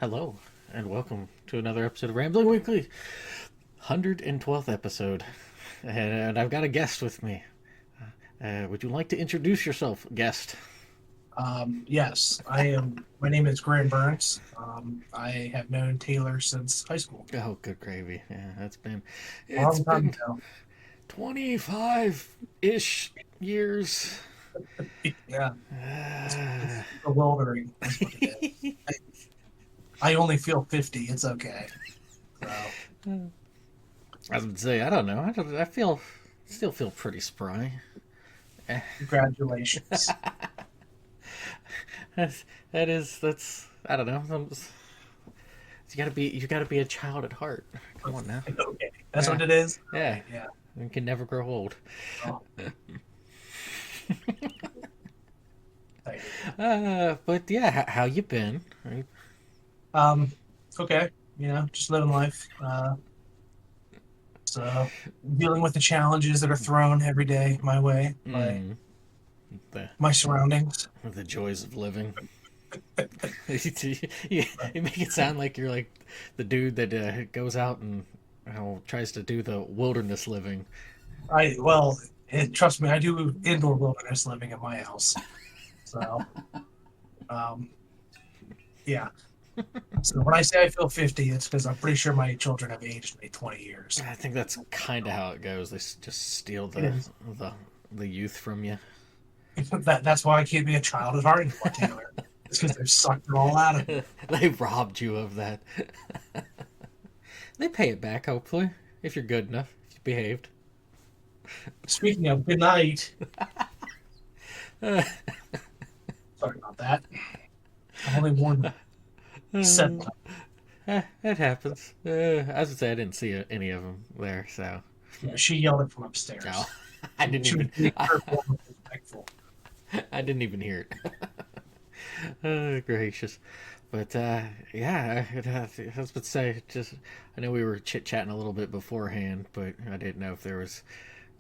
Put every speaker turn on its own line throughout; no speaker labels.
Hello, and welcome to another episode of Rambling Weekly, 112th episode. And I've got a guest with me. Would you like to introduce yourself, guest?
Yes, I am. My name is Graham Burns. I have known Taylor since high school,
Oh, good gravy. Yeah,
a
it's
long time
been
ago.
25-ish years.
Yeah, it's
Uh,
bewildering. That's what it is. I only feel 50. It's okay. So,
I would say, I don't know. Still feel pretty spry. Eh,
congratulations.
I don't know. You gotta be a child at heart. Come on now.
Okay, that's
Yeah,
what it is. All
yeah.
right. Yeah.
You can never grow old.
Well, excited.
But yeah, how you been? Right?
Um. Okay. Just living life. So dealing with the challenges that are thrown every day my way by
Mm, the
my surroundings.
the joys of living. you, you make it sound like you're like the dude that goes out and tries to do the wilderness living.
Trust me, I do indoor wilderness living at my house. So, um, yeah. So when I say I feel 50, it's because I'm pretty sure my children have aged me 20 years.
I think that's kind of how it goes. They just steal
It is.
the the youth from you.
That's why I can't be a child at heart anymore, Taylor. It's because they've sucked it all out of me.
They robbed you of that. They pay it back, hopefully, if you're good enough, if you behaved.
Speaking of, good night.
Uh,
Sorry about that. I've only worn 7.
it happens. As I say, I didn't see any of them there, so
Yeah, she yelled it from
no,
upstairs.
I didn't
She was
even.
being careful and respectful.
I didn't even hear it. Oh, gracious. But yeah, I was about to say, just I know we were chit chatting a little bit beforehand, but I didn't know if there was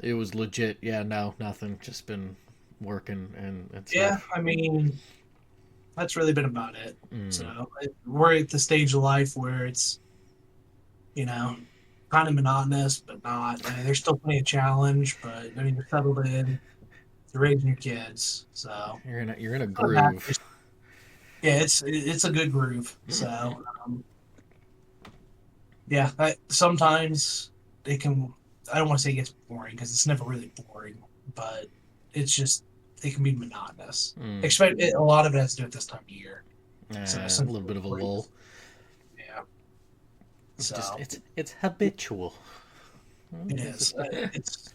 it was legit. Yeah, no, nothing. Just been working and
Yeah,
stuff.
I mean, that's really been about it.
Mm.
So we're at the stage of life where it's, you know, kind of monotonous, but not. I mean, there's still plenty of challenge, but I mean, you're settled in, you're raising your kids, so
You're in a
kind of back.
groove.
Yeah, it's a good groove. So yeah, sometimes it can. I don't want to say it gets boring because it's never really boring, but it's just it can be monotonous.
Mm.
Expect a lot of it has to do with this time of year. So
A
since
little bit of a lull.
yeah,
Just
so
it's habitual.
it is. It's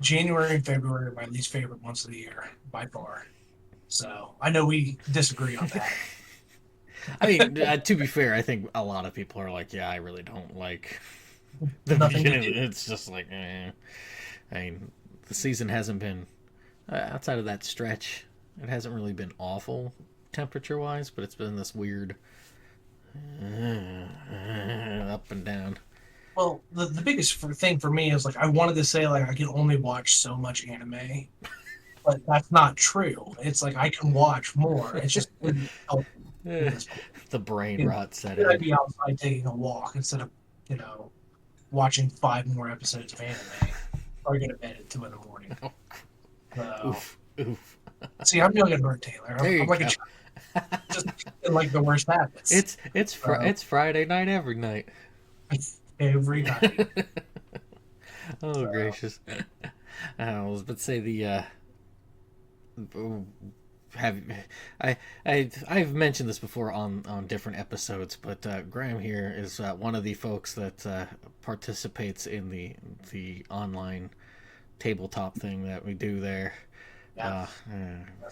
January and February are my least favorite months of the year by far. So I know we disagree on that.
I mean, to be fair, I think a lot of people are like, yeah, I really don't like the
Nothing to
beginning.
do.
It's just like, eh. I mean, the season hasn't been outside of that stretch. It hasn't really been awful temperature wise, but it's been this weird up and down.
Well, the biggest thing for me is like I wanted to say like I can only watch so much anime, but that's not true. It's like I can watch more. It's just wouldn't help in
Eh,
this point.
the brain
You know,
rot set
should I
in.
be outside taking a walk instead of watching 5 more episodes of anime or go to bed at 2 in the morning? So
Oof, oof.
see, I'm young and hurt, Taylor.
There
I'm
you
like a
go.
child, just in like the worst habits. So
It's Friday night every night.
every night.
Oh
So
gracious! I was about to say the have I've mentioned this before on different episodes, but Graham here is one of the folks that participates in the online tabletop thing that we do there.
yeah.
Uh, uh,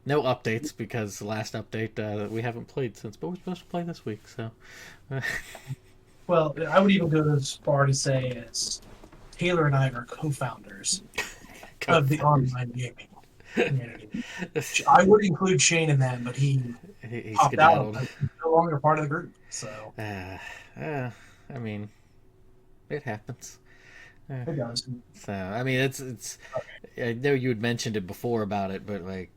no updates because the last update we haven't played since, but we're supposed to play this week. So
Well, I would even go as far to say as Taylor and I are co-founders
go
of the
first.
online gaming community. I would include Shane in that, but he
He
popped out of
skedaddled.
it. He's no longer part of the group. So
Uh, uh, I mean, it happens. Uh,
it does.
so I mean, it's.
Okay.
I know you had mentioned it before about it, but like,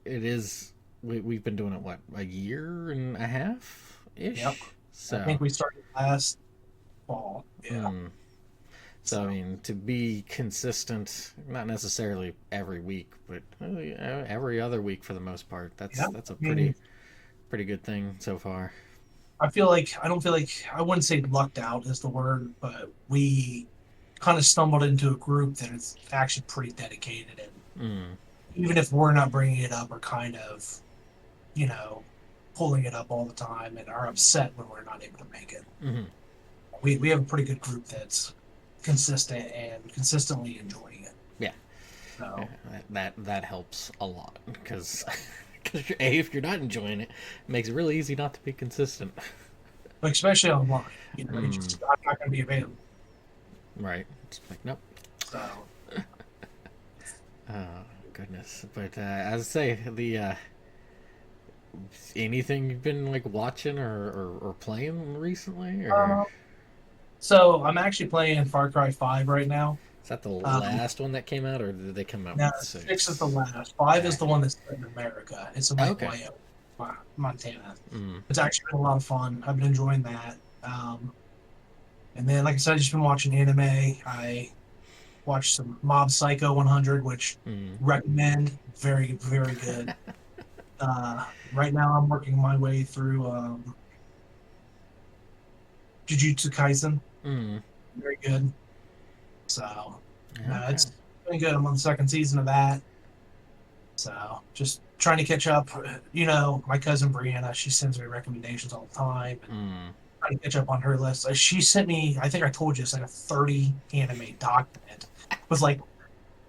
it is. We've been doing it what a year and a half
Yep.
ish.
I
So,
think we started last fall. Yeah.
mm, so I
So
mean, to be consistent, not necessarily every week, but every other week for the most part.
yeah.
That's a
I mean,
pretty good thing so far.
I don't feel like I wouldn't say lucked out is the word, but we kind of stumbled into a group that is actually pretty dedicated, and
Mm,
even if we're not bringing it up, we're kind of, you know, pulling it up all the time and are upset when we're not able to make it.
hmm
We have a pretty good group that's consistent and consistently enjoying it.
Yeah, yeah,
So,
that helps a lot because if you're not enjoying it, it makes it really easy not to be consistent.
but especially online, you
Mm,
just I'm not going to be available.
right. It's like nope.
So,
Oh goodness. But as I say, the anything you've been like watching or playing recently, or
uh, so I'm actually playing Far Cry 5 right now.
is that the
Um,
last one that came out, or did they come out
Now
with
six is the
six?
last. Five is
Okay.
the one that's set in America. It's in like
Okay.
Wyoming, Montana.
Mm.
It's actually been a lot of fun. I've been enjoying that. And then, like I said, I've just been watching anime. I watched some Mob Psycho 100, which
Mm.
recommend. Very, very good. Right now, I'm working my way through Jujutsu Kaisen.
Mm.
Very good. So, no,
Okay.
it's been good. I'm on the second season of that. So just trying to catch up. My cousin Brianna, she sends me recommendations all the time, and
Mm.
trying to catch up on her list. She sent me, I think I told you, it's like a 30 anime document with like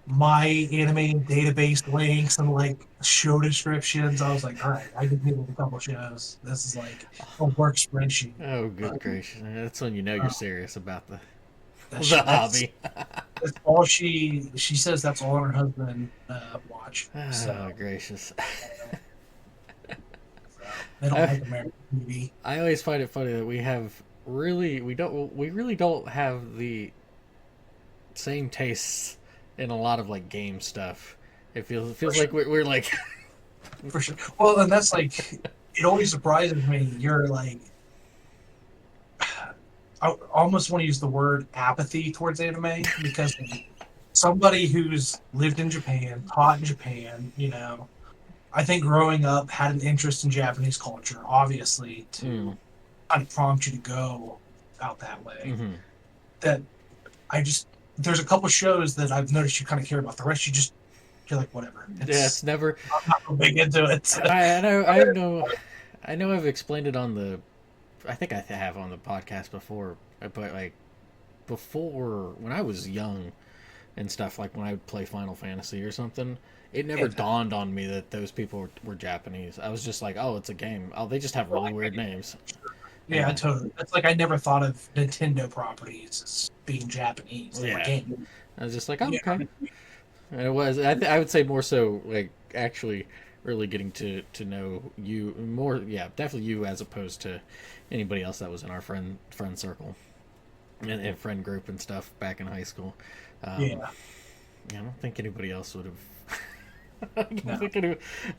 my anime database links and like show descriptions. I was like, all right, I can deal with a couple shows. This is like a work spreadsheet.
Oh,
But
good gracious! That's when you know you're
uh,
serious about the
that's
the
that's
hobby.
that's all she says. That's all her husband watch.
Oh, gracious!
They don't
I
like American TV.
I always find it funny that we really don't have the same tastes in a lot of like game stuff. It
For
feels like
sure.
we're like
For sure. Well, and that's like it always surprises me. You're like, I almost want to use the word apathy towards anime because like, somebody who's lived in Japan, taught in Japan, I think growing up had an interest in Japanese culture, obviously,
mm,
to kind of prompt you to go out that way.
mm-hmm.
That I just there's a couple shows that I've noticed you kind of care about. The rest you're like whatever.
Yeah, it's never.
I'm not real big into it.
I know I've explained it on the. I think I have on the podcast before, but like before when I was young and stuff, like when I would play Final Fantasy or something, it never
Yeah,
dawned on me that those people were Japanese. I was just like, oh, it's a game. Oh, they just have really weird names.
yeah,
Yeah,
totally. That's like I never thought of Nintendo properties as being Japanese. They were
yeah.
games.
I was just like, oh,
Yeah,
okay. And it was. I would say more so like actually really getting to know you more. Yeah, definitely you as opposed to anybody else that was in our friend circle and friend group and stuff back in high school. Um,
yeah.
yeah, I don't think anybody else would have.
No,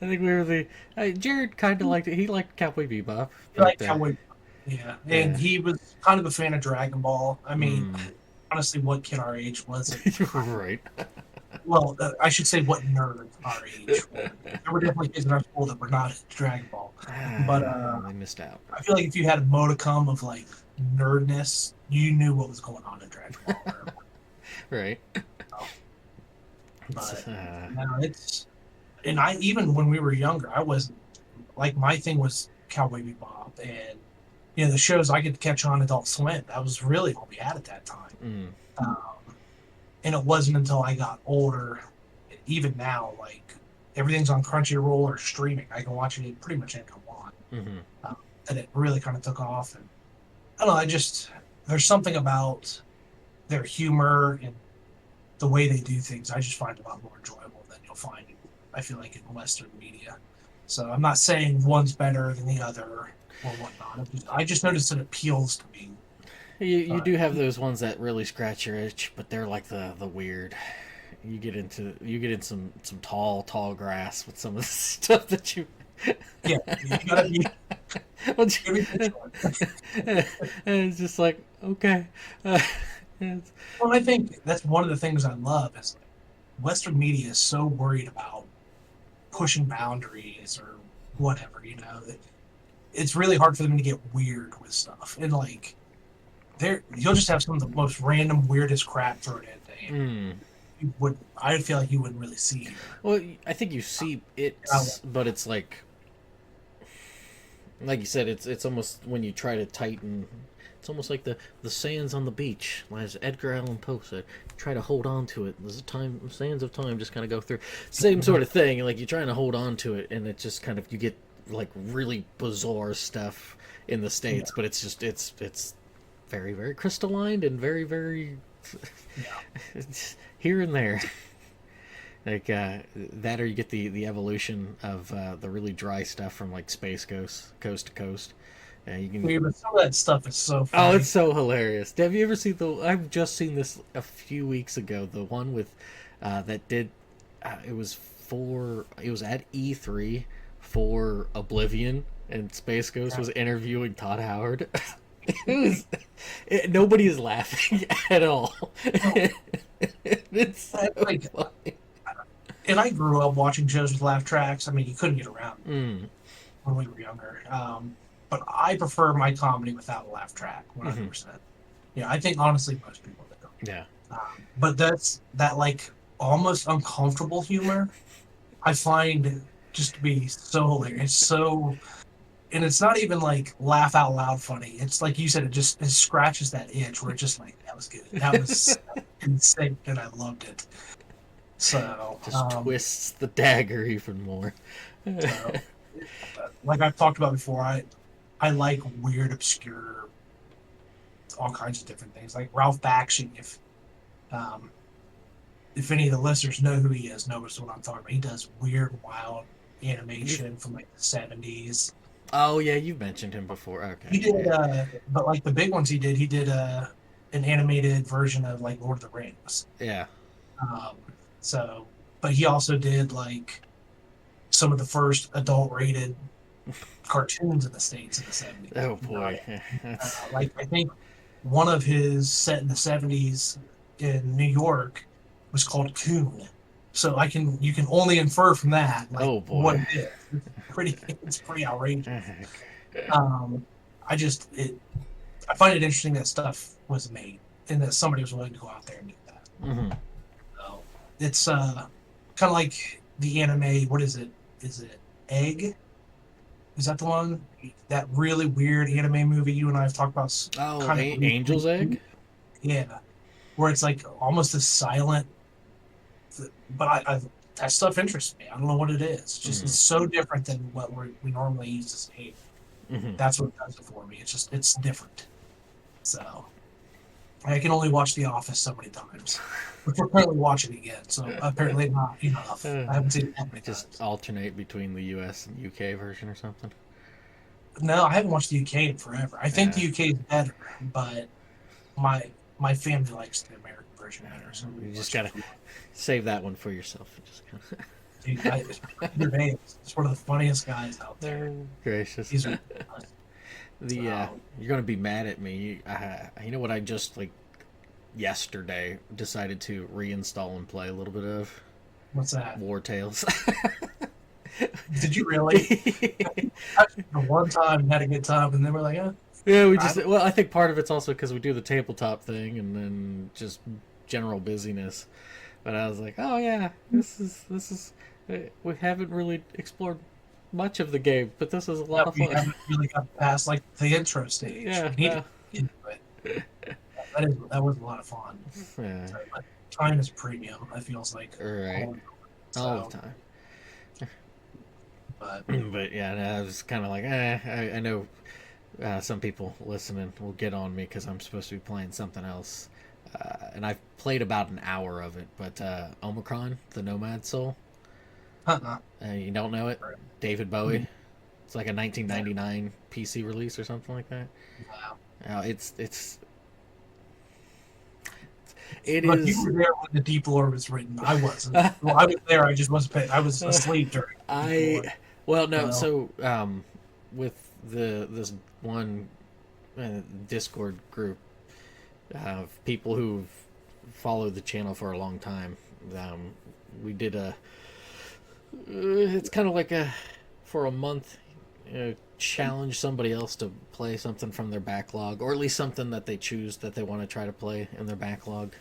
I think we were the. Jared kind of liked it. He liked Cowboy Bebop,
I like
but
Cowboy. Yeah, and
yeah,
he was kind of a fan of Dragon Ball. I mean,
mm,
honestly, what kid our age wasn't?
right.
Well, I should say what nerd our age. There were definitely kids in our school that were not into Dragon Ball, but
They missed out.
I feel like if you had a modicum of like nerdness, you knew what was going on in Dragon Ball.
Right.
But
Uh,
no, and I even when we were younger, I wasn't like my thing was Cowboy Bebop and the shows I could catch on Adult Swim. That was really all we had at that time.
mm,
Um, and it wasn't until I got older, even now, like everything's on Crunchyroll or streaming. I can watch it pretty much anytime I want.
mm-hmm.
And it really kind of took off. And I don't know. There's something about their humor and the way they do things. I just find a lot more enjoyable than you'll find. I feel like in Western media. So I'm not saying one's better than the other or whatnot. I just noticed it appeals to me.
You
Uh,
do have those ones that really scratch your itch, but they're like the weird. You get in some tall grass with some of the stuff that you.
yeah, you gotta be.
Well,
Maybe that's what-
it's just like okay. It's,
Well, I think that's one of the things I love is like Western media is so worried about pushing boundaries or whatever, it's really hard for them to get weird with stuff. And like there you'll just have some of the most random, weirdest crap thrown in there.
mm.
I feel like you wouldn't really see here.
Well, I think you see it, but it's like you said, it's almost when you try to tighten. It's almost like the sands on the beach, as Edgar Allan Poe said. Try to hold on to it. There's a time, sands of time, just kind of go through. Same sort of thing. Like you're trying to hold on to it, and it just kind of you get like really bizarre stuff in the states,
Yeah.
but it's very very crystalline and very very
Yeah.
it's here and there. Like that, or you get the evolution of the really dry stuff from like Space Coast to Coast. You can.
Yeah, but some of that stuff is so
Oh, it's
funny.
so hilarious. Have you ever seen the? I've just seen this a few weeks ago. The one with that did. It was for. It was at E3 for Oblivion, and Space Ghost was interviewing Todd Howard. It was. Nobody is laughing at all.
No,
It's so
like,
funny.
and I grew up watching shows with laugh tracks. I mean, you couldn't get around
Mm.
when we were younger. But I prefer my comedy without a laugh track,
Hmm.
100%. Yeah, I think honestly most people do.
Yeah.
But that's that like almost uncomfortable humor. I find just to be so hilarious. So, and it's not even like laugh out loud funny. It's like you said, it scratches that itch where it's just like that was good. That was insane, and I loved it. So,
Just twists the dagger even more.
so like I've talked about before, I like weird, obscure, all kinds of different things. Like Ralph Bakshi, um, if any of the listeners know who he is, knows what I'm talking about. He does weird, wild animation from like the 70s.
Oh yeah, you've mentioned him before.
He
Okay.
did,
Yeah.
but like the big ones he did an animated version of like Lord of the Rings.
Yeah.
Um, so, but he also did like some of the first adult rated cartoons in the States in the 70s.
Oh boy. That's.
Like I think one of his set in the 70s in New York was called Coon. So you can only infer from that like
Oh
what
boy.
it is. It's pretty outrageous. Um, I find it interesting that stuff was made and that somebody was willing to go out there and do that.
Hmm.
So it's kind of like the anime. What is it? Is it Egg? Is that the one? That really weird anime movie you and I have talked about
Oh,
kind of
Angel's
recently?
Egg.
Yeah, where it's like almost a silent. But that stuff interests me. I don't know what it is. It's
Mm.
so different than what we normally used to see.
Hmm.
That's what does it for me. It's different. So I can only watch The Office so many times. Which we're currently watching again, so apparently not enough. I haven't seen it that many
Just
times.
alternate between the U.S. and U.K. version or something.
No, I haven't watched the UK in forever. I think the
Yeah.
UK is better, but my my family likes the American version better, so we
You just
watch it
gotta
from
save that one for yourself. Just
dude, Peter Bates. He's one of the funniest guys out there.
oh, gracious.
He's really funny.
The
So
you're gonna be mad at me. You know what I just like yesterday decided to reinstall and play a little bit of
what's that?
War Tales.
Did you really? The one time had a good time, and then we're like,
Yeah, we
I,
just well, I think part of it's also because we do the tabletop thing and then just general busyness. But I was like, oh yeah, this is we haven't really explored much of the game, but this is a lot of
we
fun.
haven't really got past like the intro stage.
Yeah,
We need to
no,
get into it. That was a lot of fun.
yeah,
So, but time is premium. It feels like
right,
all,
all the
so,
time.
but
But yeah, no, I was kind of like, I know some people listening will get on me because I'm supposed to be playing something else. And I've played about an hour of it, but Omicron, the Nomad Soul,
uh-uh.
you don't know it? David
Mhm.
Bowie. It's like a 1999 PC release or something like that.
Wow.
It
Look, you
is.
were there when the Deep Lore was written. I wasn't. Well, I was there. I just wasn't paying. I was asleep during Deep
I
Lore.
well no
So,
so with this one Discord group of people who've followed the channel for a long time. Um, we did a. It's kind of like a for a month. Challenge somebody else to play something from their backlog, or at least something that they choose that they want to try to play in their backlog.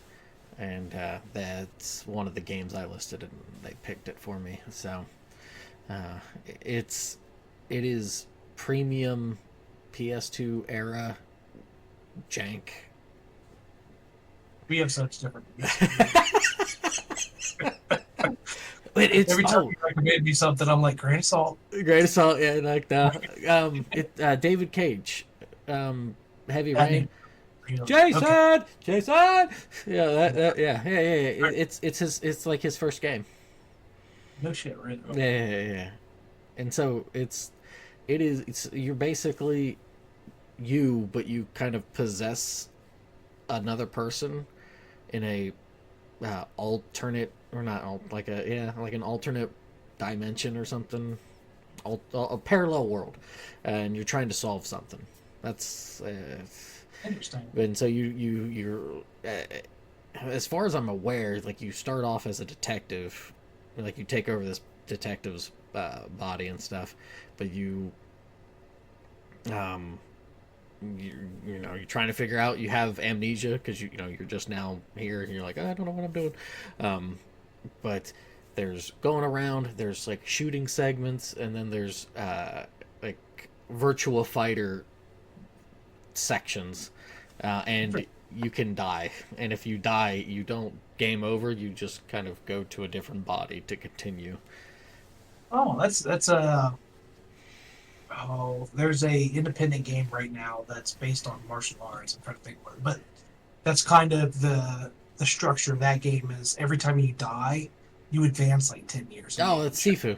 And that's one of the games I listed, and they picked it for me. So uh, it's it is premium PS2 era jank.
We have such different.
It's
Every time you recommend me something, I'm like, grain of salt.
Great Assault, yeah, like David Cage, Heavy
That
Rain,
name, really. Okay.
Jason, yeah, yeah. It's his, it's like his first game.
No shit, right?
Yeah. And so it's you're basically you, but you kind of possess another person in a alternate or not like a like an alternate dimension or something, a parallel world, and you're trying to solve something. That's
Interesting.
and so as far as I'm aware, like you start off as a detective, like you take over this detective's body and stuff, but um you know you're trying to figure out, you have amnesia because you know you're just now here and you're like, I don't know what I'm doing, but there's going around, there's like shooting segments, and then there's like virtual fighter sections, and you can die, and if you die you don't game over, you just kind of go to a different body to continue.
Oh, that's oh, there's a independent game right now that's based on martial arts. I'm trying to think what, but that's kind of the structure of that game is every time you die, you advance like 10 years in
Oh, it's
age.
Sifu.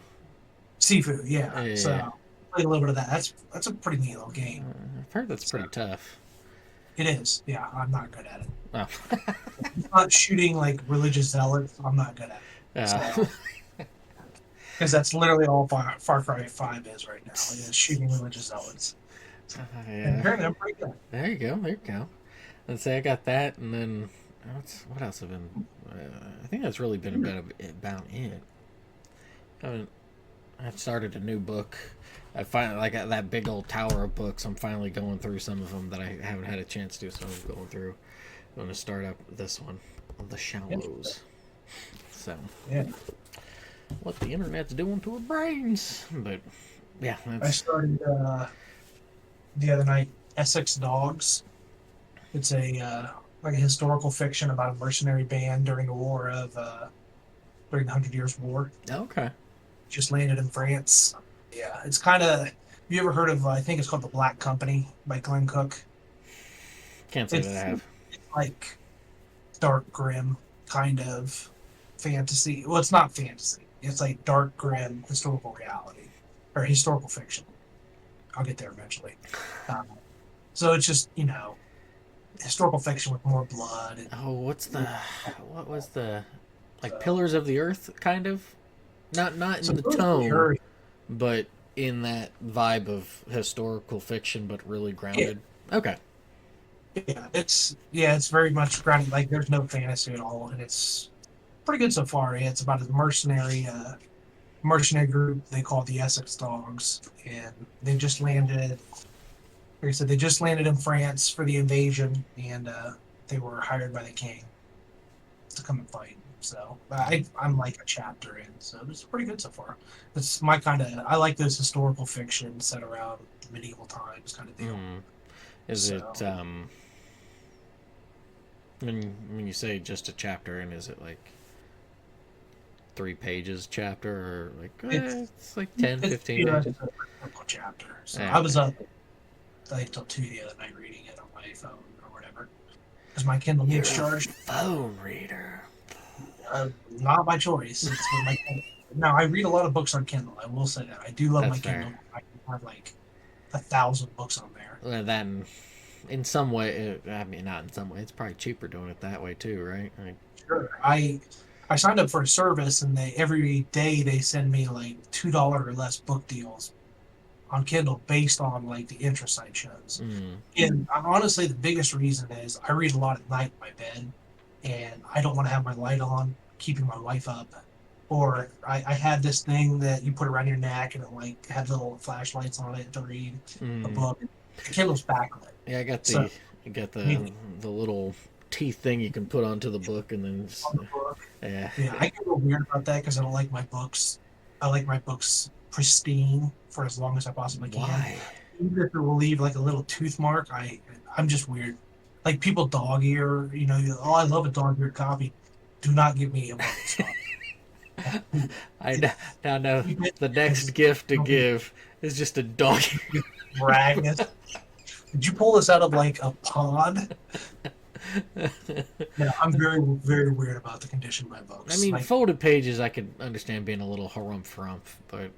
Sifu, yeah. So
Yeah,
play a little bit of that. That's a pretty neat little game.
I've heard that's
So
pretty tough.
it is. Yeah, I'm not good at it.
Oh.
It's not shooting like religious zealots. I'm not good at it.
uh,
So because that's literally all Far Cry 5 is right now. Is shooting religious zealots. And
yeah.
apparently I'm pretty good.
There you go. There you go. Let's say I got that, and then what else have been? I think that's really been about it. I haven't. I've started a new book. I finally like that big old tower of books. I'm finally going through some of them that I haven't had a chance to. So I'm going through. I'm going to start up this one, on the Shallows. So
Yeah.
what the internet's doing to our brains, but yeah,
I
that's
started the other night Essex Dogs. It's a like a historical fiction about a mercenary band during the war of during the Hundred Years War.
okay.
Just landed in France. Yeah, it's kind of. Have you ever heard of? I think it's called The Black Company by Glenn Cook.
Can't say that I
It's,
have.
it's like dark, grim kind of fantasy. Well, it's not fantasy. It's like dark, grim historical reality or historical fiction. I'll get there eventually. Um, so it's just historical fiction with more blood and
Oh, what was the like
so.
Pillars of the Earth kind of? Not
So
in the
those are the
tone,
earth.
but in that vibe of historical fiction, but really
Yeah,
grounded. Okay.
it's very much grounded. Like there's no fantasy at all, and it's pretty good so far. Yeah, it's about a mercenary group they call the Essex Dogs, and they just landed. Like I said, they just landed in France for the invasion, and they were hired by the king to come and fight. So I'm like a chapter in, so it's pretty good so far. It's my kind of. I like those historical fiction set around medieval times kind of deal.
Mm. Is it
So
when you say just a chapter, and is it like 3 pages chapter, or like
it's
it's like 10,
it's
15 pages?
theoretical critical chapter. So
Yeah,
I was
okay.
up I think till 2 the other night reading it on my phone or whatever because my Kindle
You're
gets
a
charged.
phone reader.
Not by choice. It's with my Kindle. Now I read a lot of books on Kindle. I will say that I do love
That's
my Kindle.
fair.
I can have like 1,000 books on there.
Then in some way, I mean, not in some way, it's probably cheaper doing it that way too, right? Like,
Sure. I signed up for a service and they every day they send me like $2 or less book deals on Kindle based on like the interest I chose.
Mm.
And honestly, the biggest reason is I read a lot at night in my bed, and I don't want to have my light on, keeping my wife up. Or I had this thing that you put around your neck, and it like had little flashlights on it to read a
Mm.
book. The Kindle's backlit,
Yeah,
so
I got
I mean,
the little teeth thing you can put onto the book, and then
on the book.
yeah.
Yeah, I get a little weird about that because I don't like my books. I like my books pristine for as long as I possibly can.
Why?
Even if it will leave like a little tooth mark, I'm just weird. Like people dog ear, oh, I love a dog eared copy. Do not give me a book with Scott.
I now know
You
the next gift to
don't
give is just a dog.
brag this. Did you pull this out of like a pond? No, I'm very, very weird about the condition of my
I
books.
mean,
Like,
folded pages I could understand being a little harumph frumph, but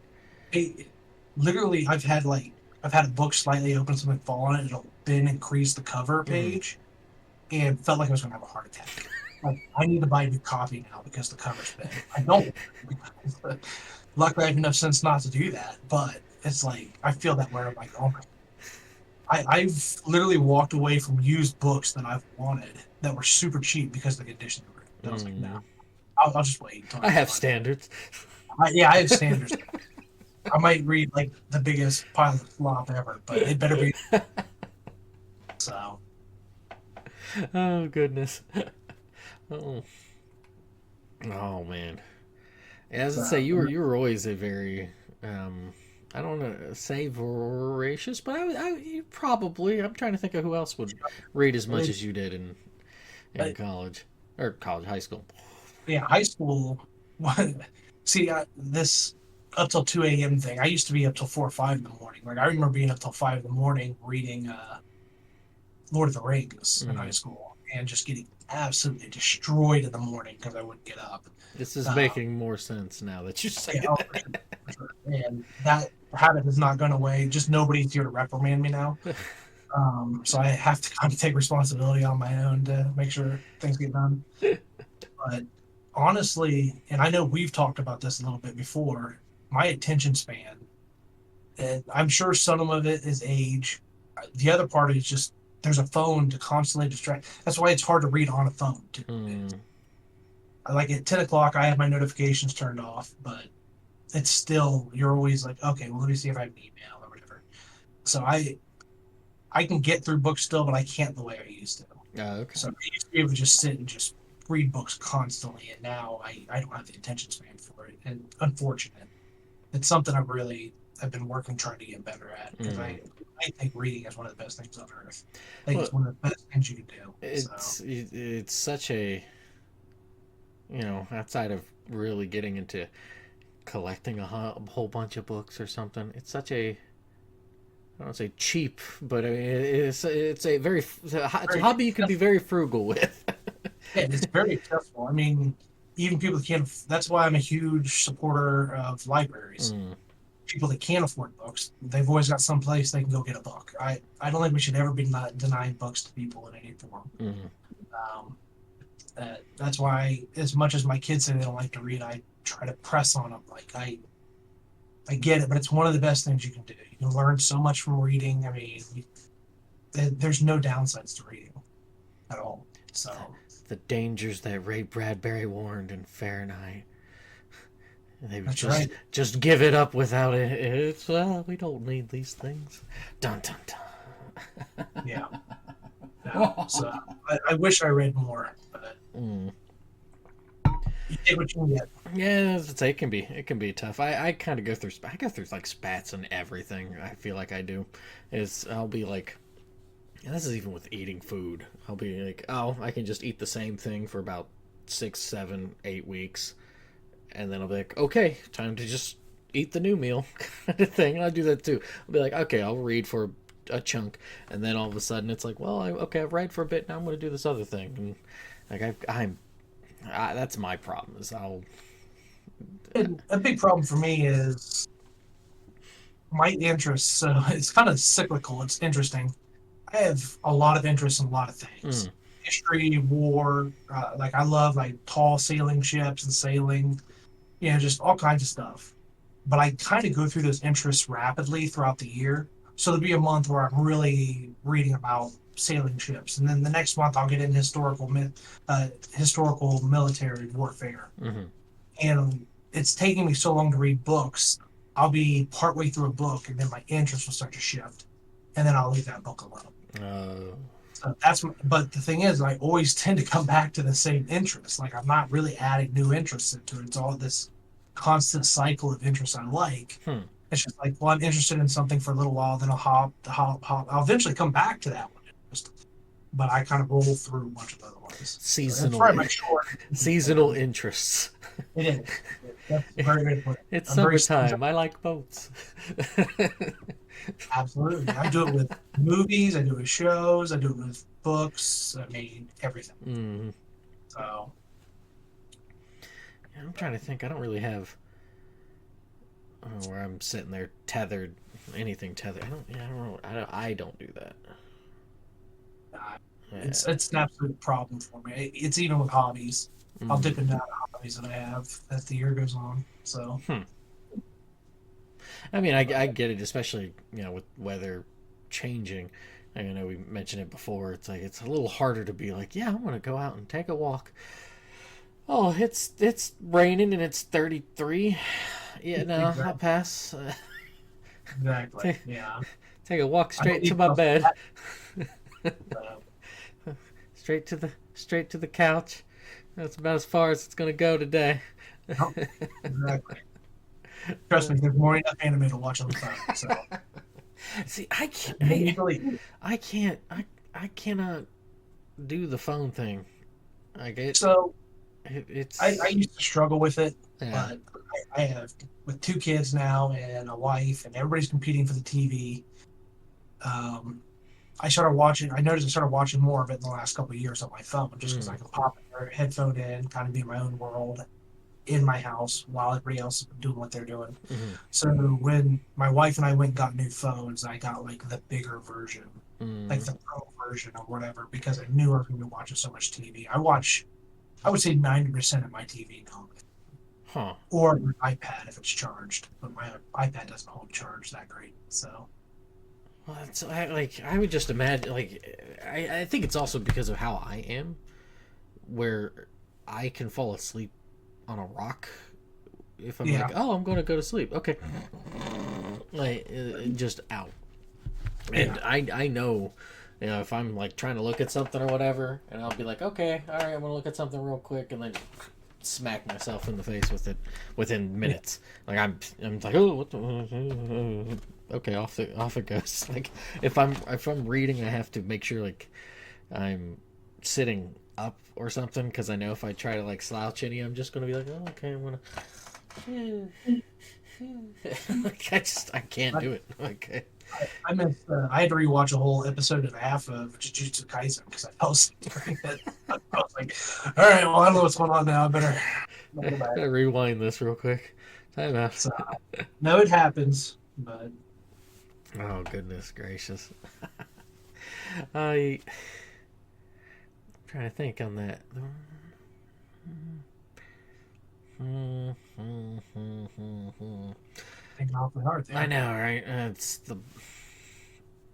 literally, I've had a book slightly open, something fall on it, it'll bend and crease the cover
mm,
page, and felt like I was going to have a heart attack. Like, I need to buy a new copy now because the cover's bent. I don't. Luckily, I have enough sense not to do that, but it's like I feel that way. I'm like, oh my. I've literally walked away from used books that I've wanted that were super cheap because of the condition they were in. I was like, no, I'll just wait until I
I
can
have
find it.
standards.
Yeah, I have standards. I might read like the biggest pile of flop ever, but it better be so.
Oh goodness. Oh, oh man. As I say,
So
you were always a very I don't want to say voracious, but you probably. I'm trying to think of who else would read as much as you did in college or college, high school.
yeah, high school. See, this up till 2 a.m. thing. I used to be up till 4 or 5 in the morning. Like I remember being up till 5 in the morning reading Lord of the Rings in high
Mm.
school and just getting absolutely destroyed in the morning because I wouldn't get up.
This is
Uh,
making more sense now that you say
yeah, oh, for sure,
that.
for sure. And that habit has not gone away. Just nobody's here to reprimand me now. So I have to kind of take responsibility on my own to make sure things get done. But honestly, and I know we've talked about this a little bit before, my attention span, and I'm sure some of it is age. The other part is just there's a phone to constantly distract. That's why it's hard to read on a phone too.
Mm.
Like at 10 o'clock, I have my notifications turned off, but it's still, you're always like, okay, well, let me see if I have an email or whatever. So I can get through books still, but I can't the way I used to.
Oh, okay.
So I used to be able to just sit and just read books constantly, and now I don't have the attention span for it. And unfortunate. It's something I've been working trying to get better at because
Mm.
I think reading is one of the best things on earth. I think
Well,
it's one of the best things you can do. So
it's such a outside of really getting into collecting a whole bunch of books or something, it's such a I don't say cheap, but I mean, it's a very it's a
very
hobby you can be very frugal with.
yeah, it's very accessible. I mean, even people that can't. That's why I'm a huge supporter of libraries.
Mm.
People that can't afford books, they've always got some place they can go get a book. I don't think we should ever be not denying books to people in any form.
Mm.
Um, that's why, as much as my kids say they don't like to read, I try to press on them. Like I get it, but it's one of the best things you can do. You can learn so much from reading. I mean, there's no downsides to reading at all. So
The dangers that Ray Bradbury warned in Fahrenheit. They would
that's right.
just give it up without it. It's we don't need these things. Dun dun
Yeah. No.
dun.
So I wish I read more, but
Mm.
you take what you can get.
Yeah, as I say, it can be tough. I kind of go through like spats and everything. I feel like I do. Is I'll be like, and this is even with eating food. I'll be like, oh, I can just eat the same thing for about 6, 7, 8 weeks, and then I'll be like, okay, time to just eat the new meal kind of thing. And I'll do that too. I'll be like, okay, I'll read for a chunk, and then all of a sudden it's like, well, okay, I've read for a bit. Now I'm going to do this other thing, and like that's my problem. Is I'll
And a big problem for me is my interests. So it's kind of cyclical. It's interesting. I have a lot of interest in a lot of things.
mm,
History, war, like I love like tall sailing ships and sailing, just all kinds of stuff. but I kind of go through those interests rapidly throughout the year. So there'll be a month where I'm really reading about sailing ships, and then the next month I'll get into historical military warfare.
Mm-hmm.
And it's taking me so long to read books. I'll be partway through a book, and then my interest will start to shift, and then I'll leave that book alone.
Uh,
So but the thing is, I always tend to come back to the same interest. Like I'm not really adding new interests into it. It's all this constant cycle of interests I like.
hmm.
It's just like, well, I'm interested in something for a little while, then I'll hop. I'll eventually come back to that one. But I kind of roll through a bunch of other ones. So that's
Seasonal,
probably my short.
seasonal interests.
It is. That's very good point.
It's
I'm very
summertime. I like boats.
absolutely. I do it with movies. I do it with shows. I do it with books. I mean, everything.
Mm.
So
I'm trying to think. I don't really have where I'm sitting there tethered. Anything tethered. I don't. Yeah, I don't know. I don't do that.
uh,
Yeah.
it's an absolute problem for me. It's even with hobbies. I'll
Mm.
dip into hobbies that I have as the year goes on. So
Hmm. I mean, I get it, especially with weather changing. I know we mentioned it before. It's like it's a little harder to be like, yeah, I'm gonna go out and take a walk. Oh, it's raining and it's 33. Yeah, no, I'll
exactly,
pass.
exactly. Yeah,
Take a walk
I
straight
don't
to
need
my
stuff like
bed,
that. Uh,
straight to the couch. That's about as far as it's gonna go today.
no, exactly. Trust me, there's more enough anime to watch on the phone. So
See, I can't.
no need to leave.
I can't. I cannot do the phone thing. Like
So I
it's
used to struggle with it,
yeah.
but I have with two kids now and a wife, and everybody's competing for the TV. Um, I started watching. I noticed I started watching more of it in the last couple of years on my phone, just because
Mm,
I can pop a headphone in, kind of be in my own world in my house while everybody else is doing what they're doing.
mm,
So when my wife and I went and got new phones, I got like the bigger version, like
mm.
the pro version or whatever, because I knew I was going to be watching so much TV. I would say 90% of my TV now,
Huh.
or my iPad if it's charged, but my iPad doesn't hold charge that great. So
Well, I would just imagine I think it's also because of how I am, where I can fall asleep on a rock if I'm
yeah,
like, oh, I'm going to go to sleep. Okay, like just out.
yeah,
And I know, if I'm like trying to look at something or whatever, and I'll be like, okay, all right, I'm gonna look at something real quick, and then smack myself in the face with it within
yeah,
minutes. Like I'm like, oh, what the. Okay, off it goes. Like if I'm reading, I have to make sure like I'm sitting up or something because I know if I try to like slouch any, I'm just gonna be like, oh, okay, I'm gonna. Like I can't do it. Okay.
I missed. I had to rewatch a whole episode and a half of Jujutsu Kaisen because I fell asleep during it. I was like, "All right, well, I know what's going on now. I better go back."
Gotta rewind this real quick. Time out.
So, no, it happens, but
Oh goodness gracious. I'm trying to think on that.
taking off my heart
I
there.
know, right?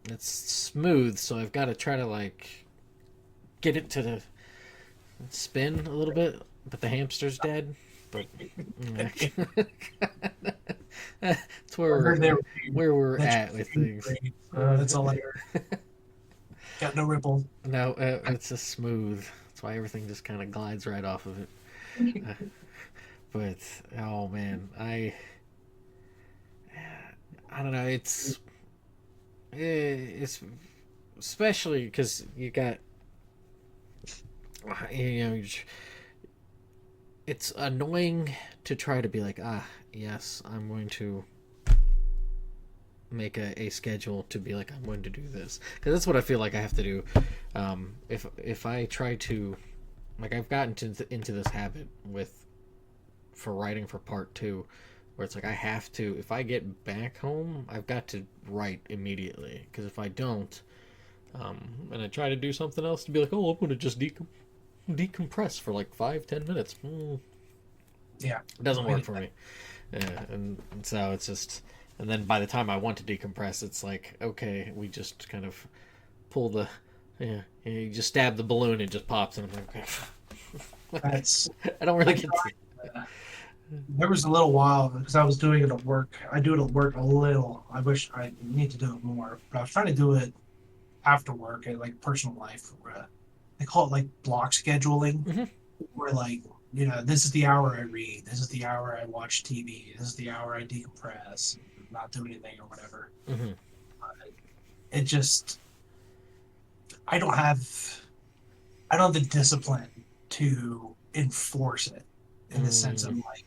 It's smooth, so I've got to try to like get it to the spin a little bit, but the hamster's dead. But that's
I heard they were
where we're
mentioned
at with
eighth
things.
grade, so that's all I heard. Got no ripples.
No, it's just smooth. That's why everything just kind of glides right off of it. Uh, but oh man, I don't know. It's especially because you got you know it's annoying to try to be like, yes, I'm going to make a schedule to be like, I'm going to do this, because that's what I feel like I have to do. If I try to, like, I've gotten into this habit with for writing for part two, where it's like I have to, if I get back home, I've got to write immediately, because if I don't, and I try to do something else to be like, oh, I'm going to just decompress for like 5-10 minutes.
Yeah,
It doesn't
I
work
get
for
that.
me. and so it's just, and then by the time I want to decompress, it's like, okay, we just kind of pull the, yeah, you just stab the balloon, it just pops, and I'm like, okay.
That's
I don't really
I
get to.
tried. There was a little while because I was doing it at work. I do it at work a little. I wish I need to do it more, but I was trying to do it after work and like personal life. Where, they call it like block scheduling,
Mm-hmm.
where like this is the hour I read, this is the hour I watch TV, this is the hour I decompress, not do anything or whatever.
Mm-hmm.
It just I don't have I don't have the discipline to enforce it in the sense of
Mm,
like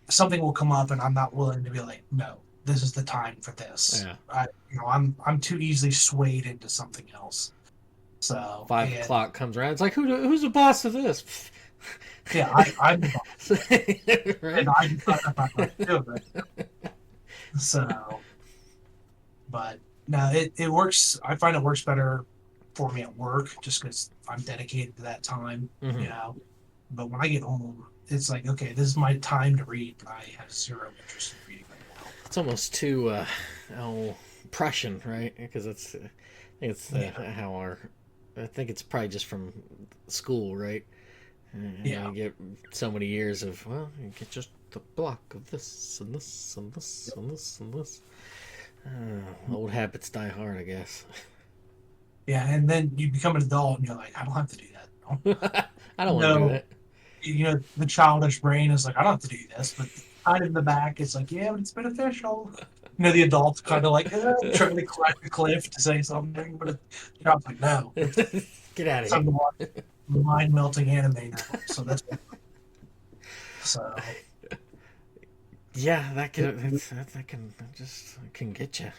something will come up and I'm not willing to be like, no, this is the time for this.
yeah.
I'm too easily swayed into something else. So
5 o'clock comes around. It's like, who's the boss of this?
yeah, I'm the boss, and
Right?
I decide if I'm going to do it. So, but no, it works. I find it works better for me at work just because I'm dedicated to that time,
Mm-hmm.
you know. But when I get home, it's like, okay, this is my time to read, but I have zero interest in reading right now.
It's almost too, oh, Prussian, right? Because I think it's
Yeah,
how our, I think it's probably just from school, right?
yeah.
You get so many years of, well, you get just the block of this and this and this and this and this. Old habits die hard, I guess.
Yeah, and then you become an adult and you're like, I don't have to do that. No,
I don't want to do
no.
that.
The childish brain is like, I don't have to do this, but kind of in the back, it's like, yeah, but it's beneficial. The adult's kind of like trying to climb a cliff to say something, but the child's like, no,
Get out of
it's
here.
time to watch mind melting anime now. So that's so.
Yeah, that can just can get you.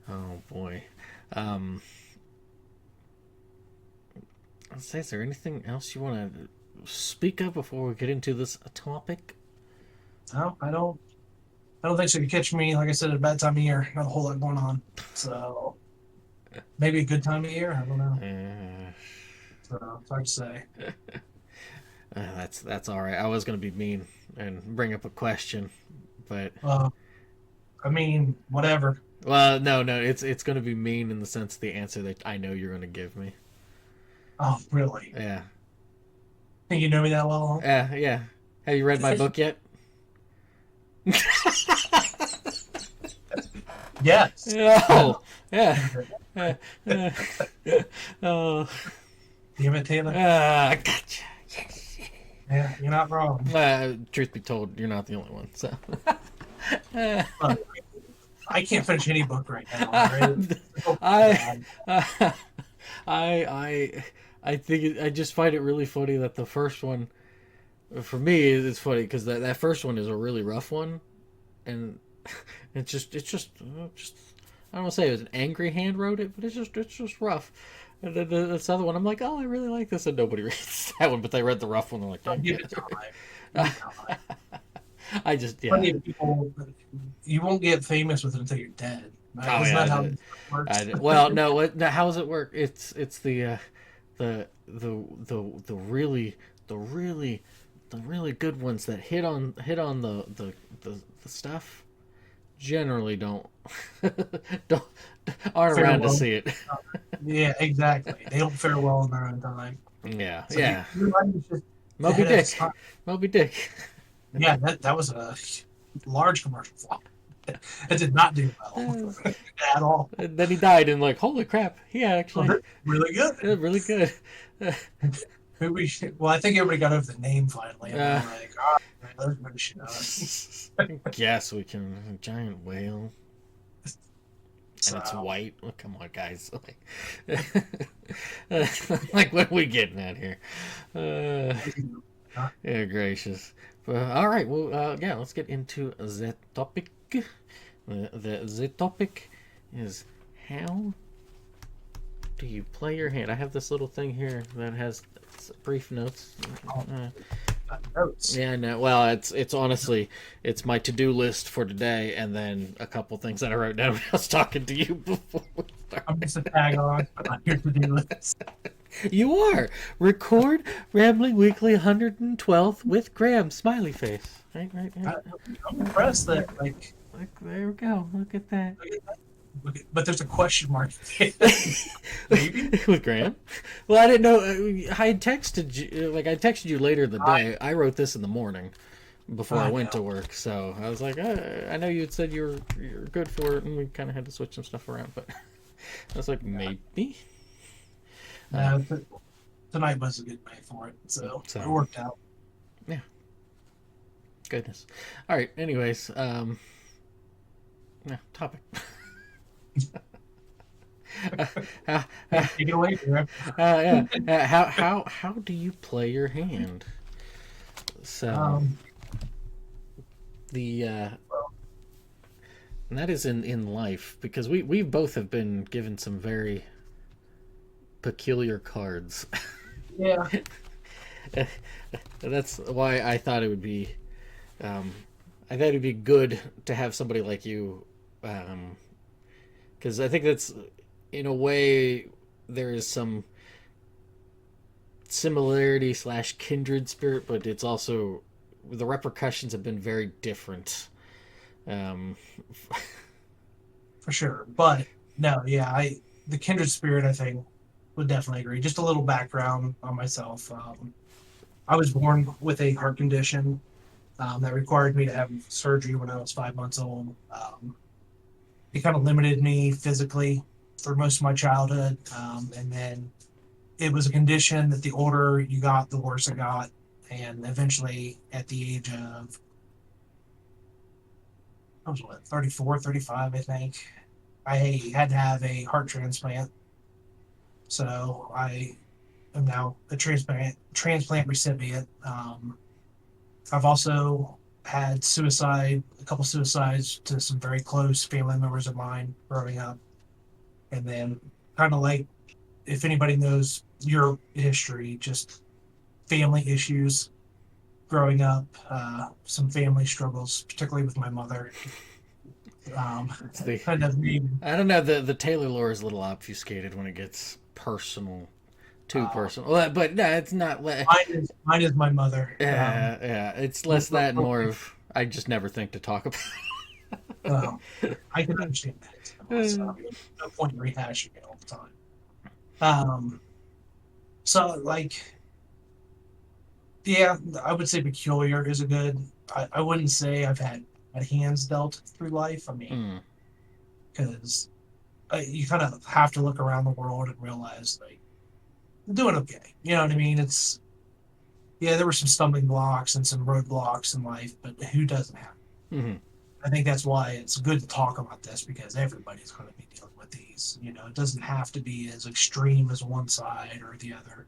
Oh boy. Um, let's say, is there anything else you want to speak of before we get into this topic?
No, I don't think so. You catch me, like I said, at a bad time of year. Not a whole lot going on. So maybe a good time of year. I don't know.
Uh,
So it's hard to say.
that's all right. I was gonna be mean and bring up a question, but
Uh, I mean, whatever.
well, no, it's gonna be mean in the sense of the answer that I know you're gonna give me.
Oh, really?
Yeah,
Think you know me that well?
yeah. Have you read my
Huh?
book yet?
Yes.
Oh, yeah. Uh, uh, oh,
Damn it, Taylor.
I gotcha. Yes.
Yeah, you're not wrong.
Truth be told, you're not the only one. So,
Look, I can't finish any book right now. All right? Oh,
I,
God.
I think I just find it really funny that the first one, for me, it's funny because that first one is a really rough one, and it's just I don't want to say it was an angry hand wrote it, but it's just rough. And then this other one, I'm like, oh, I really like this, and nobody reads that one, but they read the rough one. They're like,
Don't
dang
give
it.
it time. Give it time.
I just
Plenty
yeah.
of people, you won't get famous with it until you're dead. Right?
Oh
Isn't
yeah,
that how it works?
well, no, how does it work? It's the really good ones that hit on the stuff generally don't aren't around to
Farewell.
see it.
Yeah, exactly. They don't fare well in their own time.
Yeah,
So
yeah.
your life is just
Moby
ahead of its
Dick,
time.
Moby Dick.
Yeah, that was a large commercial flop. It did not do well at all.
And then he died, and like, holy crap, he
Well,
actually
they're really good.
really good.
Maybe we should, well, I think everybody got over the name finally, and
Uh,
they're like, "Ah, everybody should know it."
Guess we can giant whale. And it's
So,
white. Oh, come on, guys! Like what are we getting at here? Uh, yeah, gracious. All right, well, yeah, let's get into the topic. The topic is how do you play your hand? I have this little thing here that has brief notes. Uh,
notes.
yeah, no. Well, it's honestly it's my to-do list for today, and then a couple things that I wrote down when I was talking to you before we started.
I'm just a tag on on your to-do list.
You are. Record Rambling Weekly 112th with Graham, smiley face. Right, right,
I,
right.
I'm
Right, right.
impressed that like,
Look, there we go. Look at that.
but there's a question mark. Maybe.
With Graham. Well, I didn't know. I had texted you. Like I texted you later in the
I
day. I wrote this in the morning before I
I
went
know.
to work. So I was like, I know you had said you're good for it, and we kind of had to switch some stuff around. But I was like,
Yeah.
maybe. Uh,
No, tonight was a good night for it, so it
so
worked out.
yeah, goodness. All right. Anyways, yeah, topic. uh, uh, uh,
Take it away, Graham.
yeah. How do you play your hand? So
Um,
the
well,
and that is in life because we both have been given some very peculiar cards.
yeah,
That's why I thought it would be um, I thought it'd be good to have somebody like you because I think that's in a way there is some similarity slash kindred spirit, but it's also the repercussions have been very different. Um,
for sure. But no, yeah, I the kindred spirit, I think, would definitely agree. Just a little background on myself. I was born with a heart condition that required me to have surgery when I was 5 months old. It kind of limited me physically for most of my childhood, and then it was a condition that the older you got, the worse it got. And eventually, at the age of, I was what, 34, 35, I think, I had to have a heart transplant. So I am now a transplant recipient. I've also had suicide, a couple suicides to some very close family members of mine growing up. And then, kind of like, if anybody knows your history, just family issues growing up, some family struggles, particularly with my mother. Um,
it's the
kind of made,
I don't know the Taylor lore is a little obfuscated when it gets personal, too
uh,
personal. Well, but no, it's not.
mine is my mother.
Yeah, it's less that and more of I just never think to talk about.
Uh, I can understand that. So
It.
no point in rehashing it all the time. Um, so like, yeah, I would say peculiar is a good. I wouldn't say I've had hands dealt through life. I mean,
Mm,
because you kind of have to look around the world and realize like I'm doing okay. You know what I mean? It's yeah, there were some stumbling blocks and some roadblocks in life, but who doesn't have?
mm,
I think that's why it's good to talk about this because everybody's going to be dealing with these. It doesn't have to be as extreme as one side or the other.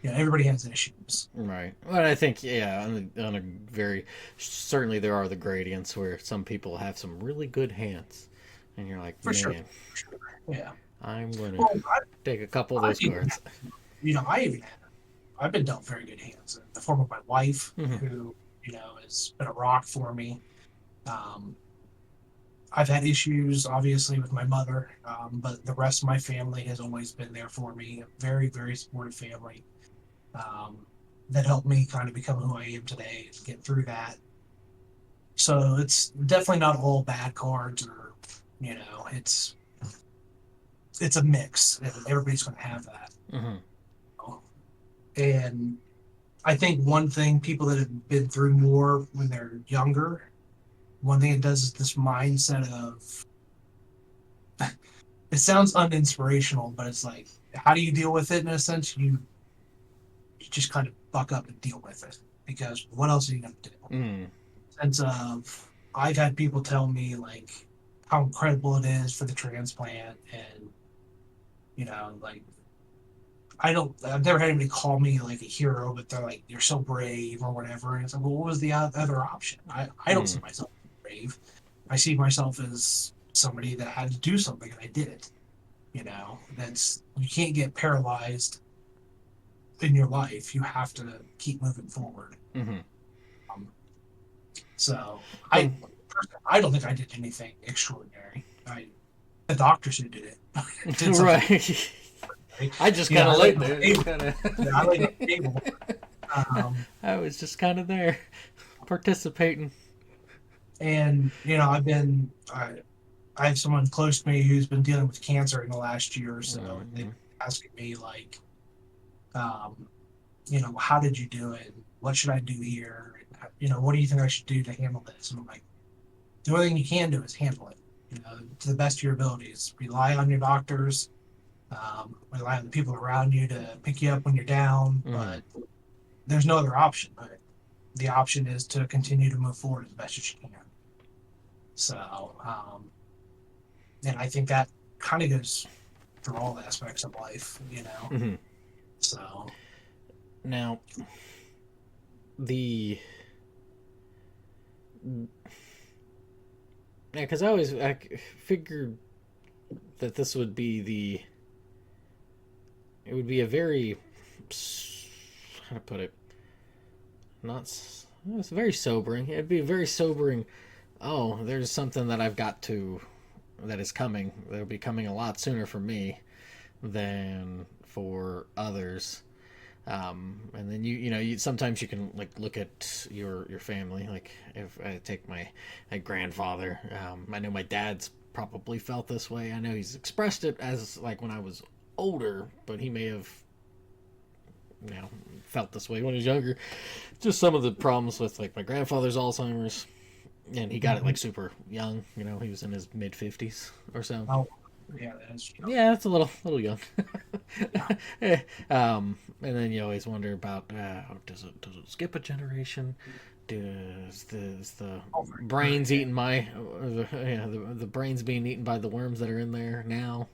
Everybody has issues.
right. Well, I think yeah, on a very certainly there are the gradients where some people have some really good hands, and you're like,
For sure.
man,
For sure. Yeah.
I'm gonna
Well,
take a couple of
I've
those
even,
cards.
I even had, I've been dealt very good hands in the form of my wife,
Mm-hmm.
who, has been a rock for me. Um, I've had issues, obviously, with my mother, but the rest of my family has always been there for me. A very, very supportive family um, that helped me kind of become who I am today and get through that. So it's definitely not all bad cards, or it's a mix. Everybody's going to have that.
Mm-hmm.
And I think one thing people that have been through more when they're younger, one thing it does is this mindset of it sounds uninspirational, but it's like, how do you deal with it in a sense? You just kind of buck up and deal with it because what else are you going to do?
Mm-hmm.
Sense of I've had people tell me like how incredible it is for the transplant, and like I've never had anybody call me like a hero, but they're like, you're so brave or whatever. And it's like, well, what was the other option? I don't
Mm-hmm.
see myself as brave. I see myself as somebody that had to do something and I did it. That's you can't get paralyzed in your life. You have to keep moving forward.
Mm-hmm.
Um, so
Well,
I don't think I did anything extraordinary. The doctors who did it did something.
right.
Right?
I just
You know,
kind
I
of
laid
laid
on
there.
the
Just
table.
kind of.
Yeah, I laid on the table.
I was just kind of there, participating.
And you know, I have someone close to me who's been dealing with cancer in the last year or so, and they've
Mhm.
been asking me like, um, you know, how did you do it? What should I do here? You know, what do you think I should do to handle this? And I'm like, the only thing you can do is handle it. You know, to the best of your abilities. Rely on your doctors. Rely on the people around you to pick you up when you're down.
Mhm.
But there's no other option. Right? The option is to continue to move forward as best as you can. So, and I think that kind of goes through all aspects of life. You know,
Mhm.
so
Now the yeah, because I figured that this would be the it would be a very how to put it not it's very sobering. It'd be very sobering. Oh, there's something that I've got to that is coming. That'll be coming a lot sooner for me than for others. And then you know you sometimes you can like look at your family. Like if I take my grandfather, I know my dad's probably felt this way. I know he's expressed it as like when I was older, but he may have you know felt this way when he was younger. Just some of the problems with like my grandfather's Alzheimer's, and he got it
mhm.
like super young. You know, he was in his mid 50s or so.
Oh, yeah, that's true.
Yeah, that's a little young.
Yeah.
And then you always wonder about does it skip a generation? Does the
Oh, for sure.
brains eaten my the brains being eaten by the worms that are in there now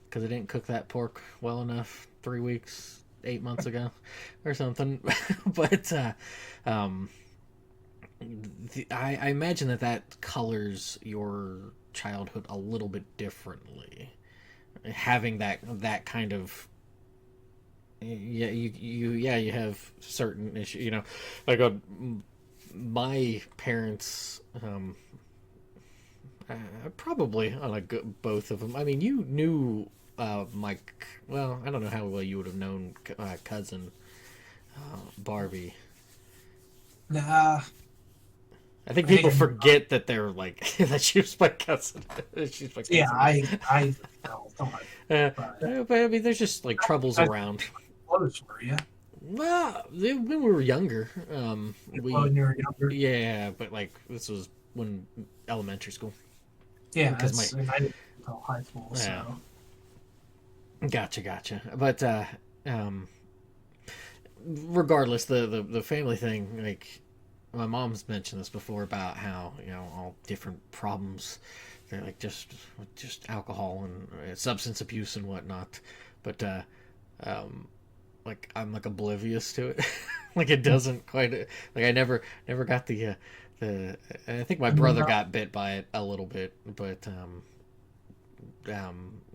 because I didn't cook that pork well enough 3 weeks 8 months ago or something. But um, I imagine that colors your childhood a little bit differently having that kind of yeah you have certain issues like my parents probably on a good, both of them. I mean you knew Mike well I don't know how well you would have known cousin Barbie.
Nah,
I think
I think
people
I knew.
forget that they're like that she was my cousin. She's my
Yeah,
cousin.
I thought, but
But I mean, there's just like troubles
I
around.
close for you
Well, when we were younger, we
when you were younger.
yeah, but like this was when elementary school
Yeah,
because my
that's and I didn't until high school,
yeah,
so
gotcha. But um, regardless, the family thing, like my mom's mentioned this before about how all different problems, they're like just alcohol and substance abuse and whatnot, but um, like I'm like oblivious to it. Like it doesn't quite like I never got the I think my
I mean,
brother got bit by it a little bit, but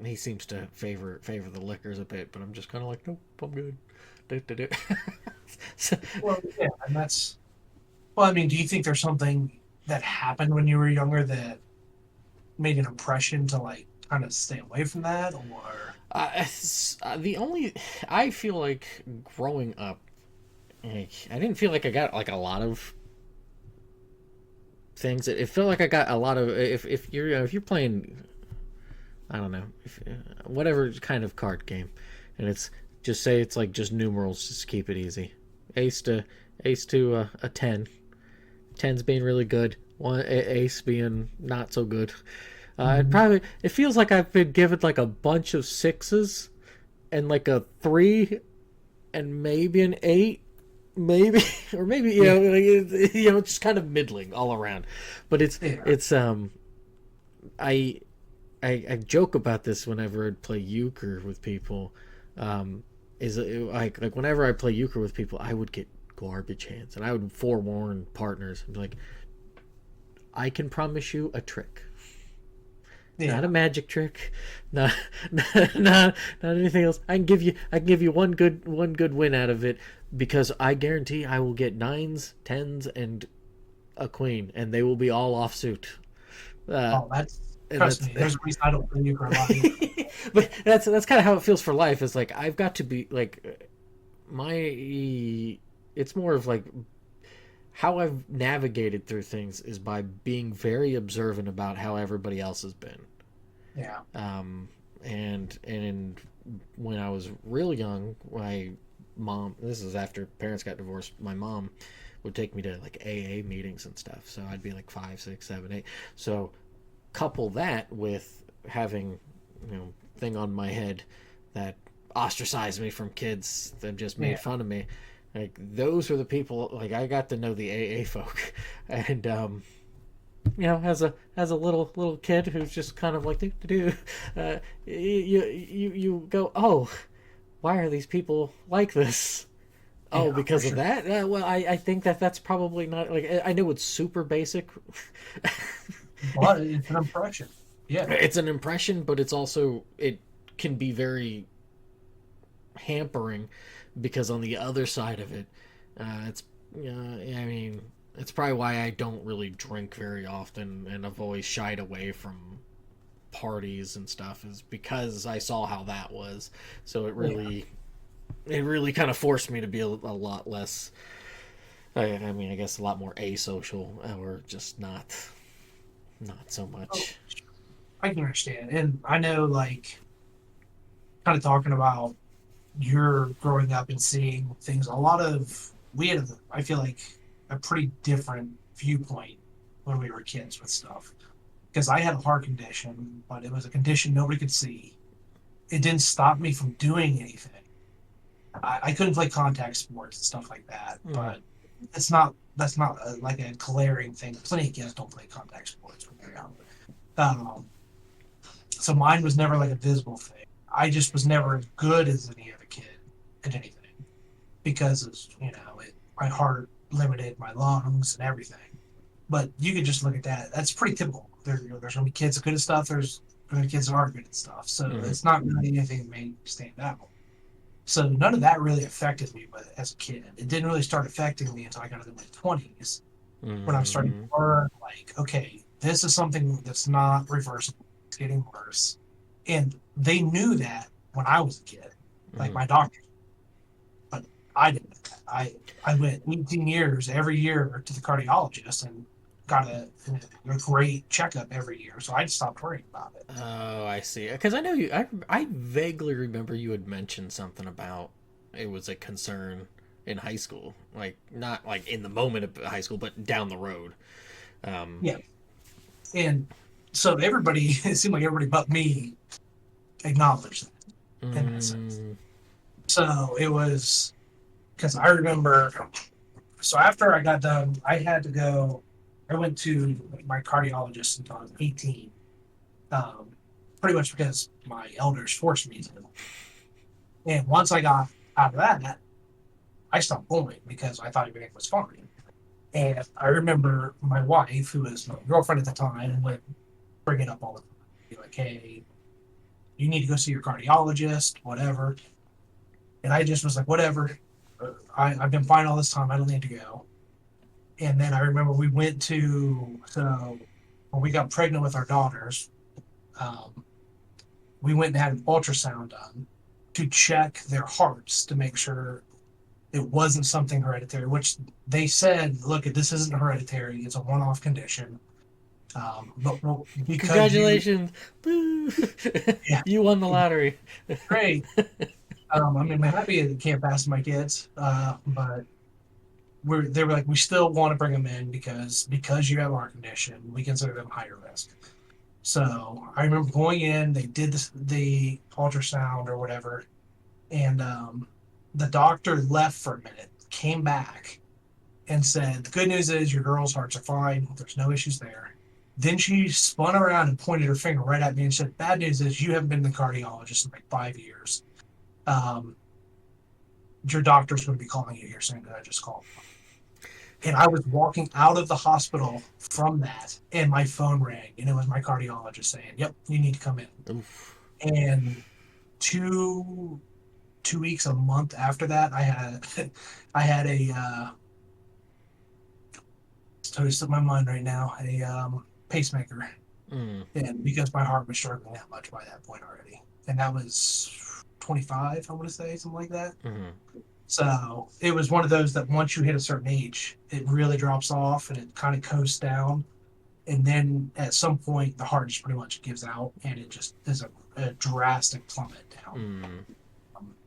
he seems to favor the liquors a bit, but I'm just kind of like nope, I'm good. Do. So,
well, yeah, and that's well. I mean, do you think there's something that happened when you were younger that made an impression to like kind of stay away from that, or
the only I feel like growing up, like, I didn't feel like I got like a lot of things. It felt like I got a lot of if you're if you're playing I don't know if, whatever kind of card game, and it's just say it's like just numerals, just keep it easy. Ace to a 10. 10's being really good. One ace being not so good.
Mhm.
It feels like I've been given like a bunch of sixes and like a 3 and maybe an 8 maybe or maybe
Yeah,
just kind of middling all around, but
yeah,
it's I I joke about this whenever I'd play euchre with people. Um, is like whenever I play euchre with people, I would get garbage hands, and I would forewarn partners and be like, "I can promise you a trick, not a
yeah.
magic trick, not not anything else. I can give you one good win out of it because I guarantee I will get nines, tens, and a queen, and they will be all offsuit." Uh,
Oh,
and
Trust
that's
me, there's a reason I don't believe her life.
but that's kind of how it feels for life. Is like I've got to be like my it's more of like how I've navigated through things is by being very observant about how everybody else has been.
Yeah,
Um, and when I was real young, my mom, this is after parents got divorced, my mom would take me to like AA meetings and stuff. So I'd be like 5, 6, 7, 8. So couple that with having, thing on my head that ostracized me from kids that just
yeah.
made fun of me. Like those are the people. Like I got to know the AA folk, and as a little kid who's just kind of like do, you go, oh, why are these people like this? Oh,
Yeah, for
because of
sure.
that? Well, I think that's probably not like I know it's super basic.
But it's an impression. Yeah,
It's an impression, but it's also it can be very hampering because on the other side of it, it's I mean it's probably why I don't really drink very often and I've always shied away from parties and stuff is because I saw how that was. So
yeah.
it really kind of forced me to be a lot less. I mean, I guess a lot more asocial or just not so
Oh,
much.
I can understand, and I know, like, kind of talking about your growing up and seeing things. A lot of we had, I feel like, a pretty different viewpoint when we were kids with stuff. Because I had a heart condition, but it was a condition nobody could see. It didn't stop me from doing anything. I couldn't play contact sports and stuff like that,
Mm,
but that's not like a glaring thing. Plenty of kids don't play contact sports when they're young. Um, so mine was never like a visible thing. I just was never as good as any other kid at anything because my heart limited my lungs and everything. But you could just look at that. That's pretty typical. There's going to be kids that are good at stuff. There's going to be kids that aren't good at stuff. So
mm,
it's not really anything that made me stand out. So none of that really affected me, but as a kid, it didn't really start affecting me until I got into my 20s when I was starting to
mm,
learn, like, okay, this is something that's not reversible. It's getting worse. And they knew that when I was a kid, like
mm.
my doctor, but I didn't know that. I went 18 years every year to the cardiologist and got a great checkup every year. So I just stopped worrying about it.
Oh, I see. Because I know you. I vaguely remember you had mentioned something about it was a concern in high school, like not like in the moment of high school, but down the road. Um,
Yeah. And so everybody, it seemed like everybody but me acknowledged that in that sense.
mm,
So it was because I remember. So after I got done, I had to go. I went to my cardiologist until I was 18, um, pretty much because my elders forced me to. And once I got out of that, I stopped going because I thought everything was fine. And I remember my wife, who was my girlfriend at the time, would bring it up all the time. Be like, hey, you need to go see your cardiologist, whatever. And I just was like, whatever. I've been fine all this time. I don't need to go. And then I remember we went to, so when we got pregnant with our daughters, um, we went and had an ultrasound done to check their hearts to make sure it wasn't something hereditary, which they said, look, this isn't hereditary. It's a one off condition. But because you,
congratulations! Boo!
yeah,
You won the lottery.
great. I mean, I'm happy it can't pass my kids, but they were like, we still want to bring them in because you have our condition, we consider them higher risk. So I remember going in, they did the ultrasound or whatever, and the doctor left for a minute, came back, and said, the good news is your girl's hearts are fine. There's no issues there. Then she spun around and pointed her finger right at me and said, bad news is you haven't been to the cardiologist in like 5 years. Um, your doctor's going to be calling you here soon because I just called. And I was walking out of the hospital from that, and my phone rang, and it was my cardiologist saying, "Yep, you need to come in."
Oof.
And two 2 weeks, a month after that, I had I had a it's totally slipped my mind right now, a pacemaker.
Mm.
and because my heart was struggling that much by that point already, and that was 25, I want to say, something like that.
Mm.
So it was one of those that once you hit a certain age, it really drops off and it kind of coasts down. And then at some point, the heart just pretty much gives out and it just is a drastic plummet down.
Mm.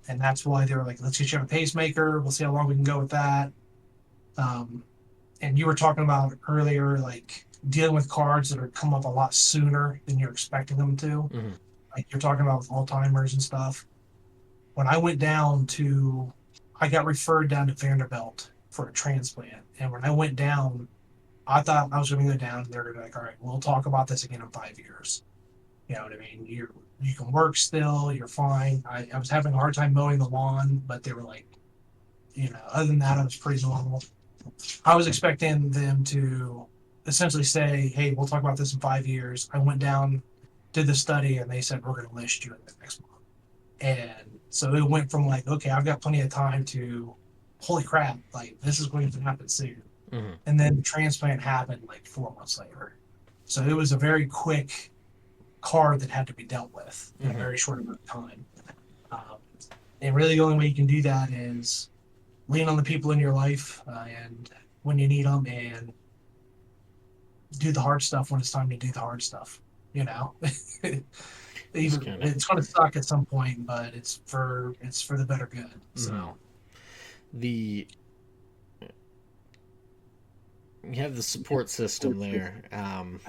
And that's why they were like, let's get you on a pacemaker. We'll see how long we can go with that. Um, and you were talking about earlier, like dealing with cards that are come up a lot sooner than you're expecting them to.
Mm.
Like you're talking about with Alzheimer's and stuff. When I went down to, I got referred down to Vanderbilt for a transplant. And when I went down, I thought I was going to go down. And they're going to be like, all right, we'll talk about this again in 5 years. You know what I mean? You can work still. You're fine. I was having a hard time mowing the lawn, but they were like, other than that, I was pretty normal. I was expecting them to essentially say, hey, we'll talk about this in 5 years. I went down, did the study, and they said, we're going to list you in the next month. And so it went from like, okay, I've got plenty of time to, holy crap, like this is going to happen soon.
Mm.
And then the transplant happened like 4 months later. So it was a very quick card that had to be dealt with in a
Mm.
very short amount of time. Um, and really, the only way you can do that is lean on the people in your life and when you need them, and do the hard stuff when it's time to do the hard stuff. You know,
It's
even
kind of.
it's going to suck at some point, but it's for the better good.
Mm.
So
The You have the support system there, and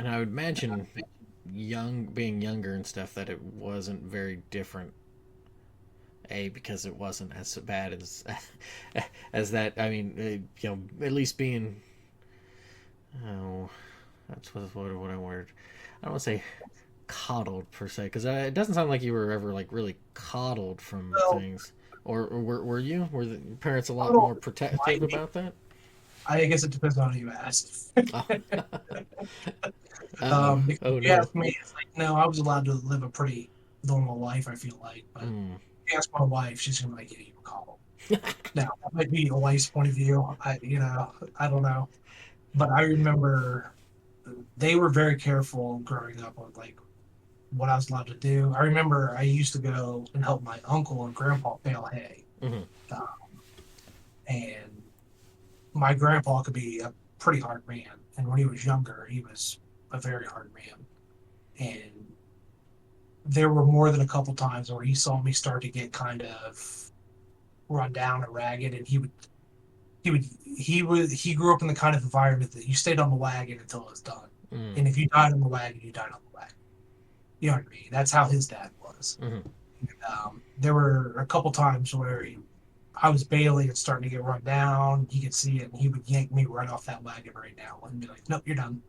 I would imagine being younger and stuff, that it wasn't very different. Because it wasn't as bad as as that. I mean, at least being, oh, that's what I wanted. I don't want to say coddled per se, because it doesn't sound like you were ever like really coddled from
well,
things. Or were you? Were the parents a
I
lot
don't
more protective
mind.
about that?
I guess it depends on who you ask.
Oh. Uh-oh.
If
Oh
you
no.
ask me, it's like no, I was allowed to live a pretty normal life. I feel like, but
Mm.
if you ask my wife, she's gonna be like, "Yeah, you call." Now that might be a wife's point of view. I don't know, but I remember they were very careful growing up on like what I was allowed to do. I remember I used to go and help my uncle and grandpa bale hay,
Mm-hmm.
uh, and my grandpa could be a pretty hard man, and when he was younger, he was a very hard man, and there were more than a couple times where he saw me start to get kind of run down and ragged, and he grew up in the kind of environment that you stayed on the wagon until it was done,
Mm.
and if you died on the wagon, you died on the wagon. You know what I mean? That's how his dad was.
Mm-hmm.
There were a couple times where I was bailing and starting to get run down. He could see it, and he would yank me right off that wagon right now and be like, "Nope, you're done.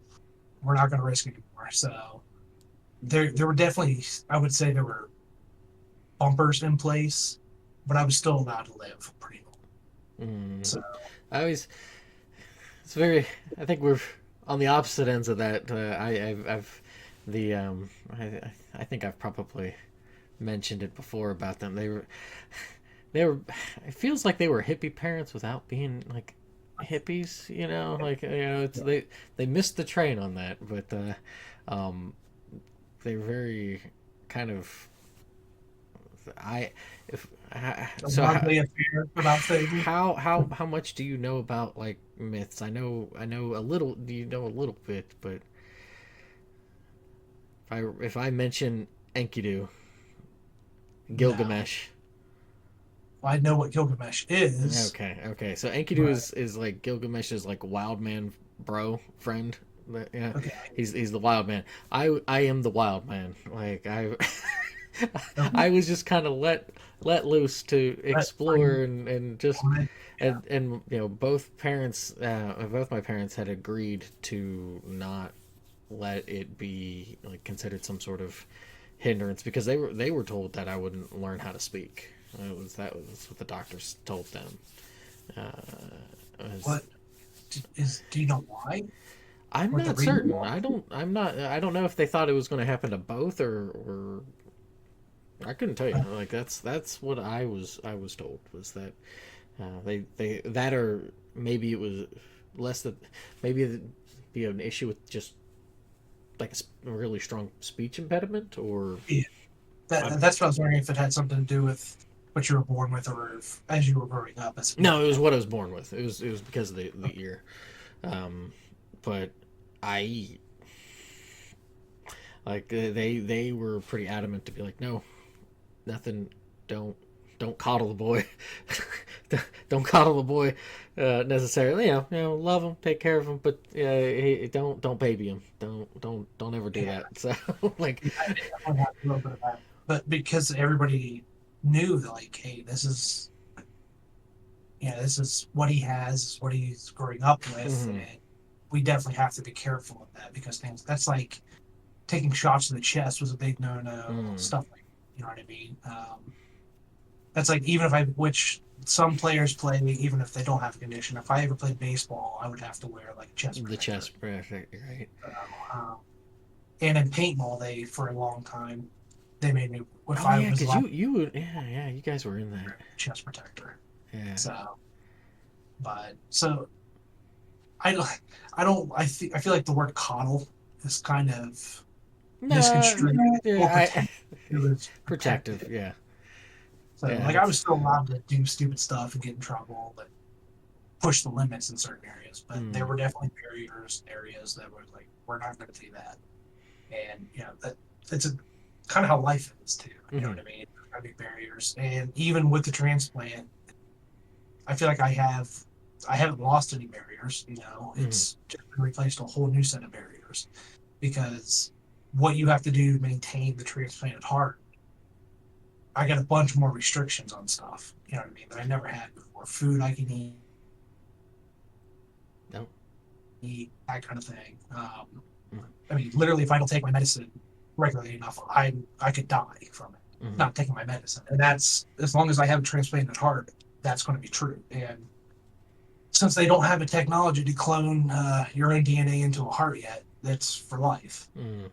We're not going to risk it anymore." So there were definitely, I would say, there were bumpers in place, but I was still allowed to live pretty well.
Mm.
So
I always It's very. I think we're on the opposite ends of that. I've the I think I've probably mentioned it before about them. They were. It feels like they were hippie parents without being like hippies. It's they missed the train on that, but um, they're very kind of. I if so how,
lovely affair about things.
how much do you know about like myths? I know a little. You know a little bit, but if I mention Enkidu,
No,
Gilgamesh.
I know what Gilgamesh is,
Okay. So Enkidu
but
is like Gilgamesh's like wild man bro friend. Yeah,
okay.
he's the wild man. I am the wild man. Like I
Okay.
I was just kind of let loose to
But I'm
explore and just
fine. Yeah.
and both my parents had agreed to not let it be like considered some sort of hindrance, because they were told that I wouldn't learn how to speak. That was what the doctors told them. Was,
What do you know why?
I'm
What the
not
reason
certain.
was?
I don't know if they thought it was going to happen to both, or I couldn't tell you. Like that's what I was told, was that they that, or maybe it was less that maybe it'd be an issue with just like a really strong speech impediment, or
Yeah,
I'm,
that's what I was wondering if it had something to do with what you were born with, or if, as you were growing up, a speech
no, it was
impediment.
what I was born with. It was because of the ear. Um, but I like they were pretty adamant to be like, no, nothing, don't don't coddle the boy. Don't coddle the boy necessarily. Love him, take care of him, but don't baby him. Don't ever do
Yeah,
that. So like,
yeah, I definitely had a little bit of that, but because everybody knew that, like, hey, this is what he has, what he's growing up with,
mm-hmm,
and we definitely have to be careful of that because things that's like taking shots to the chest was a big no-no.
mm,
Stuff like, you know what I mean. That's like, even if I, which some players play, even if they don't have a condition. If I ever played baseball, I would have to wear like a chest
the
protector.
chest pressure, right?
So, and in paintball, they for a long time they made me, if
Oh
I
yeah,
was
because
allowed,
yeah, you guys were in
to
that.
wear a chest protector.
Yeah.
So, but so I don't, I feel like the word coddle is kind of
No,
misconstrued or
yeah,
pretend it was
protective.
protected.
Yeah,
So
yeah,
like I was
that's
still allowed to do stupid stuff and get in trouble, but push the limits in certain areas. But there
mm,
were definitely barriers, areas that were like, we're not going to do that. And that it's a kind of how life is too. You know
mm-hmm,
what I mean? There's going to be barriers, and even with the transplant, I feel like I haven't lost any barriers.
mm-hmm.
It's just been replaced a whole new set of barriers because what you have to do to maintain the transplanted heart, I got a bunch more restrictions on stuff. You know what I mean? That I never had before. Food I can
No.
eat, that kind of thing.
Mm-hmm.
I mean, literally, if I don't take my medicine regularly enough, I could die from it,
Mm-hmm.
not taking my medicine. And that's, as long as I have a transplanted heart, that's going to be true. And since they don't have a technology to clone your own DNA into a heart yet, that's for life.
Mm-hmm.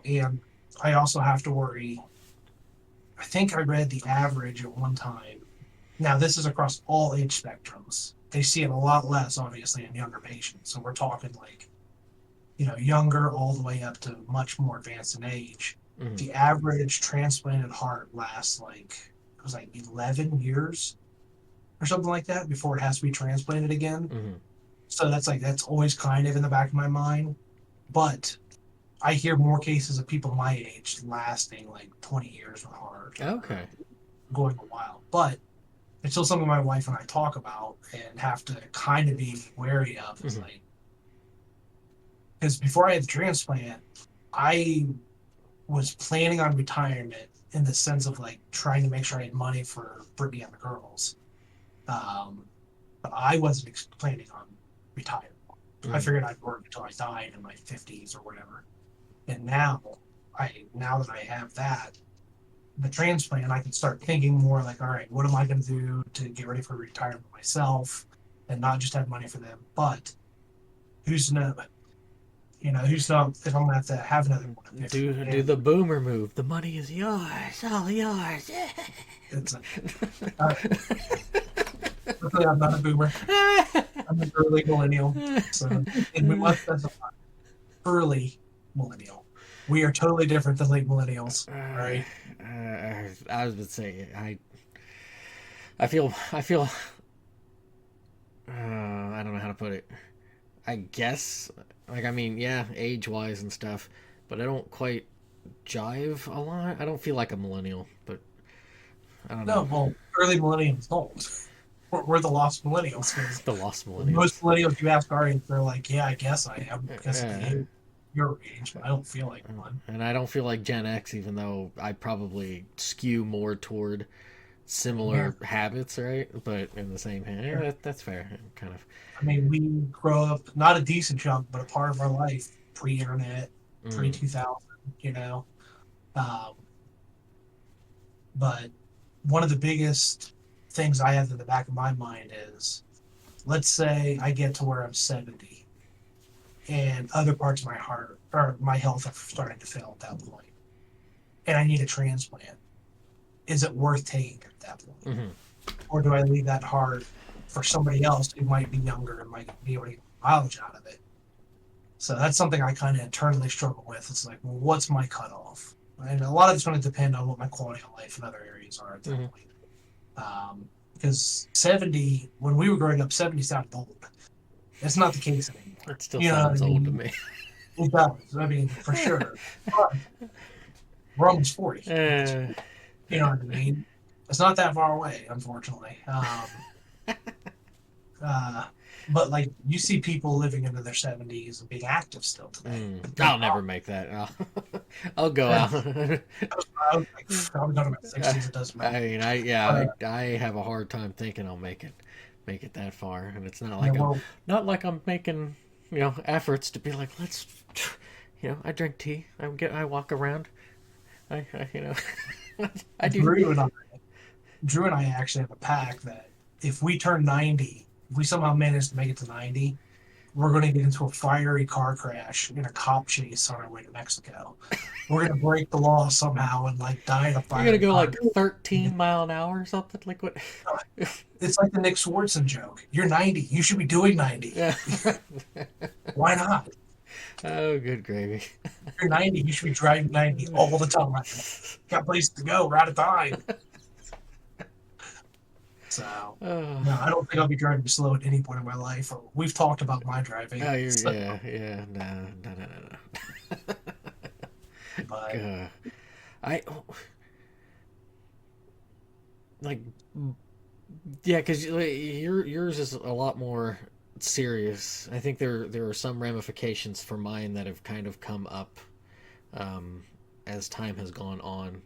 And I also have to worry. I think I read the average at one time. Now, this is across all age spectrums. They see it a lot less, obviously, in younger patients. So we're talking like, younger all the way up to much more advanced in age.
Mm-hmm.
The average transplanted heart lasts like, it was like 11 years or something like that before it has to be transplanted again.
Mm-hmm.
So that's always kind of in the back of my mind. But I hear more cases of people my age lasting like 20 years with heart, or
Okay.
going a while. But it's still something my wife and I talk about and have to kind of be wary of. Is
Mm-hmm.
like, because before I had the transplant, I was planning on retirement in the sense of like trying to make sure I had money for Brittany and the girls. Um, but I wasn't planning on retiring. I
Mm-hmm.
figured I'd work until I died in my 50s or whatever. And now that I have that, the transplant, I can start thinking more like, all right, what am I going to do to get ready for retirement myself, and not just have money for them, but who's to know, who's to know if I'm going to have another one at 50.
Do
And
the boomer move. The money is yours, all yours.
it's uh, luckily I'm not a boomer. I'm an early millennial. So, and we must specify early millennial. We are totally different than late millennials. All right.
I was about to say I feel I don't know how to put it. I guess like I mean yeah, age wise and stuff, but I don't quite jive a lot. I don't feel like a millennial, but I don't
No,
know.
well, early millennials don't. We're the lost millennials because
The lost
most
millennials.
millennials you ask our age, they're like, yeah, I guess I am because of the
Uh,
your age, but I don't feel like one.
and I don't feel like Gen X, even though I probably skew more toward
Same here.
similar habits, right? But in the same hand,
Sure.
that's fair. Kind of.
I mean, we grow up not a decent chunk, but a part of our life pre-internet, pre
Mm,
2000. You know, um, but one of the biggest things I have in the back of my mind is, let's say I get to where I'm 70 and other parts of my heart or my health are starting to fail at that point, and I need a transplant. Is it worth taking at that point?
hmm
Or do I leave that heart for somebody else who might be younger and might be able to get mileage out of it? So that's something I kind of internally struggle with. It's like, well, what's my cutoff? And a lot of it's going to depend on what my quality of life and other areas are at that
Hmm.
point. Because 70, when we were growing up, 70 sounded old. It's not the case anymore.
It still
You know what I
sounds old to
mean?
me.
It does. I mean, for sure. But we're almost 40 at this
uh,
point. You know what I mean? It's not that far away, unfortunately. Uh, but like you see people living into their 70s and being active still today. No
I'll never
problem.
make that. I'll go out.
I was like, I'm done about 60s. It doesn't matter.
I mean, I yeah,
But
I have a hard time thinking I'll make it that far, and it's
yeah, well,
not like I'm making efforts to be like I drink tea, I walk around, I I do.
Drew and I, Drew and I actually have a pact that if we turn 90, if we somehow manage to make it to 90, we're going to get into a fiery car crash in a cop chase on our way to Mexico. We're going to break the law somehow and like die in a
You're gonna
fiery
go
car.
like 13 mile an hour or something like what?
It's like the Nick Swardson joke. You're 90. You should be doing 90.
Yeah.
Why not?
Oh, good gravy.
You're 90. You should be driving 90 all the time. Got places to go. We're out of time. So,
Oh.
no, I don't think I'll be driving slow at any point in my life. We've talked about my driving.
Oh,
So,
yeah. No, no, no, no,
but
no. I like, yeah, because yours is a lot more serious. I think there are some ramifications for mine that have kind of come up as time has gone on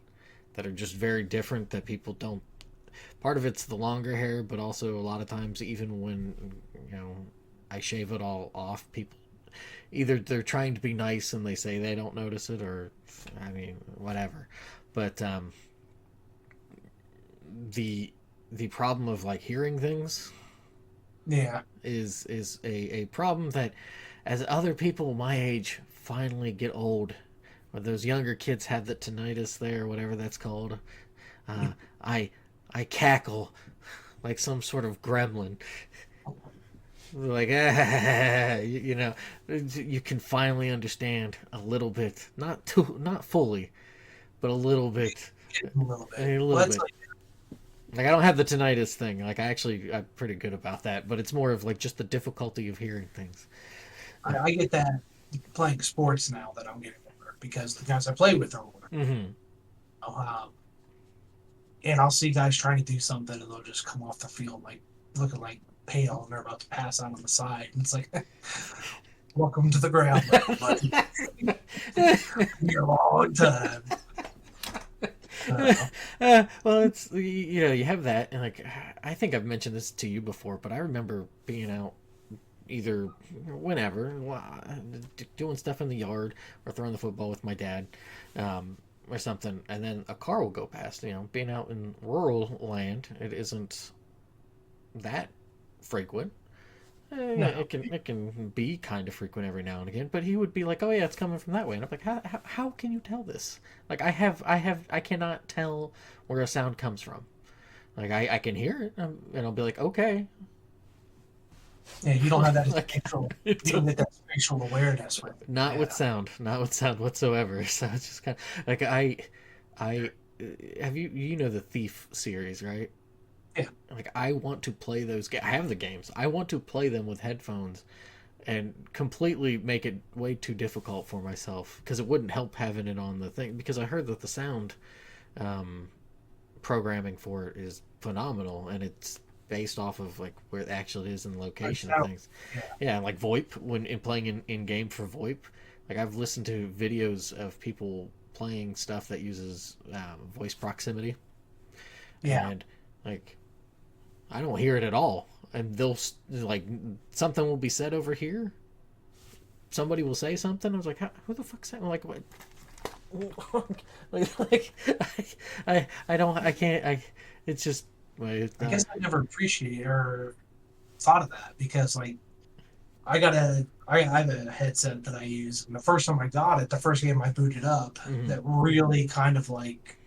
that are just very different that people don't. Part of it's the longer hair, but also a lot of times, even when you know I shave it all off, people either they're trying to be nice and they say they don't notice it, or I mean whatever. But the problem of like hearing things
yeah,
is a problem that as other people my age finally get old, or those younger kids have the tinnitus there, whatever that's called. Uh, I I cackle like some sort of gremlin. Like you can finally understand a little bit, not fully, but a little bit,
a little bit.
a
Well,
little
that's
bit.
like,
Like I don't have the tinnitus thing. Like I'm pretty good about that. But it's more of like just the difficulty of hearing things.
I get that playing sports now that I'm getting older because the guys I play with are older.
Mm-hmm.
Um, and I'll see guys trying to do something and they'll just come off the field like looking like pale and they're about to pass out on the side. And it's like, welcome to the ground level, buddy. You're a long time.
Well, it's you have that, and like I think I've mentioned this to you before, but I remember being out either whenever doing stuff in the yard or throwing the football with my dad, or something, and then a car will go past. Being out in rural land, it isn't that frequent. Yeah,
No,
it can be kind of frequent every now and again, but he would be like, "Oh yeah, it's coming from that way," and I'm like, "How can you tell this? Like, I cannot tell where a sound comes from. Like, I can hear it, and I'll be like, okay,
yeah, you don't have that
like,
spatial, you don't get that spatial awareness with it. Yeah,
not with sound whatsoever. So it's just kind of like I have the Thief series, right?
yeah,
Like, I want to play those. I have the games. I want to play them with headphones and completely make it way too difficult for myself because it wouldn't help having it on the thing because I heard that the sound um, programming for it is phenomenal and it's based off of like where it actually is in the location of things.
yeah,
Yeah, like VoIP when in playing in game for VoIP, like I've listened to videos of people playing stuff that uses voice proximity,
yeah.
and like I don't hear it at all. And they'll like something will be said over here. Somebody will say something. I was like, who the fuck's that? I'm like, what? like I don't I can't I it's just it's
I
not.
guess I never appreciated or thought of that because like I have a headset that I use, and the first time I got it, the first game I booted up
Mm-hmm,
that really kind of like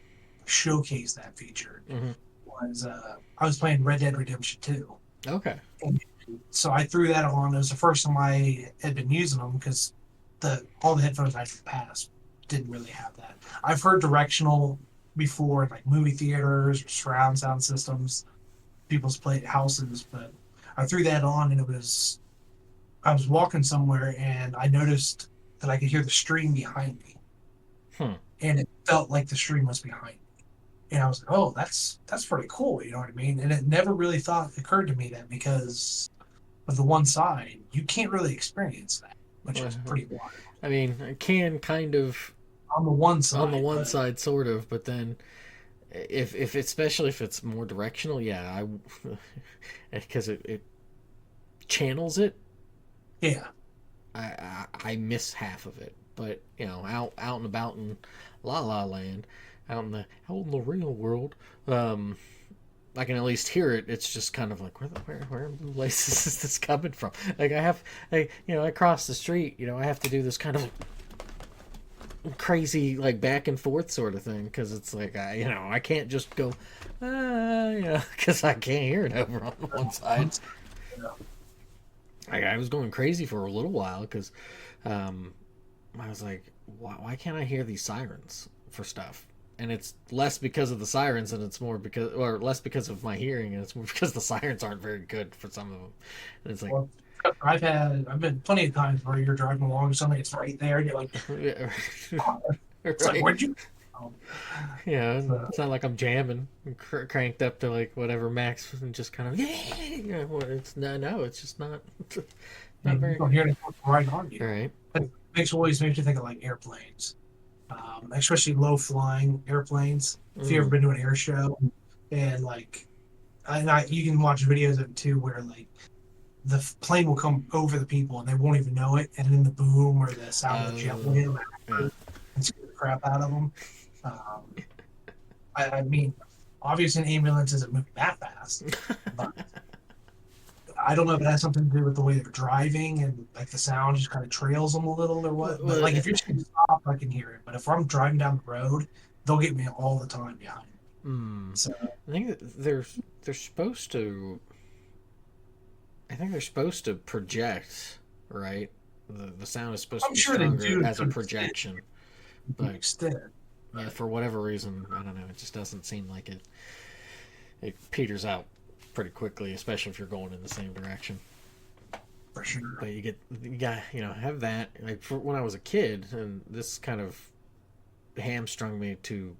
showcased that feature
mm-hmm.
was I was playing Red Dead Redemption 2.
Okay.
And so I threw that on. It was the first time I had been using them because the all the headphones I've passed didn't really have that. I've heard directional before, like movie theaters or surround sound systems, people's play houses, but I threw that on and it was I was walking somewhere and I noticed that I could hear the stream behind me,
Hmm.
and it felt like the stream was behind me. And I was like, "Oh, that's pretty cool," you know what I mean? And it never really thought occurred to me that because of the one side, you can't really experience that, which
Well,
is pretty wild
I mean, I can kind of
on the one
on the
side.
one
But
side, sort of, but then if especially if it's more directional, yeah, I because it channels it.
yeah,
I miss half of it, but you know, out and about in La La Land, out in the real world, um, I can at least hear it. It's just kind of like where in blue places is this coming from? Like I cross the street. You know, I have to do this kind of crazy like back and forth sort of thing because it's like I can't just go, because I can't hear it over on one side.
yeah.
I was going crazy for a little while because um, I was like, why can't I hear these sirens for stuff? And it's less because of the sirens, and it's more because, or less because of my hearing, and it's more because the sirens aren't very good for some of them. And it's like,
Well, I've been plenty of times where you're driving along and something it's right there, and you're like,
yeah,
"Oh," it's like,
right?
where'd you? Um,
Yeah,
so,
it's not like I'm jamming, cranked up to like whatever max, and just kind of it's no, it's just not, not
and you
very
don't hear it right on you.
right.
It always makes me think of like airplanes, especially low flying airplanes. If you ever
Mm.
been to an air show, and like, you can watch videos of it too, where like the plane will come over the people and they won't even know it, and then the boom or the sound of the jet will hit them
Yeah.
and scare the crap out of them. Um, I mean, obviously, an ambulance isn't moving that fast, but I don't know if it has something to do with the way they're driving and like the sound just kind of trails them a little or what. But
Well,
like if you're just gonna stop, I can hear it. But if I'm driving down the road, they'll get me all the time behind me.
mm,
So
I think that they're supposed to. I think they're supposed to project, right? The sound is supposed to
I'm
be
sure they
stronger
do
as a
to an extent.
projection,
To an
but
extent,
yeah,
but
for whatever reason, I don't know. It just doesn't seem like it peters out pretty quickly, especially if you're going in the same direction.
for sure.
But you got have that like for when I was a kid, and this kind of hamstrung me to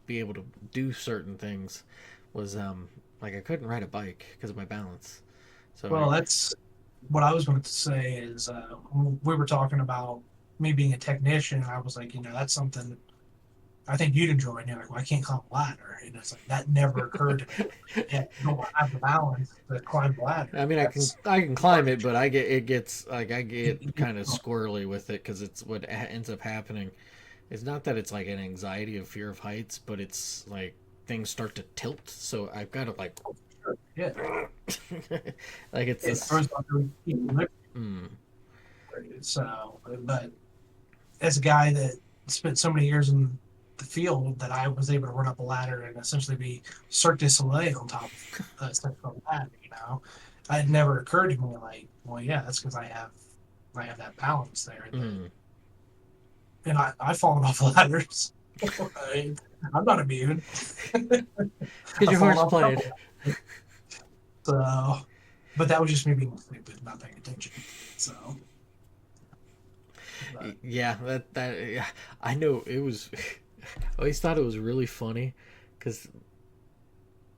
be able to do certain things was like I couldn't ride a bike because of my balance. So
Well, that's what I was going to say is we were talking about me being a technician. And I was like, that's something I think you'd enjoy. And you're like, well, I can't climb a ladder. And it's like, that never occurred to me. Yeah, you don't have the balance to climb the ladder.
I mean,
That's
I can climb
part of
it, but it gets like I get
the
kind of squirrely with it because it's what ends up happening. It's not that it's like an anxiety of fear of heights, but it's like things start to tilt. So I've got to like,
yeah.
like it's
It
this.
throws off your equilibrium.
Mm,
So, but as a guy that spent so many years in the field that I was able to run up a ladder and essentially be Cirque du Soleil on top of a ladder. It never occurred to me like, well, yeah, that's because I have that balance there.
mm.
And I've fallen off ladders. I'm not immune.
Because
I've
your
fallen
horse
off a
played.
couple. So, but that was just me being stupid, not paying attention. So, but
Yeah, yeah, I know it was. I always thought it was really funny because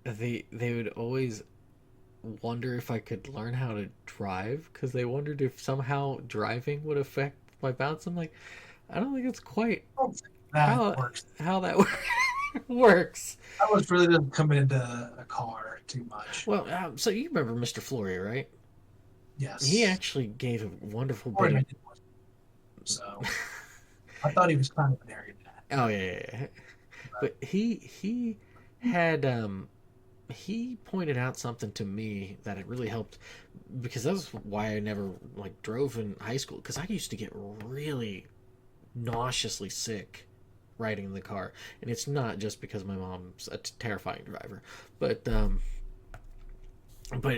they would always wonder if I could learn how to drive because they wondered if somehow driving would affect my bounce. I'm like, I don't think it's quite
I don't think that
how
works.
that works.
That was really doesn't come into a car too much.
Well, so you remember Mr. Flory, right? He
Yes.
actually gave a wonderful
Or
bit
I
of.
did one. So I thought he was kind of an arrogant.
Oh yeah. But he had he pointed out something to me that it really helped because that's why I never like drove in high school because I used to get really nauseously sick riding in the car, and it's not just because my mom's a terrifying driver, but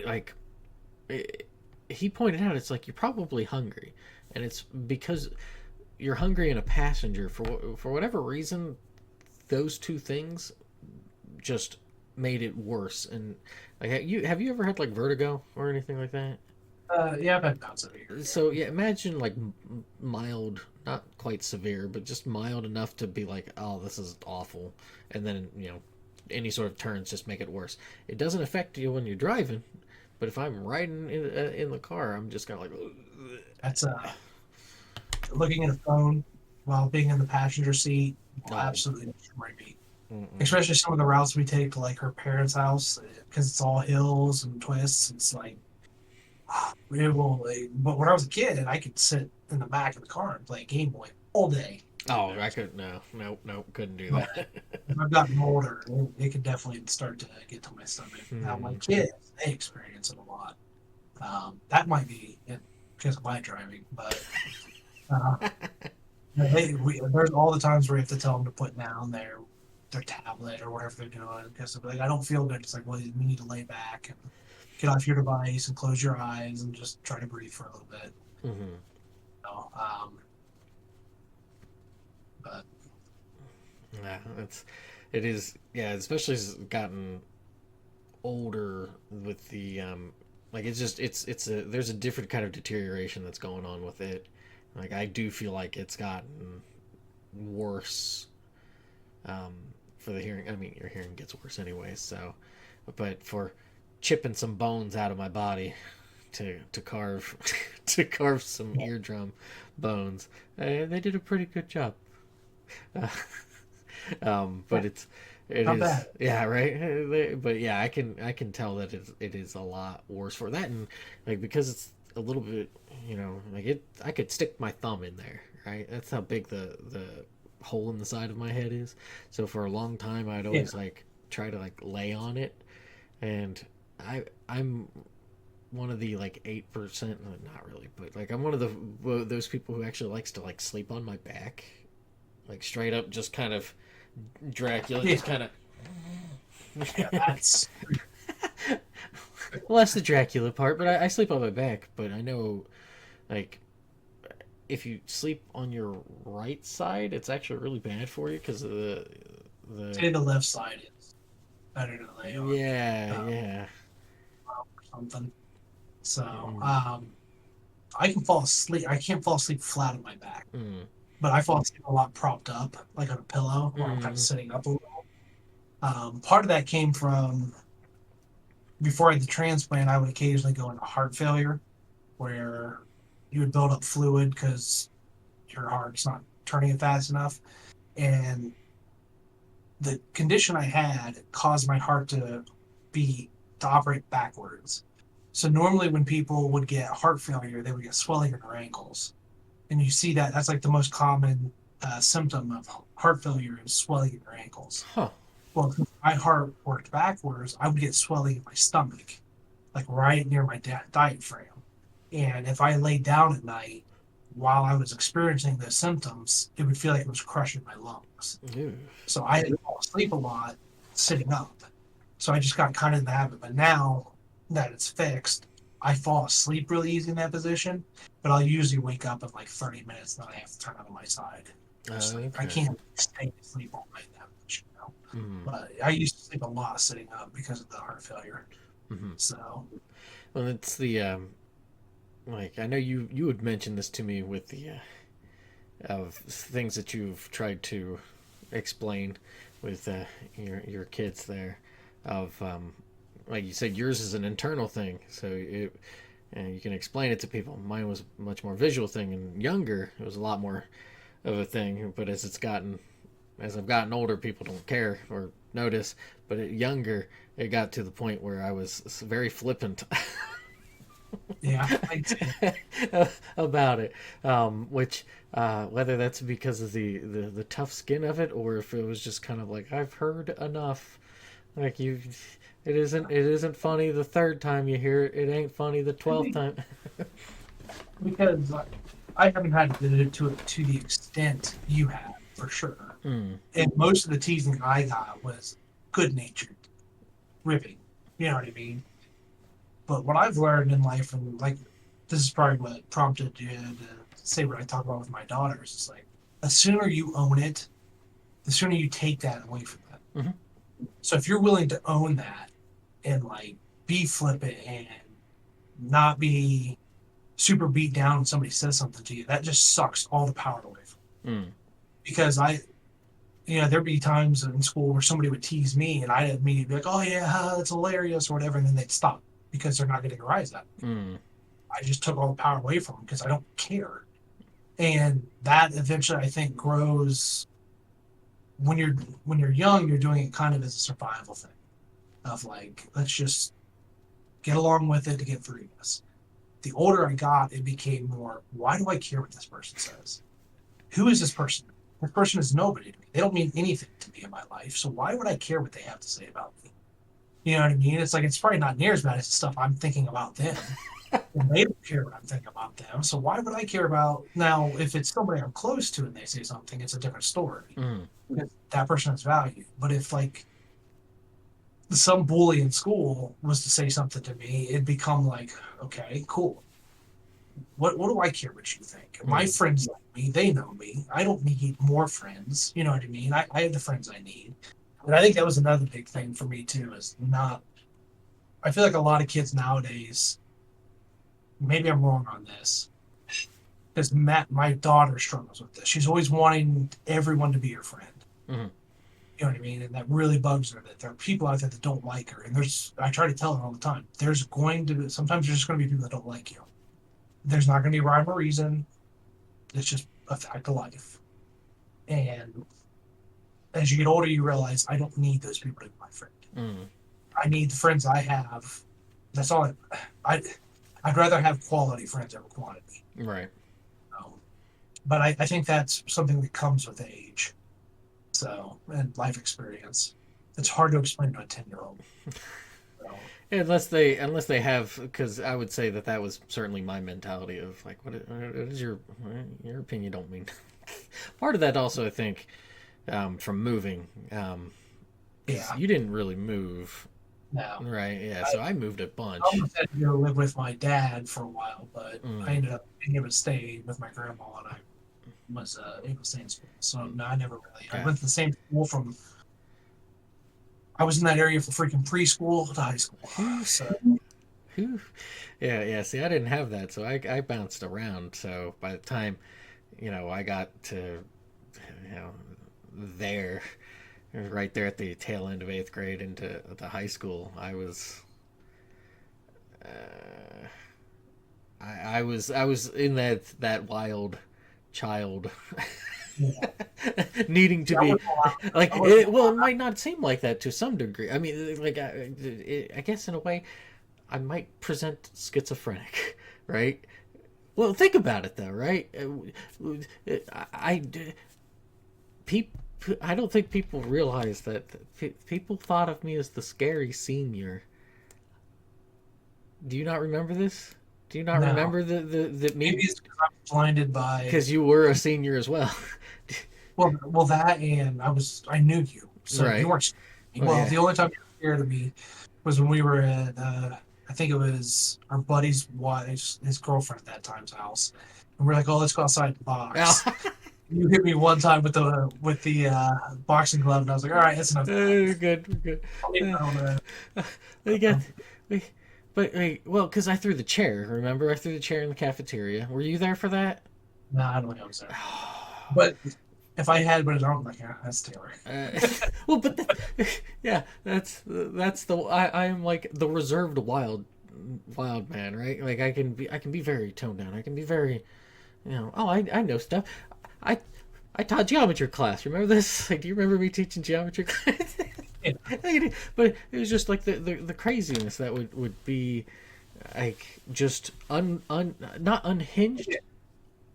like it, he pointed out it's like you're probably hungry and it's because you're hungry and a passenger for whatever reason. Those two things just made it worse. And like, have you ever had like vertigo or anything like that?
Yeah, I've had bouts of it here.
So yeah, imagine like mild, not quite severe, but just mild enough to be like, oh, this is awful, and then any sort of turns just make it worse. It doesn't affect you when you're driving, but if I'm riding in the car, I'm just kind of like,
That's looking at a phone while being in the passenger seat will
oh,
absolutely destroy me.
mm-mm.
Especially some of the routes we take to like her parents' house because it's all hills and twists. It's like it will. But when I was a kid, I could sit in the back of the car and play Game Boy all day.
Oh, I could no, couldn't do
But
that.
as I've gotten older, it could definitely start to get to my stomach. Now my
Mm.
kids, they experience it a lot. That might be it because of my driving, but uh, there's all the times where you have to tell them to put down their tablet or whatever they're doing because they're like, I don't feel good. It's like, well, we need to lay back and get off your device and close your eyes and just try to breathe for a little bit.
Mm-hmm.
You know? But
Yeah, it is. Yeah, especially as it's gotten older with the like it's just it's a there's a different kind of deterioration that's going on with it. Like I do feel like it's gotten worse um, for the hearing. I mean, your hearing gets worse anyway. So, but for chipping some bones out of my body to carve to carve some eardrum bones, they did a pretty good job. Uh,
yeah,
but it
not
is
bad.
yeah right. But yeah, I can tell that it is a lot worse for that, and like because it's a little bit like it I could stick my thumb in there, right? That's how big the hole in the side of my head is. So for a long time I'd
Yeah,
always like try to like lay on it, and I'm one of the like 8%, not really, but like I'm one of those people who actually likes to like sleep on my back, like straight up, just kind of Dracula,
yeah,
just kind of.
yeah. That's
Well, that's the Dracula part, but I sleep on my back. But I know, like, if you sleep on your right side, it's actually really bad for you because of the.
say the left side is better to lay on
Yeah,
uh,
yeah.
or something. So
Mm,
I can fall asleep. I can't fall asleep flat on my back,
mm,
but I fall asleep a lot propped up, like on a pillow, where I'm kind of
mm,
sitting up a little. Part of that came from before I had the transplant. I would occasionally go into heart failure, where you would build up fluid because your heart's not turning it fast enough, and the condition I had caused my heart be to operate backwards. So normally when people would get heart failure, they would get swelling in their ankles, and you see that that's like the most common symptom of heart failure is swelling in your ankles.
huh.
Well, if my heart worked backwards, I would get swelling in my stomach, like right near my diaphragm. And if I laid down at night while I was experiencing those symptoms, it would feel like it was crushing my lungs.
Ew.
So I had to fall asleep a lot sitting up. So I just got kind of in the habit. But now that it's fixed, I fall asleep really easy in that position. But I'll usually wake up in like 30 minutes, and then I have to turn on my side. Just like I
Okay.
can't stay asleep all night that much.
Mm,
But I used to sleep a lot sitting up because of the heart failure.
mm-hmm.
So
Well, it's the like I know you had mentioned this to me with the of things that you've tried to explain with your kids there of like you said yours is an internal thing, so it and you can explain it to people. Mine was a much more visual thing, and younger it was a lot more of a thing, but as I've gotten older, people don't care or notice, but younger it got to the point where I was very flippant
yeah,
about it, which whether that's because of the tough skin of it or if it was just kind of like I've heard enough. Like it isn't funny the third time you hear it. It ain't funny the 12th time.
because I haven't had to do it to the extent you have for sure.
Mm,
And most of the teasing I got was good natured, ribbing. You know what I mean? But what I've learned in life, and like this is probably what prompted you to say what I talk about with my daughters. It's like the sooner you own it, the sooner you take that away from them.
Hmm.
So if you're willing to own that and like be flippant and not be super beat down when somebody says something to you, that just sucks all the power away from you.
Mm.
Because there'd be times in school where somebody would tease me and I'd immediately be like, oh yeah, that's hilarious or whatever. And then they'd stop because they're not getting a rise out of me.
Mm.
I just took all the power away from them because I don't care. And that eventually I think grows when you're young, you're doing it kind of as a survival thing of like, let's just get along with it to get through this. The older I got, it became more, why do I care what this person says? Who is this person? This person is nobody to me. They don't mean anything to me in my life. So why would I care what they have to say about me? You know what I mean? It's like it's probably not near as bad as the stuff I'm thinking about them. And they don't care what I'm thinking about them. So why would I care about now if it's somebody I'm close to and they say something, it's a different story.
Mm.
Because that person has value. But if like some bully in school was to say something to me, it'd become like, okay, cool. What do I care what you think? My
Mm.
friends like me, they know me. I don't need more friends. You know what I mean? I have the friends I need. And I think that was another big thing for me too, is not I feel like a lot of kids nowadays, maybe I'm wrong on this, because my daughter struggles with this. She's always wanting everyone to be her friend.
Mm.
You know what I mean? And that really bugs her that there are people out there that don't like her. And I try to tell her all the time, sometimes there's just going to be people that don't like you. There's not going to be rhyme or reason. It's just a fact of life. And as you get older, you realize I don't need those people to be my friend.
Mm.
I need the friends I have. That's all. I'd rather have quality friends over quantity.
Right.
But I think that's something that comes with age. So, and life experience. It's hard to explain to a 10-year-old. So,
Unless they have, because I would say that was certainly my mentality of like, what is your opinion don't mean. Part of that also, I think, from moving, because
yeah,
you didn't really move,
no.
right? Yeah,
I
so I moved a bunch.
almost had to go live with my dad for a while, but I
Mm.
ended up being able to stay with my grandma and I was able to stay in school. So, no, I never really. I
Yeah.
went to the same school I was in that area from freaking preschool to high school.
Whew.
So,
Whew. Yeah, yeah. See, I didn't have that, so I bounced around. So by the time I got to you know there, right there at the tail end of eighth grade into the high school, uh, I was in that wild child
yeah.
needing to
Yeah, I
be
wasn't allowed.
like
I wasn't
well, it might not seem like that to some degree. I mean, like I guess in a way I might present schizophrenic, right? Well, think about it though, right? I people, I don't think people realize that people thought of me as the scary senior. Do you not remember this? Do you not
No.
remember the
Maybe
me?
it's because I'm blinded by
Because you were a senior as well.
well that and I knew you, so you
Right.
weren't scared of me.
Well,
Well,
yeah.
the only time you were scared of me was when we were at I think it was our buddy's wife, his girlfriend at that time's house, and we're like, oh, let's go outside and
Well,
box. You hit me one time with the boxing glove, and I was like, all right, that's enough of that.
we're good. We're good.
I'll leave my own,
We got we, but wait, well, because I threw the chair. Remember, I threw the chair in the cafeteria. Were you there for that?
no, I don't think I was there. But if I had, but I don't, like, yeah, that's Taylor.
Uh, well, but yeah, that's the I am like the reserved wild man, right? Like I can be very toned down. I can be very oh I know stuff. I I taught geometry class. Remember this? Like, do you remember me teaching geometry class?
Yeah,
But it was just like the craziness that would be like just not unhinged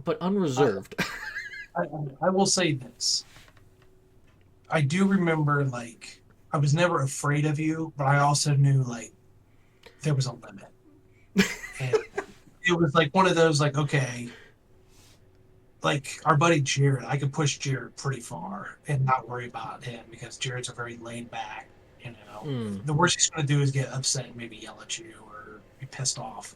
but
I,
unreserved.
I will say this. I do remember, like, I was never afraid of you, but I also knew, like, there was a limit. And it was like one of those, like, okay, like our buddy Jared, I could push Jared pretty far and not worry about him because Jared's a very laid back, you know.
Mm.
The worst he's going to do is get upset and maybe yell at you or be pissed off.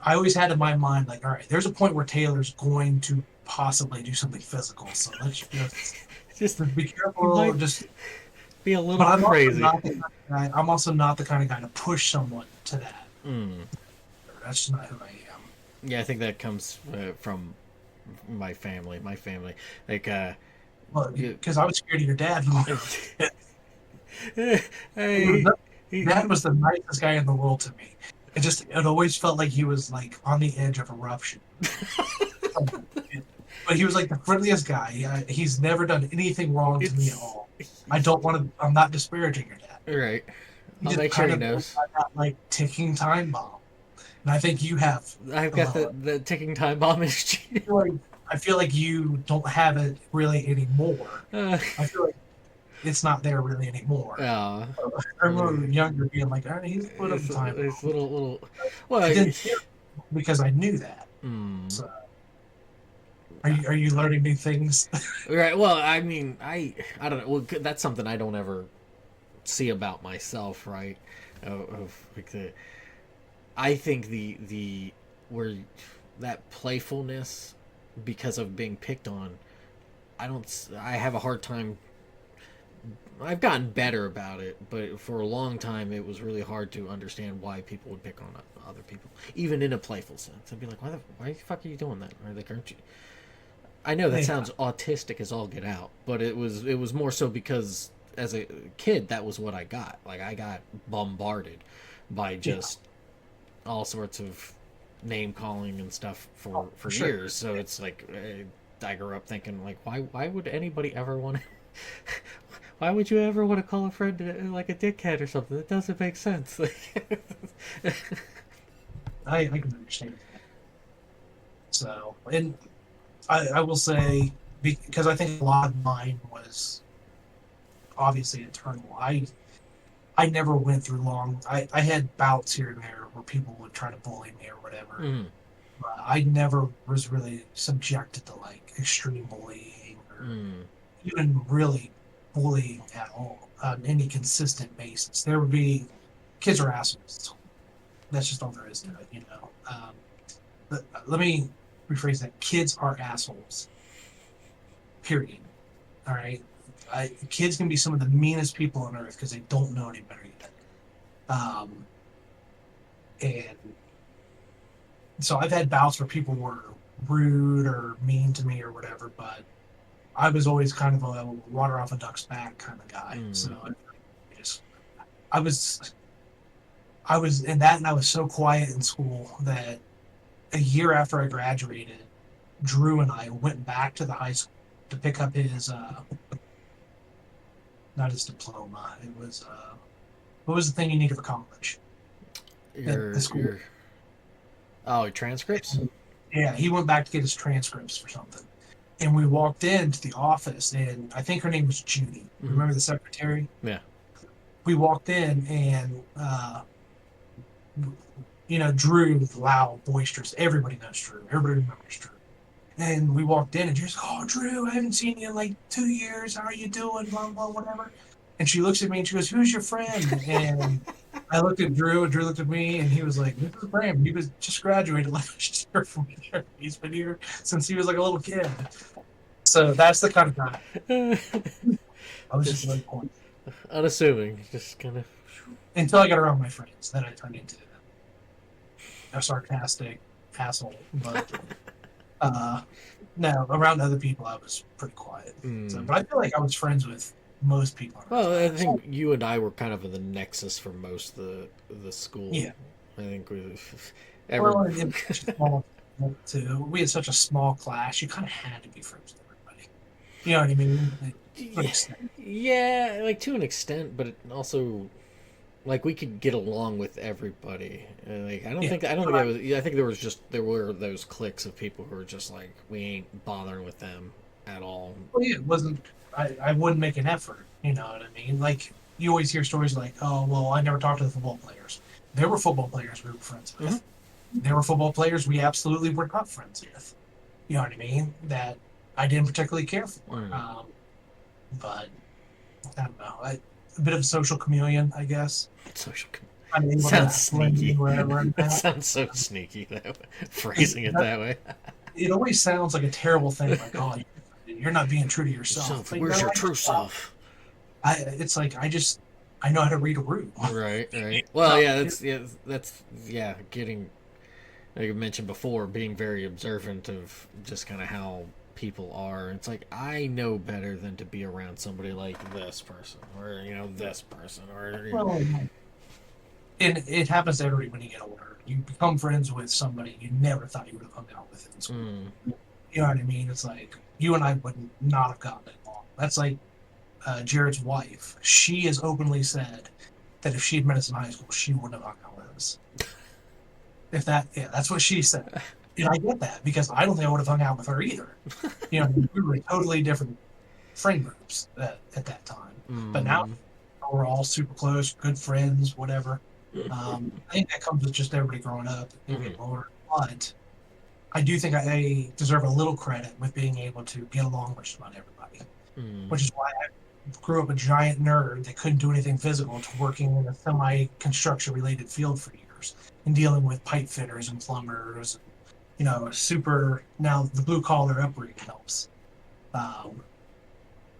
I always had in my mind, like, all right, there's a point where Taylor's going to possibly do something physical, so let's
Just
just be
he
careful.
might
Just,
be a little
but I'm also
crazy.
not the kind of guy. I'm also not the kind of guy to push someone to that.
Mm.
That's just not who I am.
Yeah, I think that comes from my family. My family, like,
Well,
it-
because I was scared of your dad.
hey,
Dad
he,
was the nicest guy in the world to me. It always felt like he was like on the edge of eruption. But he was like the friendliest guy. He's never done anything wrong to me at
it's
all. I don't want to. I'm not disparaging your dad.
right.
He
I'll
just
make sure
kind
he
of
knows.
got that like ticking time bomb, and I think you have
I've
a
got
little.
the ticking time bomb
I
issue.
feel like I feel like you don't have it really anymore.
Uh,
I feel like it's not there really anymore.
uh,
I remember younger being like, all right, he's put up a time
it's
bomb.
little. Well,
It didn't scare me because I knew that.
mm,
So are you learning new things?
right. Well, I mean, I don't know. Well, that's something I don't ever see about myself, right? Of like I think the where that playfulness because of being picked on, I have a hard time. I've gotten better about it, but for a long time it was really hard to understand why people would pick on other people, even in a playful sense. I'd be like, why the fuck are you doing that? Or like, aren't you? I know that
Yeah,
sounds autistic as all get out, but it was more so because as a kid that was what I got. Like I got bombarded by
yeah,
just all sorts of name calling and stuff
oh,
for
for sure.
years. So it's like I grew up thinking like, why would anybody ever want to? Why would you ever want to call a friend like a dickhead or something? That doesn't make sense.
I can understand that. So, and I will say because I think a lot of mine was obviously internal. I never went through long. I had bouts here and there where people would try to bully me or whatever.
mm,
But I never was really subjected to like extreme bullying or
mm,
even really bullying at all on any consistent basis. There would be kids are assholes. That's just all there is to it, you know. But let me rephrase that: kids are assholes. Period. All right. Kids can be some of the meanest people on earth because they don't know any better yet. Um, and so I've had bouts where people were rude or mean to me or whatever, but I was always kind of a water off a duck's back kind of guy. So
mm.
I just I was I was in that, and I was so quiet in school that a year after I graduated, Drew and I went back to the high school to pick up his not his diploma. It was what was the thing you needed for college at the school?
Your oh, transcripts.
Yeah, he went back to get his transcripts for something. And we walked into the office, and I think her name was Judy.
Mm-hmm.
Remember the secretary?
Yeah.
We walked in, and Drew, loud, boisterous. Everybody knows Drew. Everybody remembers Drew. And we walked in, and she's like, "Oh, Drew, I haven't seen you in like 2 years. How are you doing? Blah blah, whatever." And she looks at me and she goes, "Who's your friend?" And I looked at Drew, and Drew looked at me, and he was like, "This is Graham. He was just graduated last year from here. He's been here since he was like a little kid." So that's the kind of guy. I was just
Just
really quiet
unassuming. Just kind of.
until I got around my friends. Then I turned into a sarcastic asshole. But uh, no, around other people, I was pretty quiet. So,
Mm.
but I feel like I was friends with most people in our
Well, I
class.
think you and I were kind of the nexus for most of the school.
Yeah.
I think we ever.
Well, and it was such a small too. We had such a small class. You kind of had to be friends with everybody. You know what I mean? Like, to an
Yeah,
extent.
yeah, like to an extent, but it also like we could get along with everybody. Like
Yeah.
I don't think
But
that was. I think there were those cliques of people who were just like we ain't bothering with them at all.
yeah, it wasn't. I wouldn't make an effort. You know what I mean? Like you always hear stories like, "Oh, well, I never talked to the football players." There were football players we were friends
Mm-hmm.
with. There were football players we absolutely were not friends with. You know what I mean? That I didn't particularly care for.
Mm.
But I don't know. A bit of a social chameleon, I guess.
Social.
I'm able
Sounds
to blend in
sneaky.
wherever I'm
That
at.
sounds so sneaky that way.
'Cause
Phrasing it that way.
it always sounds like a terrible thing, like, "Oh, you're not being true to yourself."
Yourself,
But
where's
no,
your
I
true
just
self?
it's like I know how to read a room.
Right, right.
It's
Well,
not
yeah, that's yeah. Getting, like I mentioned before, being very observant of just kind of how people are. It's like I know better than to be around somebody like this person, or this person, or
well, and it happens to everybody when you get older. You become friends with somebody you never thought you would have hung out with in school.
mm,
You know what I mean? It's like you and I would not have gotten along. That's like Jared's wife. She has openly said that if she had met us in high school, she wouldn't have hung out with us. If that, yeah, that's what she said. And I get that because I don't think I would have hung out with her either. You know, we were in totally different friend groups at that time. But now
mm,
we're all super close, good friends, whatever. I think that comes with just everybody growing up and
mm,
getting older. But I do think I deserve a little credit with being able to get along with just about everybody,
mm,
which is why I grew up a giant nerd that couldn't do anything physical to working in a semi construction related field for years and dealing with pipe fitters and plumbers. Super now the blue collar upbringing helps. Um,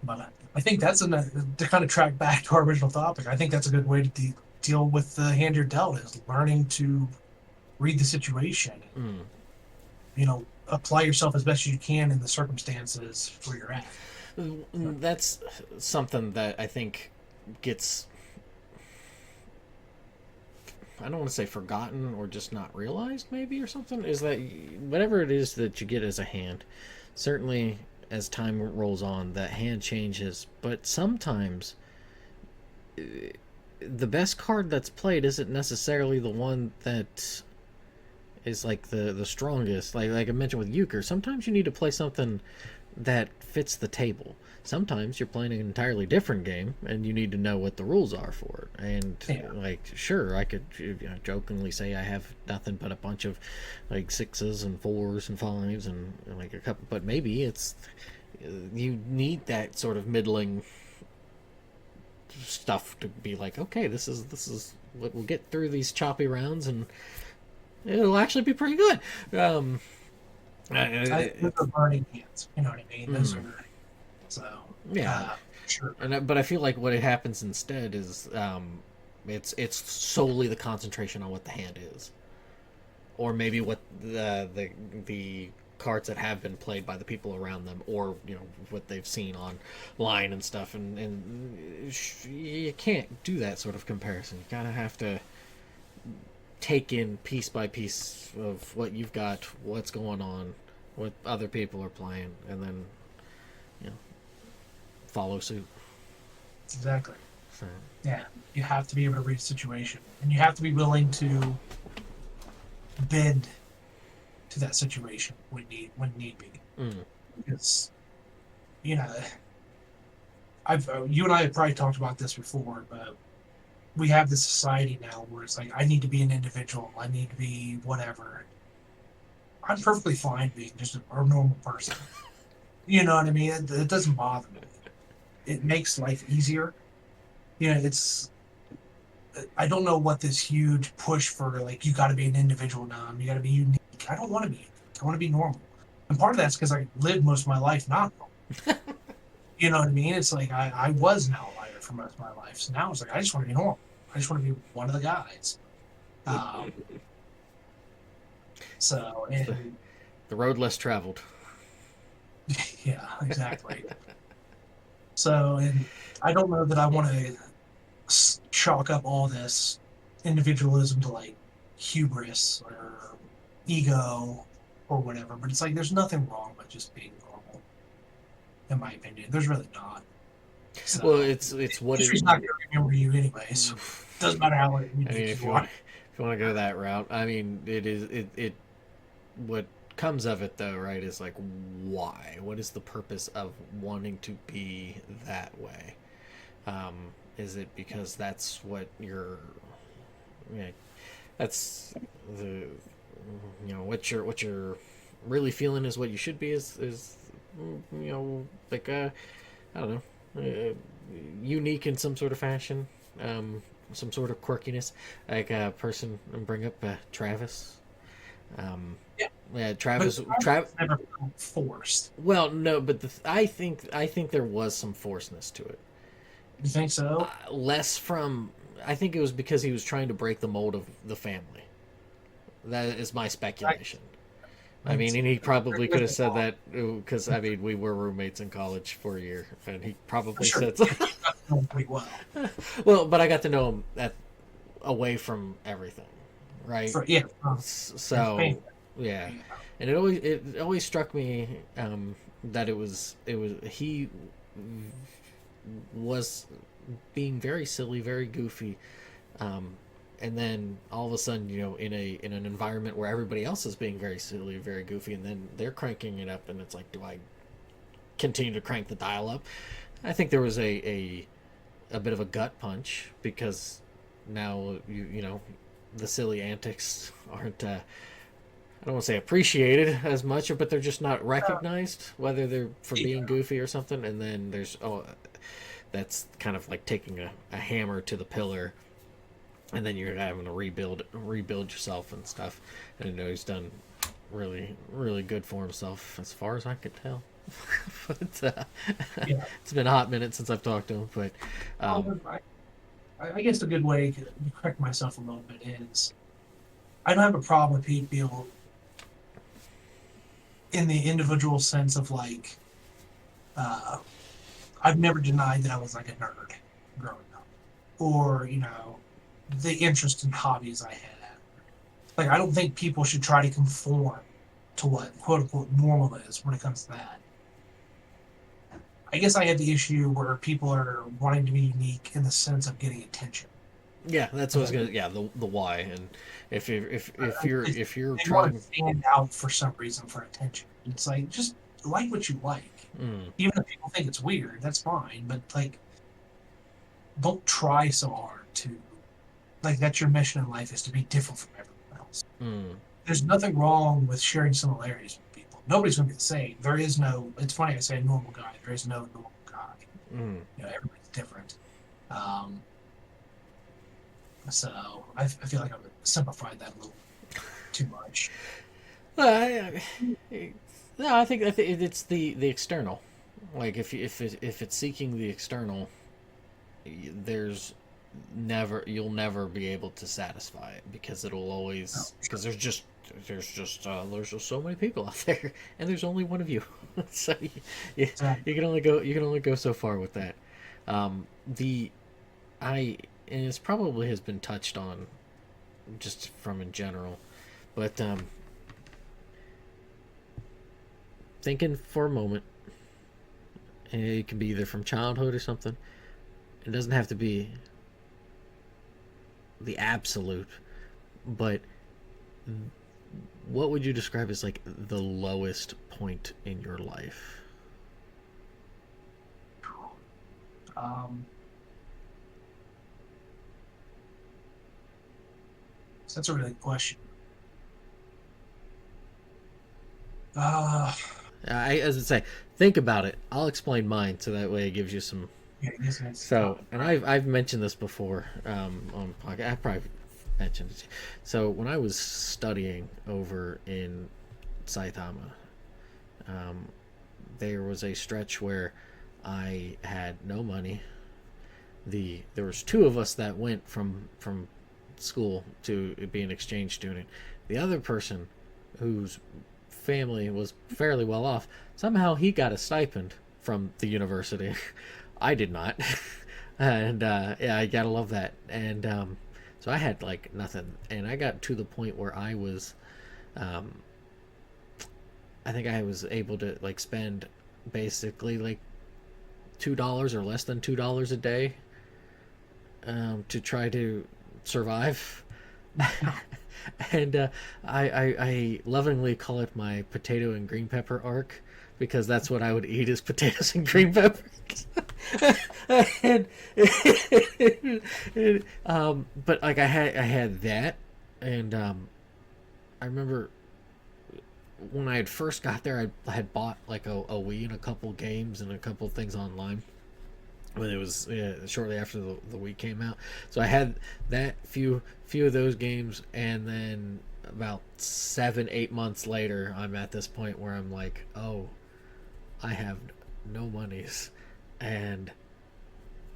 but I think that's to kind of track back to our original topic. I think that's a good way to deal with the hand you're dealt is learning to read the situation and
mm.
apply yourself as best you can in the circumstances where you're at.
That's something that I think gets, I don't want to say forgotten or just not realized, maybe, or something, is that whatever it is that you get as a hand, certainly as time rolls on, that hand changes, but sometimes the best card that's played isn't necessarily the one that is like the strongest. Like I mentioned with euchre, sometimes you need to play something that fits the table. Sometimes you're playing an entirely different game and you need to know what the rules are for it. And
Yeah,
like, sure, I could jokingly say I have nothing but a bunch of like sixes and fours and fives and like a couple, but maybe it's you need that sort of middling stuff to be like, okay, this is what we'll get through these choppy rounds and it'll actually be pretty good.
those are burning hands. You know what I mean? Those
Mm,
are so
yeah,
sure.
but I feel like what happens instead is it's solely the concentration on what the hand is, or maybe what the cards that have been played by the people around them, or what they've seen online and stuff, and you can't do that sort of comparison. You gotta have to take in piece by piece of what you've got, what's going on, what other people are playing, and then you know follow suit.
Exactly.
So,
Yeah, you have to be able to read the situation, and you have to be willing to bend to that situation when need be.
mm,
Because you know, I've you and I have probably talked about this before, but we have this society now where it's like I need to be an individual, I need to be whatever. I'm perfectly fine being just a normal person. You know what I mean? It doesn't bother me. It makes life easier. It's I don't know what this huge push for like you got to be an individual now, you got to be unique. I don't want to be unique. I want to be normal. And part of that's because I lived most of my life not normal. You know what I mean? It's like I was an outlier for most of my life. So now it's like I just want to be normal. I just want to be one of the guys. Um, so
it's
and
the road less traveled.
yeah, exactly. So and I don't know that I want to chalk up all this individualism to like hubris or ego or whatever. But it's like there's nothing wrong with just being normal, in my opinion. There's really not.
Well,
So
it's what it.
history's not going to remember you anyways. Doesn't matter how
I mean,
unique
if
you
you
are.
want, if you want to go that route, I mean, it what comes of it though, right? Is like why? What is the purpose of wanting to be that way? Um, is it because that's what you're, you know, that's the, what you're really feeling is what you should be is like I don't know, unique in some sort of fashion. some sort of quirkiness. Like a person bring up Travis. Um,
Yeah,
yeah,
but
Travis.
it's never felt forced.
Well, no, but I think there was some forcedness to it.
You think so?
Less from. I think it was because he was trying to break the mold of the family. That is my
I,
speculation.
I
I
can
mean,
see
and he
that.
probably could
There's
have
no
said
wrong.
that because I mean we were roommates in college for a year, and he
For
probably
sure.
said so.
Yeah, you got to know him pretty well.
Well, but I got to know him away from everything, right?
Yeah, from your family.
So yeah,
Yeah.
and it always struck me that it was he was being very silly, very goofy, um, and then all of a sudden, in an environment where everybody else is being very silly, very goofy, and then they're cranking it up, and it's like, do I continue to crank the dial up? I think there was a bit of a gut punch because now the silly antics aren't I don't want to say appreciated as much, but they're just not recognized, whether they're for being
Yeah.
goofy or something. And then there's that's kind of like taking a hammer to the pillar, and then you're having to rebuild yourself and stuff. And I know he's done really really good for himself as far as I could tell. But
Yeah.
it's been a hot minute since I've talked to him, but um,
Well, I guess a good way to correct myself a little bit is I don't have a problem with people in the individual sense of like, uh, I've never denied that I was like a nerd growing up, or the interest in hobbies I had. Like, I don't think people should try to conform to what quote unquote normal is when it comes to that. I guess I had the issue where people are wanting to be unique in the sense of getting attention.
yeah, that's what I was
Like,
gonna. Yeah, the why, and if you're
they,
if you're
they want to
trying.
stand out for some reason for attention. It's like just like what you like,
Mm,
even if people think it's weird. That's fine, but like, don't try so hard to like that's your mission in life is to be different from everyone else.
mm,
There's nothing wrong with sharing similarities with people. Nobody's going to be the same. There is no. It's funny I say normal guy. There is no normal guy.
mm.
Everybody's different. Um, so I feel like I've simplified that a little too much.
Well, no, I think it's the external. Like if it's seeking the external, there's you'll never be able to satisfy it because it'll
No,
always
sure.
because there's just so many people out there and there's only one of you, so you,
Exactly.
you can only go so far with that. The I and it's probably has been touched on just from in general, but thinking for a moment, and it can be either from childhood or something. It doesn't have to be the absolute, but what would you describe as like the lowest point in your life?
Um, so that's a really good question. Uh,
As I say, think about it. I'll explain mine so that way it gives you some.
yeah, I guess that's
So,
time,
and
right?
I've mentioned this before on podcast. I probably mentioned it. So when I was studying over in Saitama, um, there was a stretch where I had no money. There was two of us that went from school to be an exchange student. The other person, whose family was fairly well off, somehow he got a stipend from the university. I did not, and yeah, I gotta love that. And so I had like nothing, and I got to the point where um, I think I was able to like spend basically like $2 or less than $2 a day to try to survive. And I lovingly call it my potato and green pepper arc because that's what I would eat is potatoes and green peppers. and, but like I had that, and I remember when I had first got there, I had bought like a Wii and a couple games and a couple things online, when it was shortly after the week came out. So I had that few of those games, and then about 7 8 months later, I'm at this point where I'm like, oh, I have no monies, and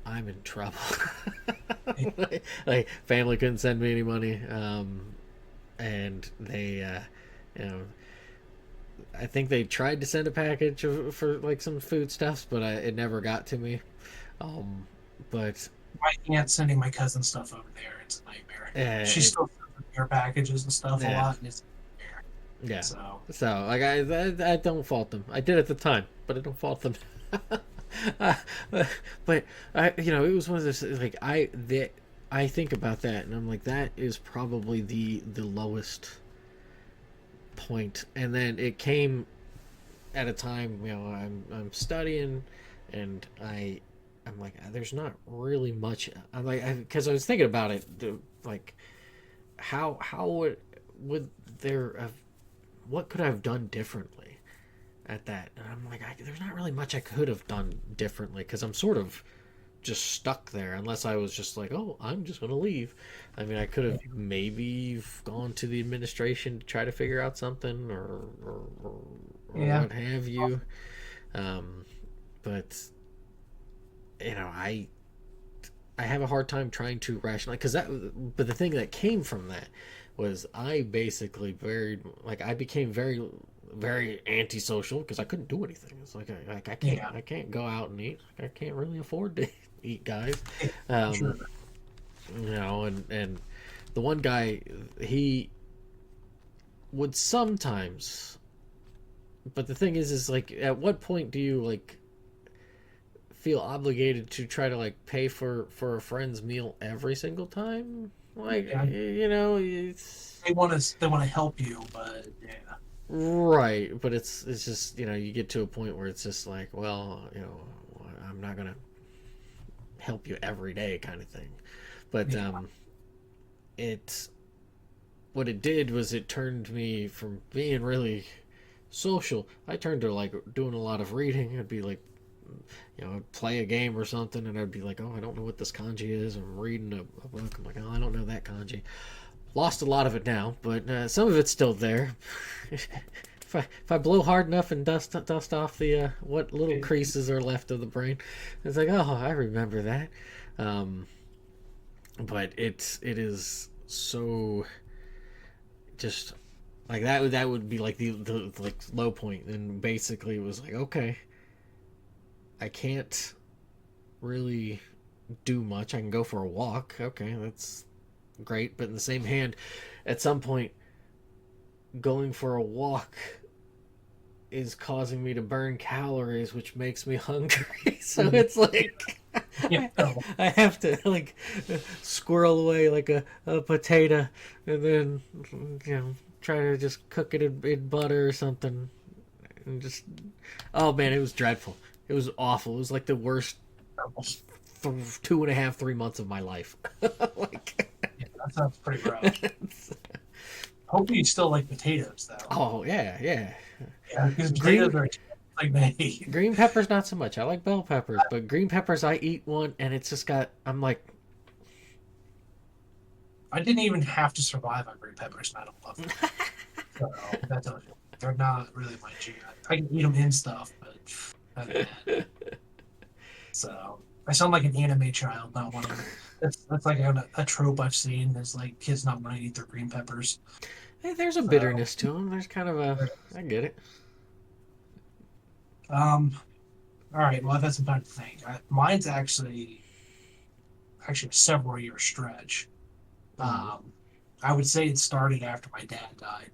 I'm in trouble. Like family couldn't send me any money, and they, you know, I think they tried to send a package for like some foodstuffs, but it never got to me. Um, but
My aunt's sending my cousin stuff over there. It's a nightmare. She
it,
still sends their packages and stuff a
yeah,
lot, and it's a nightmare.
yeah.
So
So like I don't fault them. I did at the time, but I don't fault them. uh, but I, it was one of those like I think about that, and I'm like, that is probably the lowest point. And then it came at a time, I'm studying, and I'm like, there's not really much. I'm like, because I was thinking about it, like how would there have, what could I have done differently at that? And I'm like, there's not really much I could have done differently, because I'm sort of just stuck there, unless I was just like, oh, I'm just gonna leave. I mean, I could have maybe gone to the administration to try to figure out something, or
yeah,
what have you. um, but I have a hard time trying to rationalize, because but the thing that came from that was I basically I became very antisocial, because I couldn't do anything. It's like
yeah,
I can't go out and eat. I can't really afford to eat, guys.
yeah,
Um,
sure.
and the one guy, he would sometimes, but the thing is like, at what point do you like feel obligated to try to like pay for a friend's meal every single time? Like,
Yeah,
it's
they want to help you, but yeah,
right, but it's just, you get to a point where it's just like, well, I'm not gonna help you every day, kind of thing. But
yeah,
it what it did was it turned me from being really social. I turned to like doing a lot of reading. I'd be like, I'd play a game or something, and I'd be like, oh, I don't know what this kanji is. I'm reading a book. I'm like, oh, I don't know that kanji. Lost a lot of it now, but some of it's still there. If I blow hard enough and dust off the what little creases are left of the brain, it's like, oh, I remember that. Um, but it is so, just like that would be like the like low point. And basically it was like, okay, I can't really do much. I can go for a walk. Okay, that's great. But in the same hand, at some point, going for a walk is causing me to burn calories, which makes me hungry. So it's like
yeah. So,
I have to like squirrel away like a potato, and then try to just cook it in butter or something, and just, oh man, it was dreadful. It was awful. It was like the worst 2.5 3 months of my life. Like,
yeah, that sounds pretty rough. Hopefully, you still like potatoes, though.
oh yeah, yeah.
Yeah, because
Green
potatoes are like me.
green peppers not so much. I like bell peppers, but green peppers, I eat one and it's just got. I'm like,
I didn't even have to survive on green peppers, and I don't love them. So that tells you they're not really my jam. I can eat them in stuff, but other than that, so I sound like an anime child not wanting. That's like a trope I've seen. Is like kids not wanting to eat their green peppers.
hey, there's a
So
bitterness to them. There's kind of a. I get it.
um, all right. Well, I've had some time to think. Mine's actually a several year stretch.
Mm,
Um, I would say it started after my dad died.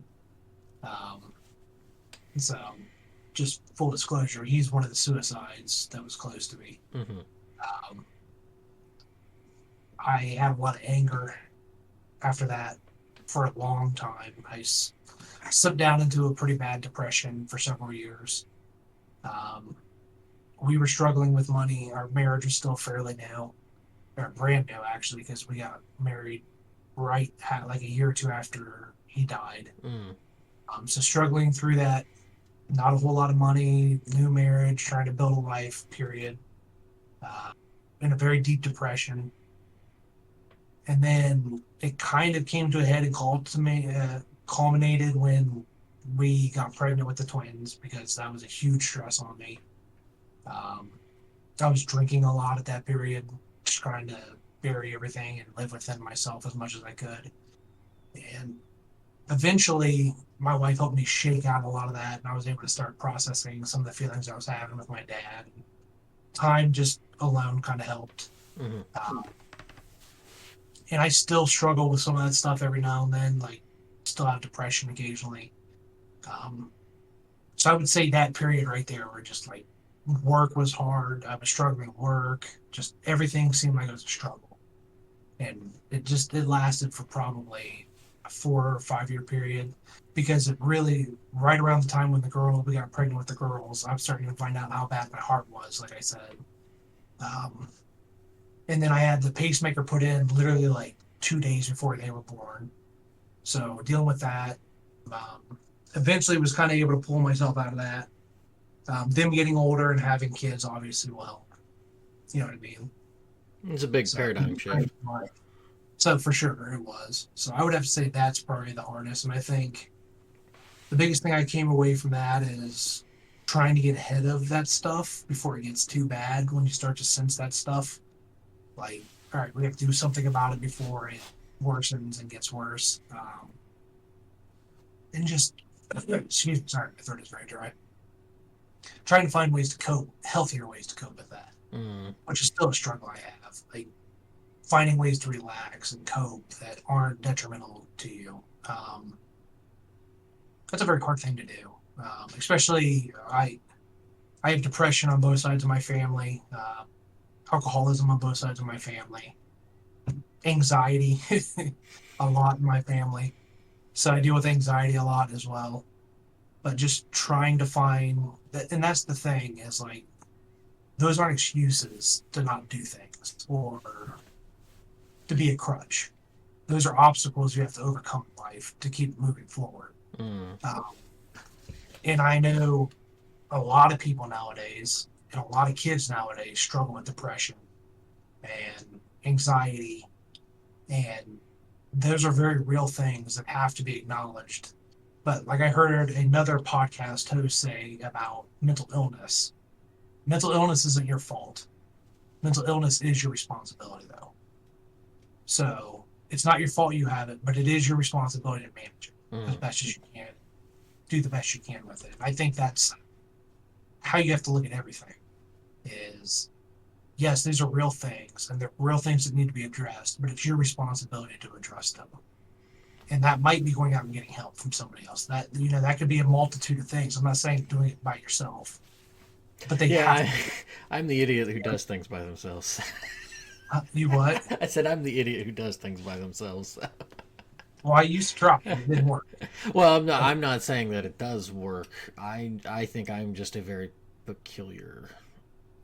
Um, so just full disclosure, he's one of the suicides that was close to me.
mm-hmm,
Um, I had a lot of anger after that for a long time. Slipped down into a pretty bad depression for several years. Um, we were struggling with money. Our marriage was still fairly new, or brand new actually, because we got married right at like a year or two after he died.
mm,
So struggling through that, not a whole lot of money, new marriage, trying to build a life. Period. Uh, in a very deep depression. And then it kind of came to a head and culminated when we got pregnant with the twins, because that was a huge stress on me. Um, I was drinking a lot at that period, just trying to bury everything and live within myself as much as I could. And eventually, my wife helped me shake out a lot of that, and I was able to start processing some of the feelings I was having with my dad. Time just alone kind of helped.
Hmm.
Um, and I still struggle with some of that stuff every now and then, like still have depression occasionally. Um, so I would say that period right there, where just like work was hard, I was struggling at work, just everything seemed like it was a struggle, and it lasted for probably a 4 or 5 year period, because it really right around the time when we got pregnant with the girls, I'm starting to find out how bad my heart was, like I said. Um, and then I had the pacemaker put in literally like 2 days before they were born. So dealing with that, eventually was kind of able to pull myself out of that. Them getting older and having kids obviously will help. You know what I mean?
It's a big
So,
paradigm shift.
so for sure it was. So I would have to say that's probably the hardest. And I think the biggest thing I came away from that is trying to get ahead of that stuff before it gets too bad. When you start to sense that stuff, like, all right, we have to do something about it before it worsens and gets worse. And just, excuse me, sorry, my throat is very dry. Trying to find ways to cope, healthier ways to cope with that,
Mm.
which is still a struggle I have. Like finding ways to relax and cope that aren't detrimental to you. That's a very hard thing to do. Especially, I have depression on both sides of my family, alcoholism on both sides of my family, anxiety a lot in my family. So I deal with anxiety a lot as well. But just trying to find that, and that's the thing, is like those aren't excuses to not do things or to be a crutch. Those are obstacles you have to overcome in life to keep moving forward.
Mm.
Um, and I know a lot of people nowadays and a lot of kids nowadays struggle with depression and anxiety, and those are very real things that have to be acknowledged. But like I heard another podcast host say about mental illness isn't your fault. Mental illness is your responsibility, though. So it's not your fault you have it, but it is your responsibility to manage it as
Mm.
best as you can. Do the best you can with it. I think that's how you have to look at everything. Is yes, these are real things, and they're real things that need to be addressed, but it's your responsibility to address them. And that might be going out and getting help from somebody else. That that could be a multitude of things. I'm not saying doing it by yourself, but they
Yeah,
have to be.
I'm the idiot who does things by themselves.
You what?
I said I'm the idiot who does things by themselves.
Well, I used to try, and it didn't work.
Well, I'm not. I'm not saying that it does work. I think I'm just a very peculiar.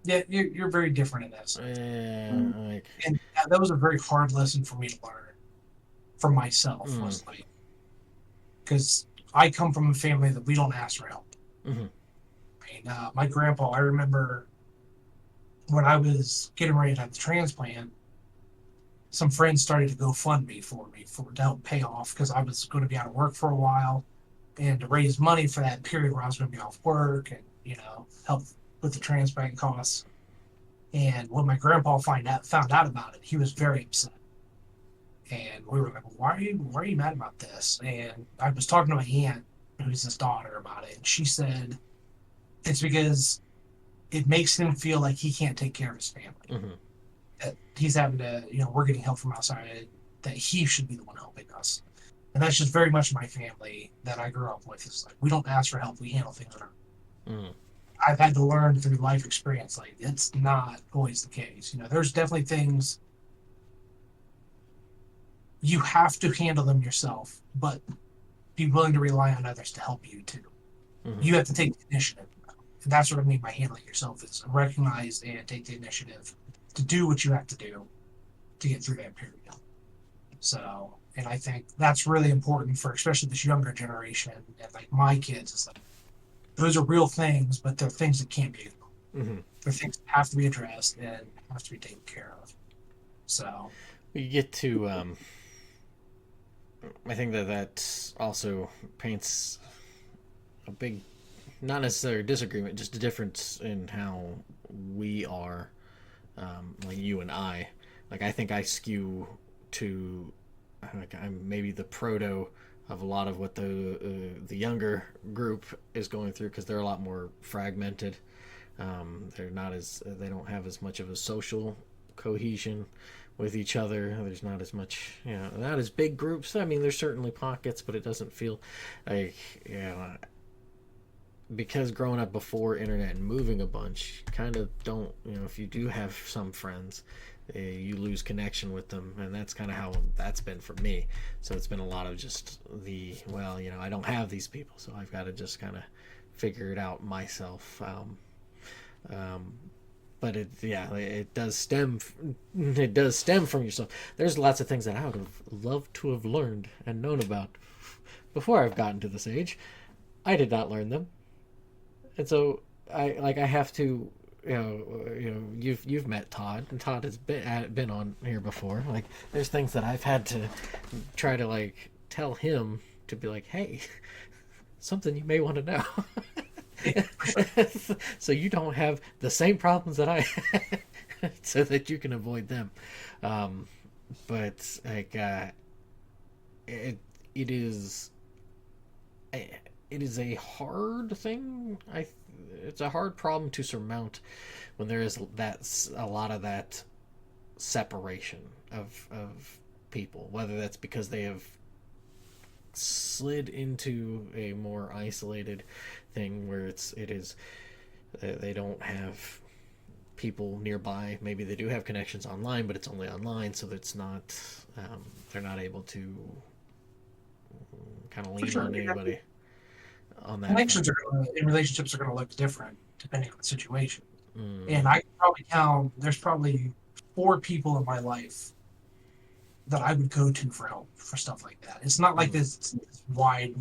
Yeah, you're very different in that sense.
Like.
And that was a very hard lesson for me to learn for myself.
Mm.
Was like, because I come from a family that we don't ask for help.
Hmm.
I mean, my grandpa, I remember when I was getting ready to have the transplant, some friends started to GoFundMe for me to help pay off, because I was going to be out of work for a while, and to raise money for that period where I was going to be off work, and help with the transplant costs. And when my grandpa found out about it, he was very upset. And we were like, well, why are you mad about this? And I was talking to my aunt, who's his daughter, about it, and she said it's because it makes him feel like he can't take care of his family.
Hmm.
That he's having to, we're getting help from outside, that he should be the one helping us. And that's just very much my family that I grew up with. It's like, we don't ask for help, we handle things on our own.
Mm.
I've had to learn through life experience, like, it's not always the case. There's definitely things you have to handle them yourself, but be willing to rely on others to help you too.
Hmm.
You have to take the initiative. And that's what I mean by handling yourself, is recognize and take the initiative to do what you have to do to get through that period. So, and I think that's really important for especially this younger generation, and like my kids, is like those are real things, but they're things that can't be ignored.
Hmm.
There are things that have to be addressed and have to be taken care of. So,
You get to, I think that that also paints a big, not necessarily disagreement, just a difference in how we are, like you and I. Like I think I skew to, like I'm maybe the proto of a lot of what the younger group is going through because they're a lot more fragmented. They're not as they don't have as much of a social cohesion with each other. There's not as much, not as big groups. I mean, there's certainly pockets, but it doesn't feel like, because growing up before internet and moving a bunch, kind of don't, if you do have some friends, you lose connection with them, and that's kind of how that's been for me. So it's been a lot of just I don't have these people, so I've got to just kind of figure it out myself. Um, but it does stem from yourself. There's lots of things that I would have loved to have learned and known about before I've gotten to this age. I did not learn them, and so I have to. You've met Todd, and Todd has been on here before. Like, there's things that I've had to try to like tell him to be like, hey, something you may want to know.
yeah, for sure.
So you don't have the same problems that I had, so that you can avoid them. Um, but like, it it is it is a hard thing. It's a hard problem to surmount when there is a lot of that separation of people, whether that's because they have slid into a more isolated thing where it is they don't have people nearby. Maybe they do have connections online, but it's only online, so it's not they're not able to kind of
For
lean
sure.
on anybody on that front.
Connections are gonna, in relationships are going to look different depending on the situation. And
Mm-hmm.
I can probably count, there's probably 4 people in my life that I would go to for help for stuff like that. It's not like
Mm-hmm.
this wide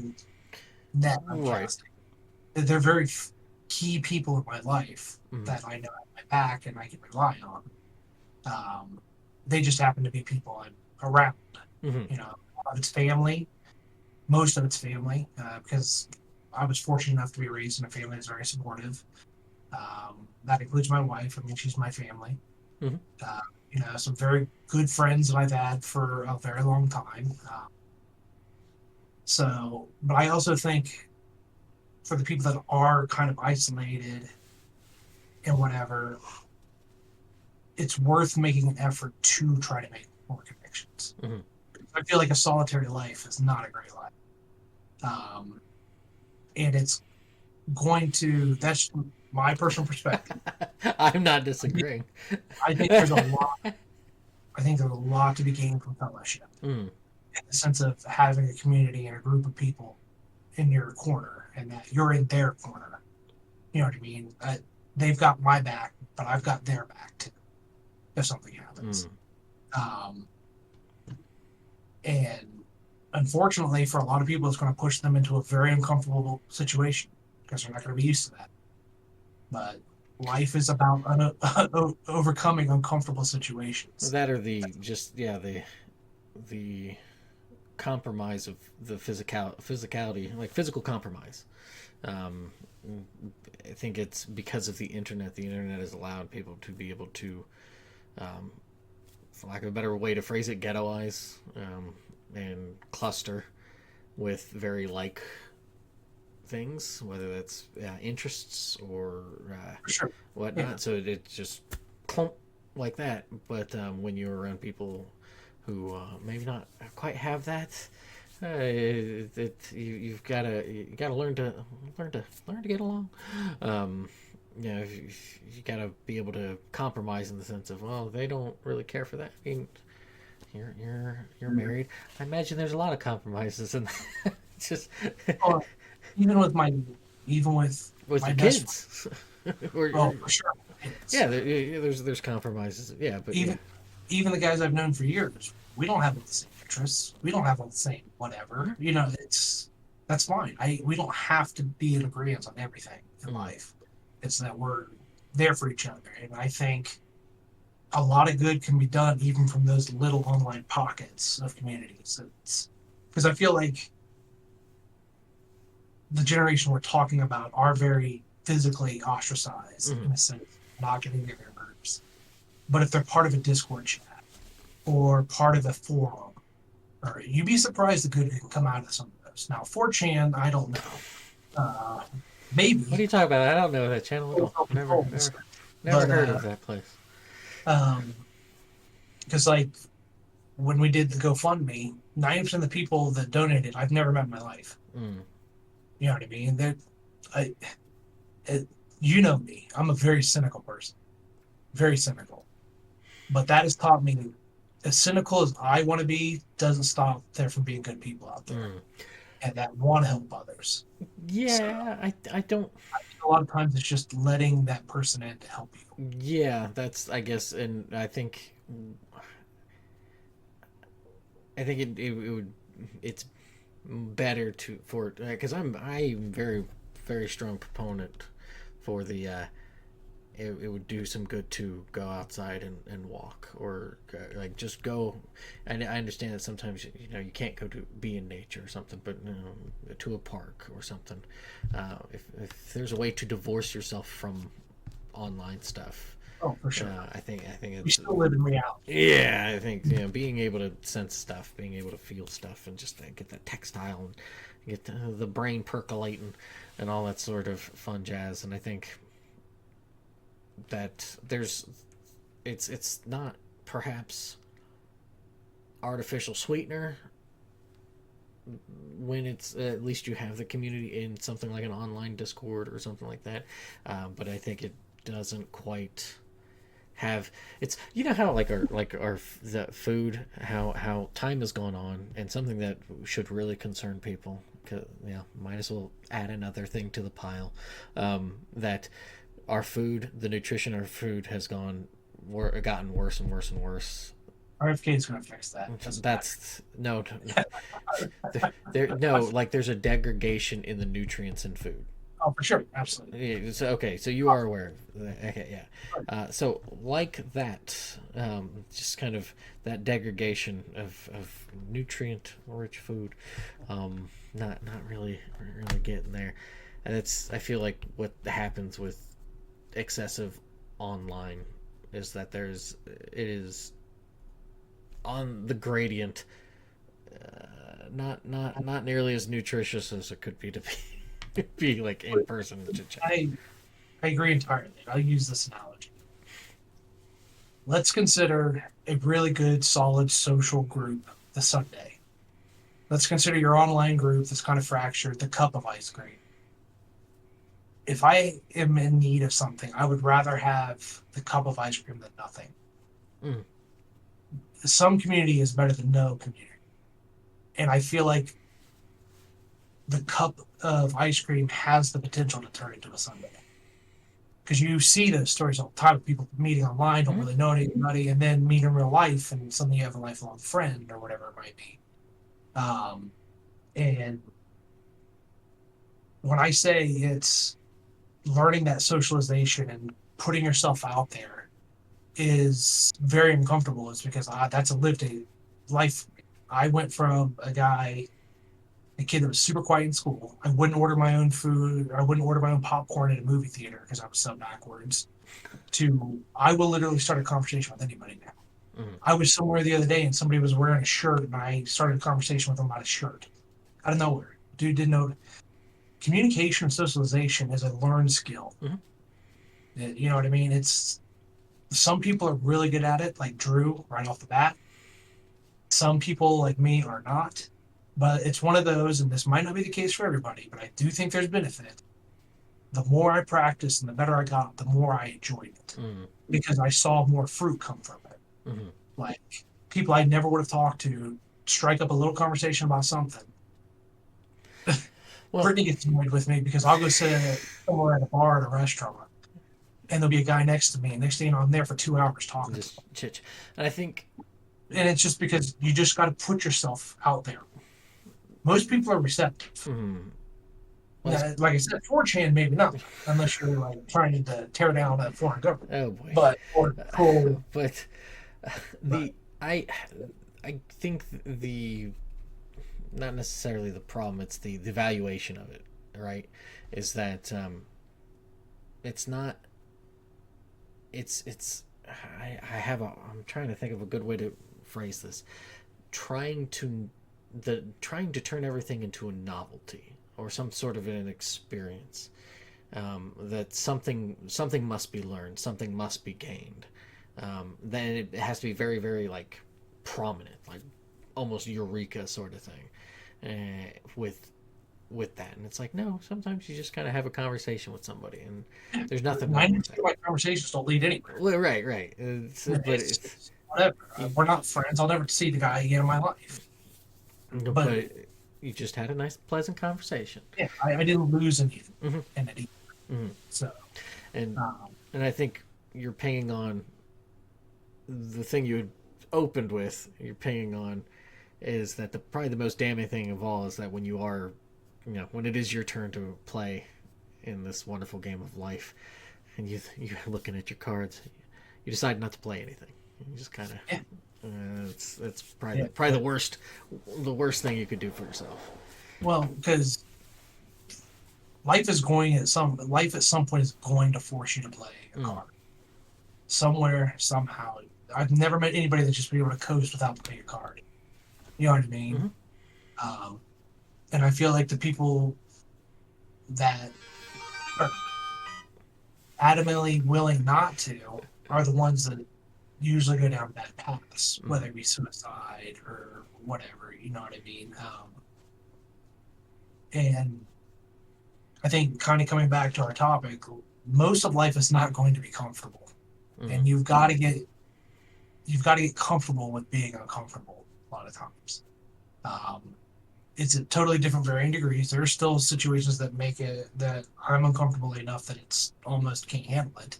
net I'm
Right.
casting. They're very key people in my life
Mm-hmm.
that I know have my back and I can rely on. Um, they just happen to be people I'm around.
Mm-hmm.
You know, a lot of it's family, most of it's family, because I was fortunate enough to be raised in a family that's very supportive. That includes my wife. I mean, she's my family.
Mm-hmm.
Uh, some very good friends that I've had for a very long time. But I also think for the people that are kind of isolated and whatever, it's worth making an effort to try to make more connections.
Mm-hmm.
I feel like a solitary life is not a great life. Um, and it's that's my personal perspective.
I'm not
I think,
disagreeing.
I think there's a lot. I think there's a lot to be gained from fellowship
Mm.
in the sense of having a community and a group of people in your corner and that you're in their corner. You know what I mean? They've got my back, but I've got their back too if something happens.
Mm.
Um, and unfortunately, for a lot of people, it's going to push them into a very uncomfortable situation because they're not going to be used to that. But life is about overcoming uncomfortable situations.
That or the just the compromise of the physicality, like physical compromise. Um, I think it's because of the internet. The internet has allowed people to be able to, um, for lack of a better way to phrase it, ghettoize, and cluster with very like things, whether that's interests or
For sure. Yeah.
whatnot. So it just clump like that. But when you're around people who maybe not quite have that, you've got to learn to get along. Um, you got to be able to compromise in the sense of, well, they don't really care for that. I mean, you're married. I imagine there's a lot of compromises and just
Oh, even with my even with
with
my
your
best friend.
kids.
Oh, for sure.
Yeah, there's compromises. Yeah, but yeah.
Even even the guys I've known for years, we don't have all the same interests. We don't have all the same whatever. That's fine. We don't have to be in agreement on everything in
Mm.
life. It's that we're there for each other. And I think a lot of good can be done even from those little online pockets of communities. It's because I feel like the generation we're talking about are very physically ostracized
Mm-hmm.
in a sense, not getting together in groups. But if they're part of a Discord chat or part of a forum, or you'd be surprised the good that can come out of some of those. Now, 4chan, I don't know. Uh,
What are
maybe
you talking about? I don't know that channel at all. Never,
control and
never,
stuff.
never
But
heard of that place.
um, because like when we did the GoFundMe, 90% of the people that donated, I've never met in my life.
Mm.
You know what I mean? That I, it, you know me. I'm a very cynical person, very cynical. But that has taught me, as cynical as I want to be, doesn't stop there from being good people out there
Mm.
and that want to help others. So
Yeah, I don't.
a lot of times it's just letting that person in to help you.
Yeah, that's I guess, and I think it would it's better to for because I'm very strong proponent for the it would do some good to go outside and walk or like just go. And I understand that sometimes you can't go to be in nature or something, but to a park or something. If there's a way to divorce yourself from online stuff,
Oh, for sure.
I think
We
it's
still live in reality.
yeah. I think being able to sense stuff, being able to feel stuff, and just get that textile and get the brain percolating and all that sort of fun jazz. And I think that it's not perhaps artificial sweetener when it's at least you have the community in something like an online Discord or something like that. But I think it doesn't quite have it's how like our the food how time has gone on and something that should really concern people, because might as well add another thing to the pile, that our food, the nutrition of our food has gotten worse and worse and worse.
RFK is going to fix that. It doesn't matter.
That's no, no, like there's a degradation in the nutrients in food.
Oh, for sure. Absolutely.
Yeah, so, okay, so you are aware of that. Okay, yeah. So like that, just kind of that degradation of nutrient-rich food, not really getting there, and it's I feel like what happens with excessive online is that it is on the gradient, not nearly as nutritious as it could be to be like in person chit chat.
I, I agree entirely. I'll use this analogy. Let's consider a really good, solid social group the Sunday. Let's consider your online group that's kind of fractured, the cup of ice cream. If I am in need of something, I would rather have the cup of ice cream than nothing.
Mm.
Some community is better than no community. And I feel like the cup of ice cream has the potential to turn into a Sunday. Because you see those stories all the time of people meeting online, don't
Mm-hmm.
really know anybody, and then meet in real life, and suddenly you have a lifelong friend or whatever it might be. And when I say it's learning that socialization and putting yourself out there is very uncomfortable, is because that's a lived life. I went from a kid that was super quiet in school. I wouldn't order my own food. I wouldn't order my own popcorn at a movie theater because I was so backwards. To I will literally start a conversation with anybody now.
Mm-hmm.
I was somewhere the other day and somebody was wearing a shirt and I started a conversation with them about a shirt out of nowhere. Dude didn't know. Communication and socialization is a learned skill.
Mm-hmm.
You know what I mean? It's some people are really good at it, like Drew, right off the bat. Some people like me are not. But it's one of those, and this might not be the case for everybody, but I do think there's benefit. The more I practiced and the better I got, the more I enjoyed it
Mm-hmm.
because I saw more fruit come from it.
Mm-hmm.
Like people I never would have talked to strike up a little conversation about something.
Well,
Brittany gets annoyed with me because I'll go sit somewhere at a bar at a restaurant and there'll be a guy next to me. And next thing you know, I'm there for 2 hours talking to
just chit. And I think
him. And it's just because you just got to put yourself out there. Most people are receptive.
mm, Well,
Now, like I said, 4chan maybe not, unless you're like trying to tear down a foreign government,
oh boy.
but or troll.
But
But
the I think the not necessarily the problem. It's the valuation of it, right? Is that it's not. It's. I have a. I'm trying to think of a good way to phrase this. Trying to trying to turn everything into a novelty or some sort of an experience. That something must be learned, something must be gained. Then it has to be very very like prominent, like almost eureka sort of thing. With that, and it's like no, sometimes you just kind of have a conversation with somebody, and there's nothing wrong with
90%
that.
of my conversations don't lead anywhere.
Well, right, right. But
It's whatever.
you,
We're not friends. I'll never see the guy again in my life. But
but you just had a nice, pleasant conversation.
yeah, I didn't lose anything
Hmm.
in it either.
Hmm.
So
And
um,
and I think you're paying on the thing you had opened with. You're paying on is that the probably the most damning thing of all is that when you are, when it is your turn to play in this wonderful game of life, and you're looking at your cards, you decide not to play anything. You just kind of
yeah,
that's
yeah.
probably the worst thing you could do for yourself.
Well, because life at some point is going to force you to play a
Mm.
card somewhere somehow. I've never met anybody that just be able to coast without playing a card. You know what I mean?
Mm-hmm.
Um, and I feel like the people that are adamantly willing not to are the ones that usually go down bad paths,
Mm.
whether it be suicide or whatever. You know what I mean? And I think kind of coming back to our topic, most of life is not going to be comfortable,
Mm.
and you've got to get comfortable with being uncomfortable a lot of times. Um, it's a totally different varying degrees. There are still situations that make it that I'm uncomfortable enough that it's almost can't handle it.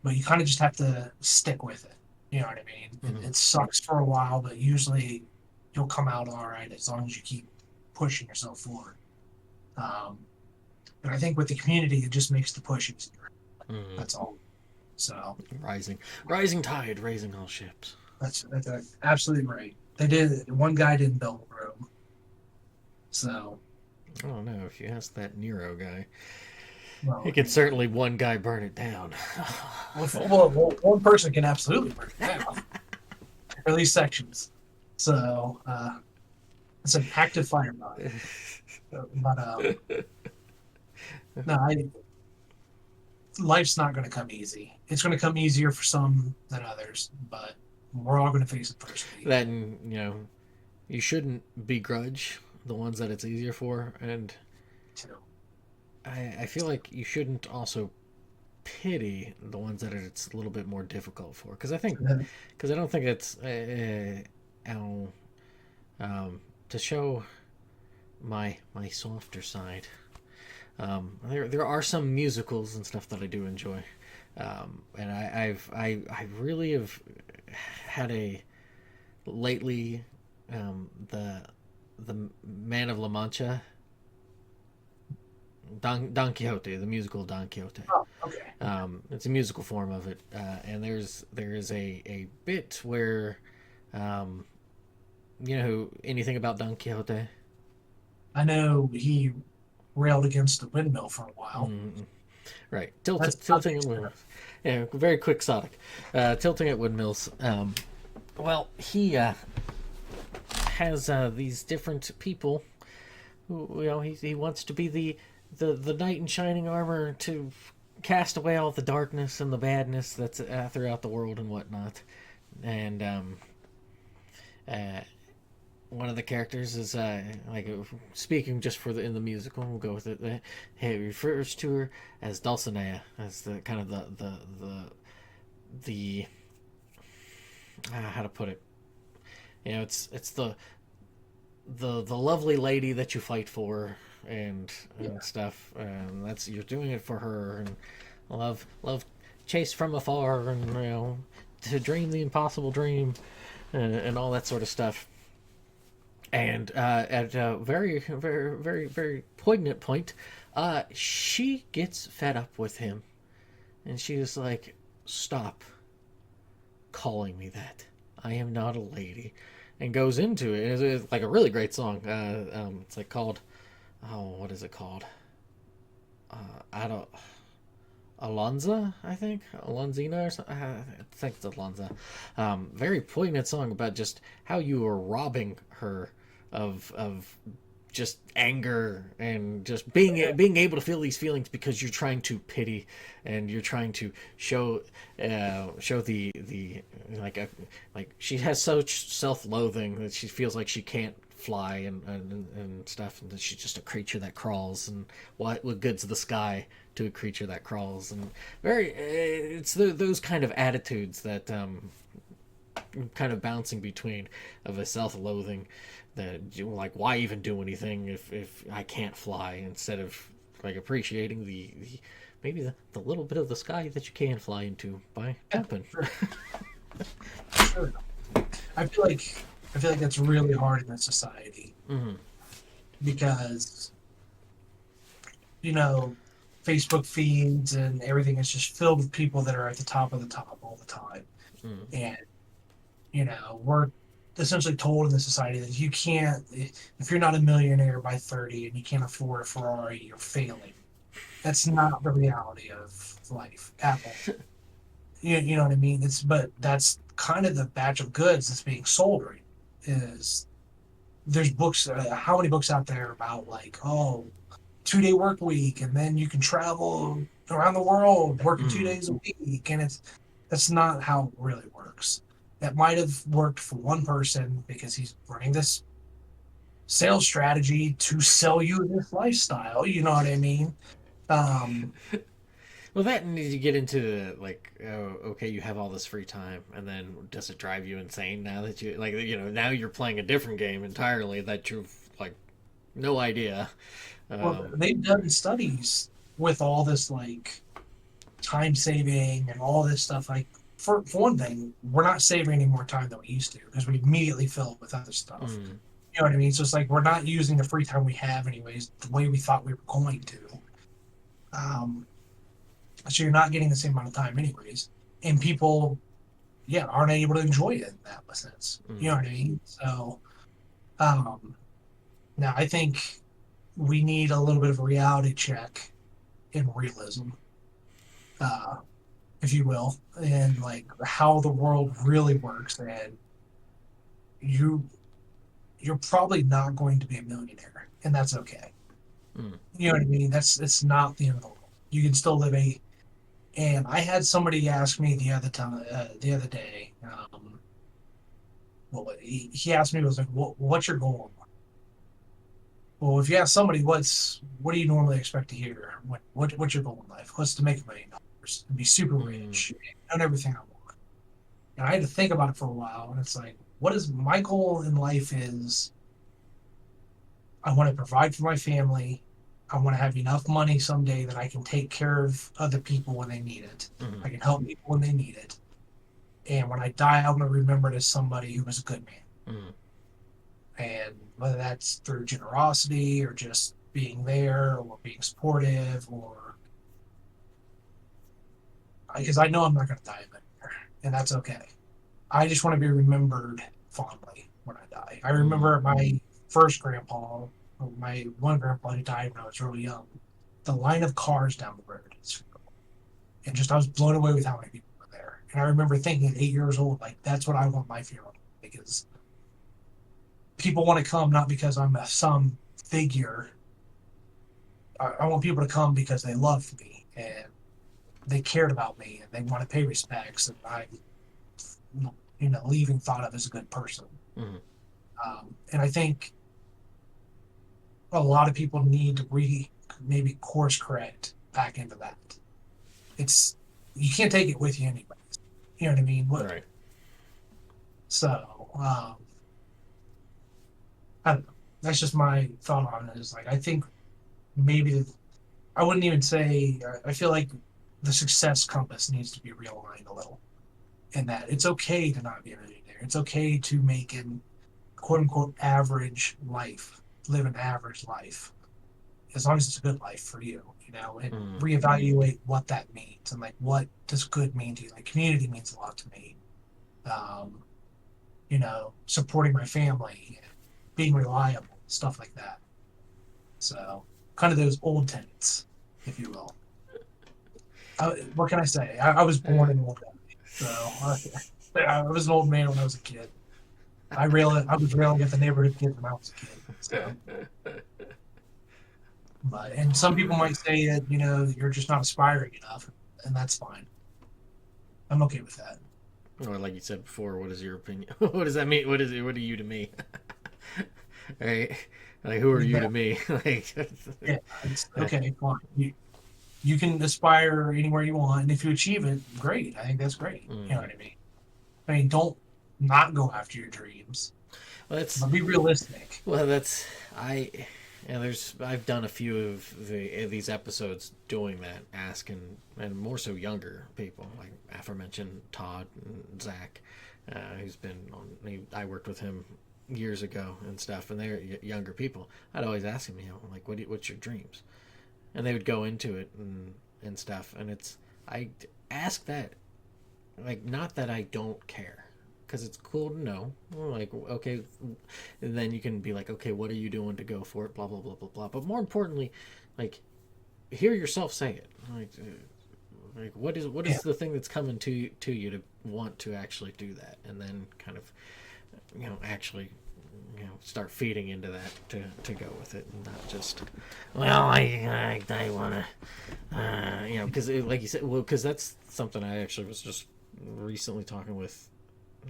But you kind of just have to stick with it. You know what I mean?
Mm-hmm.
It sucks for a while, but usually you'll come out all right as long as you keep pushing yourself forward. Um, and I think with the community, it just makes the push easier.
Mm-hmm.
That's all. So
Rising tide, raising all ships.
that's absolutely right. They did. One guy didn't build a room. So,
I don't know if you ask that Nero guy. He
well,
could certainly one guy burn it down.
one person can absolutely break it down, or at least sections. So, it's an active fire body. But no, life's not going to come easy. It's going to come easier for some than others, but we're all going to face adversity.
Then you shouldn't begrudge the ones that it's easier for, and
Too.
I feel like you shouldn't also pity the ones that it's a little bit more difficult for, because I don't think it's to show my softer side. There are some musicals and stuff that I do enjoy, and I really have had a lately the Man of La Mancha, Don Quixote, the musical Don Quixote.
Oh, okay.
It's a musical form of it, and there is a bit where, um, anything about Don Quixote.
I know he railed against the windmill for a while.
Mm, right,
That's
tilting at windmills. Yeah, very quixotic. Tilting at windmills. Well, he has these different people who he wants to be the knight in shining armor to cast away all the darkness and the badness that's throughout the world and whatnot. And uh, one of the characters is speaking just in the musical. We'll go with it. He refers to her as Dulcinea, as the kind of the how to put it. It's the lovely lady that you fight for and stuff, and that's you're doing it for her, and love chase from afar, and to dream the impossible dream, and all that sort of stuff. And at a very, very, very, very poignant point, she gets fed up with him, and she was like, "Stop calling me that. I am not a lady," and goes into it. It's like a really great song. It's like called, oh, what is it called? I don't. Alonza, I think Alonzina or something. I think it's Alonza. Very poignant song about just how you were robbing her of just anger and just being able to feel these feelings because you're trying to pity and you're trying to show the like a, like she has such self-loathing that she feels like she can't fly and stuff, and that she's just a creature that crawls, and what good's the sky to a creature that crawls. And very it's those kind of attitudes that kind of bouncing between of a self-loathing that like why even do anything if I can't fly, instead of like appreciating the maybe the little bit of the sky that you can fly into by
Yeah,
jumping.
sure, sure. I feel like I feel like that's really hard in this society
Mm-hmm.
because you know Facebook feeds and everything is just filled with people that are at the top of the top all the time,
Mm-hmm.
and we're essentially told in the society that you can't, if you're not a millionaire by 30 and you can't afford a Ferrari, you're failing. That's not the reality of life. Apple, you know what I mean? But that's kind of the batch of goods that's being sold right now. Is there's books, how many books out there about like, oh, 2 day work week, and then you can travel around the world working two
Mm-hmm.
days a week, and that's not how it really works. That might have worked for one person because he's running this sales strategy to sell you this lifestyle. You know what I mean? Um,
Well, that needs to get into the like, oh, okay, you have all this free time, and then does it drive you insane now that you like, now you're playing a different game entirely that you've like no idea.
well,
Um,
they've done studies with all this like time saving and all this stuff. Like for one thing, we're not saving any more time than we used to because we immediately fill it with other stuff.
mm,
You know what I mean? So it's like we're not using the free time we have anyways the way we thought we were going to. Um, so you're not getting the same amount of time anyways, and people, yeah, aren't able to enjoy it in that sense. You know
mm.
what I mean? So um, now I think we need a little bit of a reality check in realism, uh, if you will, and like how the world really works. And you you're probably not going to be a millionaire, and that's okay.
Mm.
You know what I mean? It's not the end of the world. You can still live a. And I had somebody ask me the other day. Well, he asked me, was like, "What's your goal?" Well, if you ask somebody, what do you normally expect to hear? What's your goal in life? What's to make $1 million and be super
Mm.
rich and own everything I want? And I had to think about it for a while, and it's like, what is my goal in life? Is I want to provide for my family. I want to have enough money someday that I can take care of other people when they need it.
Mm.
I can help people when they need it. And when I die, I'm going to remember it as somebody who was a good man.
Mm.
And whether that's through generosity or just being there or being supportive, or because I know I'm not going to die later, and that's okay. I just want to be remembered fondly when I die. I
Mm.
remember my first grandpa, my one grandpa who died when I was really young, the line of cars down the road. And just I was blown away with how many people were there. And I remember thinking at 8 years old, like, that's what I want my funeral because people want to come not because I'm some figure. I want people to come because they loved me and they cared about me and they want to pay respects, and I'm leaving thought of as a good person.
Mm.
And I think a lot of people need to maybe course correct back into that. It's you can't take it with you anyway. You know what I mean?
Right.
So I don't know. That's just my thought on it. Is like I think maybe I wouldn't even say I feel like the success compass needs to be realigned a little, in that it's okay to not be a millionaire. It's okay to make quote unquote average life, live an average life, as long as it's a good life for you, and
Mm.
reevaluate what that means and like what does good mean to you. Like community means a lot to me. Um, supporting my family, being reliable, stuff like that. So kind of those old tenets, if you will. What can I say? I was born in an old family, so I was an old man when I was a kid. I was railing at the neighborhood kids when I was a kid. So, and some people might say that you're just not aspiring enough, and that's fine. I'm okay with that.
Or like you said before, what is your opinion? What does that mean? What are you to me? Right? Like who are you to
Exactly.
me? Like
Yeah, it's okay. Fine. You can aspire anywhere you want, and if you achieve it, great. I think that's great. You know
mm.
what I mean? I mean, don't not go after your dreams,
Well, that's
but be realistic.
well, that's I. Yeah, I've done a few of these episodes doing that, asking, and more so younger people, like aforementioned Todd and Zach, who's been on. I worked with him years ago and stuff, and they're younger people. I'd always ask them, like, what's your dreams? And they would go into it and stuff, and I ask that, like, not that I don't care, because it's cool to know, like, okay, and then you can be like, okay, what are you doing to go for it, blah blah blah blah blah. But more importantly, like, hear yourself say it, like what
Yeah.
is the thing that's coming to you to want to actually do that, and then kind of actually start feeding into that to go with it, and not just, well, I want to, because like you said, well, because that's something I actually was just recently talking with.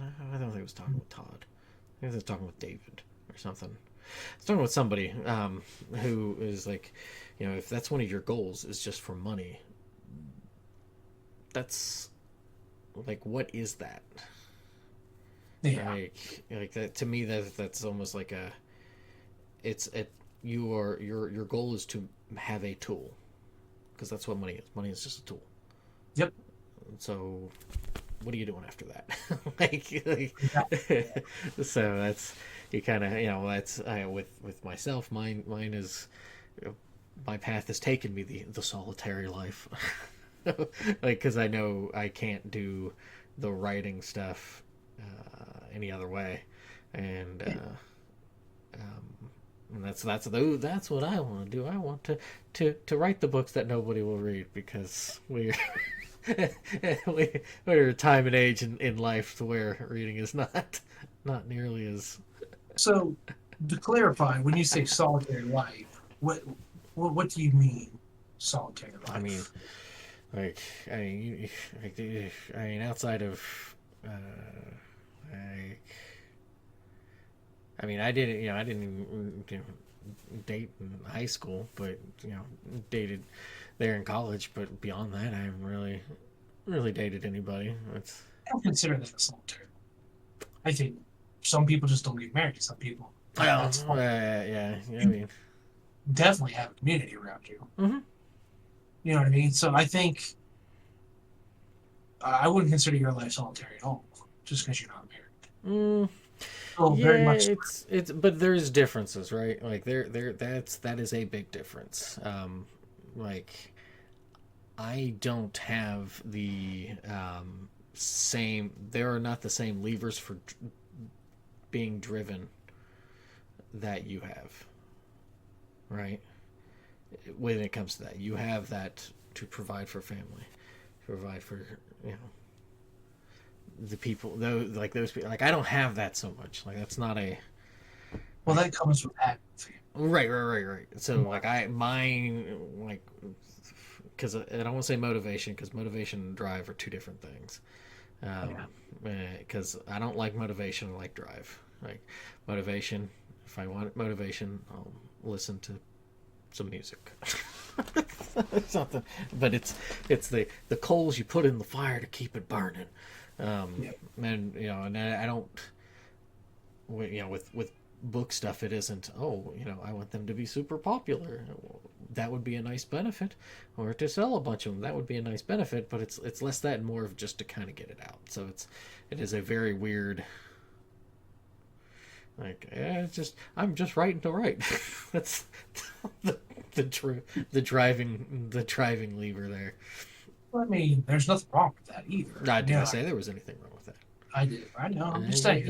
I don't think I was talking with Todd. I think I was talking with David or something. I was talking with somebody who is like, if that's one of your goals is just for money, that's like, what is that?
Yeah.
Like that to me, that's almost like it's it you are your goal is to have a tool, because that's what money is. Money is just a tool.
Yep.
So what are you doing after that? like
Exactly.
so that's you kind of that's with myself. Mine is, my path has taken me the solitary life, like, because I know I can't do the writing stuff any other way, and and that's what I want to do. I want to write the books that nobody will read, because we're a time and age in life to where reading is not nearly as.
So to clarify, when you say solitary life, what do you mean solitary
I mean,
life?
like, I mean, I mean, outside of, uh, like, I mean, I didn't even, date in high school, but dated there in college. But beyond that, I haven't really dated anybody. It's
I don't consider that a solitary. I think some people just don't get married. Some people, and
well,
that's fine.
yeah. I
You
mean,
definitely have a community around you.
mm-hmm.
You know what I mean? So I think I wouldn't consider your life solitary at all, just because you're not married.
Mm,
So very
yeah,
much.
but there's differences, right? Like that is a big difference. Like, I don't have the same. There are not the same levers for being driven that you have, right? When it comes to that, you have that to provide for family, to provide for you know the people. Though, like those people, like I don't have that so much. Like that's not a
Well,
like
that comes with having
right. So like I mine like because I don't want to say motivation, because motivation and drive are two different things.
family.
Because I don't like motivation, I like drive. Like motivation, if I want motivation, I'll listen to some music. Something, but it's the coals you put in the fire to keep it burning.
Yeah.
And and I don't, with book stuff, it isn't, oh, I want them to be super popular. That would be a nice benefit, or to sell a bunch of them, that would be a nice benefit, but it's less that and more of just to kind of get it out. So it is a very weird, Like, it's just I'm just writing to write. That's the the, dri- the driving lever there.
I mean, there's nothing wrong with that either.
Did I
Yeah,
say there was anything wrong with that?
I do. I know. I'm just saying.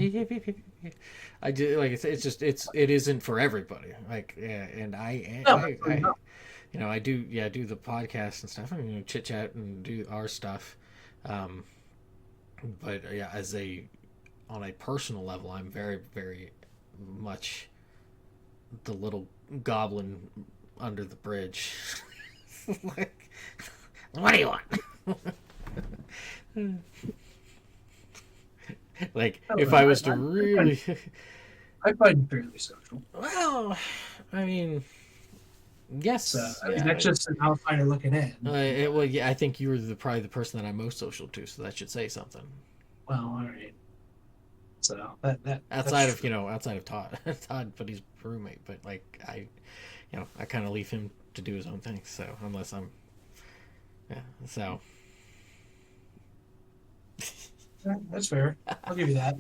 I do like it's just it isn't for everybody. Like yeah, and
No, absolutely not.
I do do the podcast and stuff and chit chat and do our stuff. Um, but yeah, as a on a personal level, I'm very much the little goblin under the bridge. Like, what do you want? Like,
No,
if I was to
I,
really,
I find it fairly social.
well, I mean,
So
yes,
I mean, that's
yeah.
just an outsider looking in.
Well, yeah, I think you were probably the person that I'm most social to, so that should say something.
Well, all right. So that's
Outside of
true.
outside of Todd, Todd, but he's roommate. But like I kind of leave him to do his own thing. So unless I'm, yeah, so.
Yeah, that's fair. I'll give you that.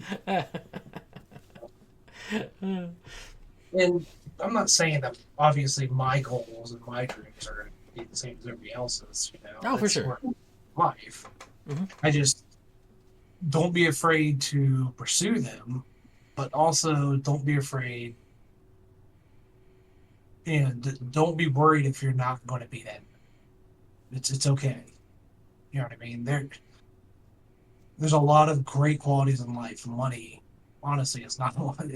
And I'm not saying that obviously my goals and my dreams are going to be the same as everybody else's.
Oh, for
That's
sure.
sort of life.
Hmm.
I just don't be afraid to pursue them, but also don't be afraid and don't be worried if you're not going to be that. It's okay. You know what I mean? There's a lot of great qualities in life. Money, honestly, it's not like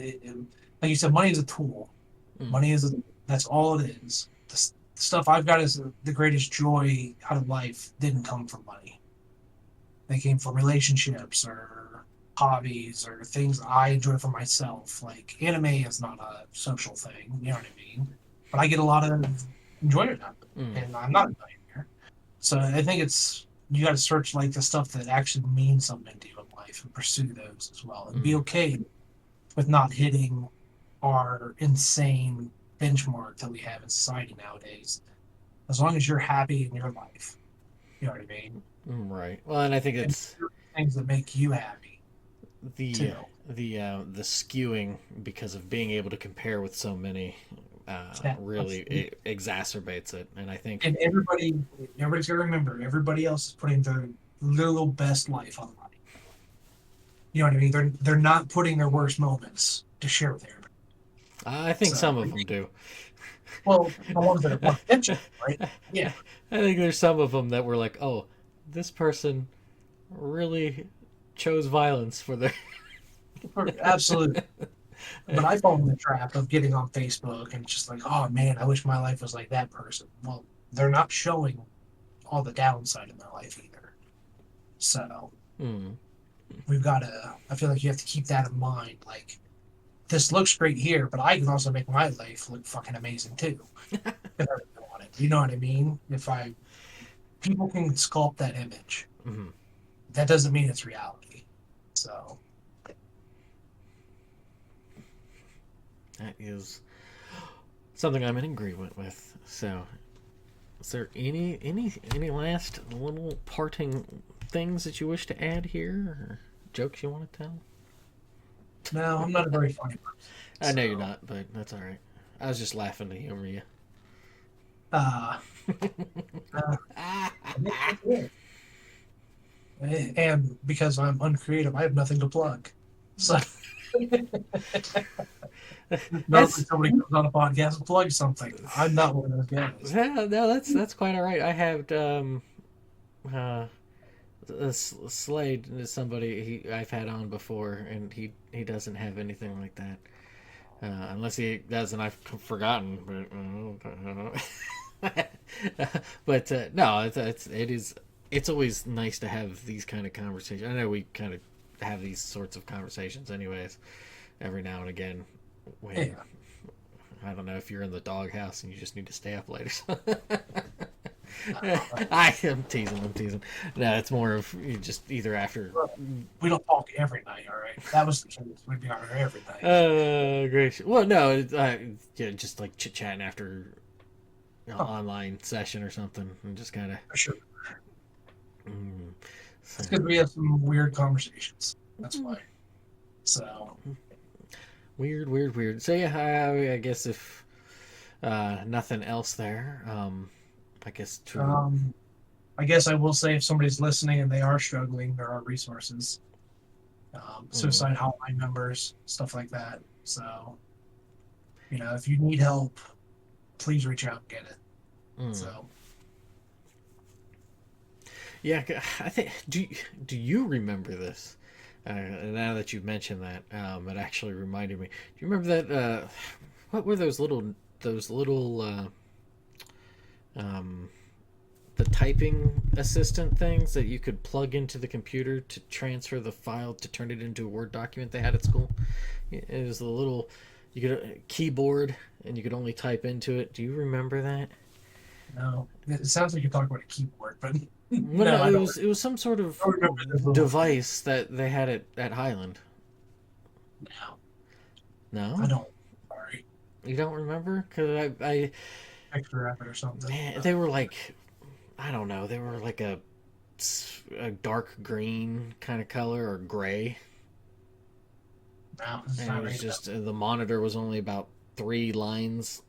you said. Money is a tool.
Mm.
Money is that's all it is. The stuff I've got is the greatest joy out of life didn't come from money. They came from relationships or hobbies or things I enjoy for myself. Like anime is not a social thing, you know what I mean? But I get a lot of enjoyment out of it,
Mm.
and I'm not a millionaire. So I think it's you got to search like the stuff that actually means something to you in life and pursue those as well, and be
Mm.
okay with not hitting our insane benchmark that we have in society nowadays. As long as you're happy in your life, you know what I mean,
Right. Well, and I think
and
it's
do things that make you happy
the
too.
the skewing because of being able to compare with so many
Yeah,
really it exacerbates it, and I think
and everybody's got to remember, everybody else is putting their little best life online. You know what I mean? They're not putting their worst moments to share with everybody.
I think
So,
some of them do.
well, the ones that want attention, right? Yeah,
I think there's some of them that were like, oh, this person really chose violence for their.
absolutely. But I fall in the trap of getting on Facebook and just like, oh man, I wish my life was like that person. Well, they're not showing all the downside in their life either. So
Mm.
we've got to, I feel like you have to keep that in mind. Like, this looks great here, but I can also make my life look fucking amazing too. If I really want it. You know what I mean? People can sculpt that image.
Mm.
That doesn't mean it's reality. So,
That is something I'm in agreement with. So, is there any last little parting things that you wish to add here, or jokes you want to tell?
no, I'm not a very funny person.
I know you're
So,
not, but that's all right. I was just laughing to humor you.
uh, uh that's it. And because I'm uncreative, I have nothing to plug. So normally
That's
somebody comes on a podcast and plugs something. I'm not one of those guys.
yeah, no, that's quite all right. I have uh Slade is somebody I've had on before, and he doesn't have anything like that. Unless he does, and I've forgotten. But but no, it's always nice to have these kind of conversations. I know we kind of have these sorts of conversations, anyways, every now and again. When
Yeah.
I don't know if you're in the doghouse and you just need to stay up later.
Uh,
I am teasing. I'm teasing. No, it's more of you just either after.
we don't talk every night, all right? If that was the case, we'd be on here every night.
Great. Well, no, yeah, just like chit chatting after
Oh,
online session or something, and just kind of.
for sure.
Mm, so.
It's because we have some weird conversations. That's why. So,
Weird, weird, weird. So yeah, I guess if nothing else there, I guess to.
Um, I guess I will say if somebody's listening and they are struggling, there are resources,
Mm,
suicide hotline numbers, stuff like that. So, if you need help, please reach out and get it.
mm.
So,
Yeah, I think. Do you remember this? Now that you've mentioned that, it actually reminded me. Do you remember that? What were those little um, the typing assistant things that you could plug into the computer to transfer the file to turn it into a Word document they had at school? It was the little you could keyboard and you could only type into it. Do you remember that?
no, it sounds like you're talking about a keyboard, but
Well, no,
no,
it was some sort of
I don't remember this little thing.
device that they had at Highland.
No, I
No,
don't. Sorry,
you don't remember? Cause I
picture of it or something.
man,
But
they were like I don't know, they were like a dark green kind of color or gray,
no, this is
and it
not
was
ringing a bell.
just the monitor was only about 3 lines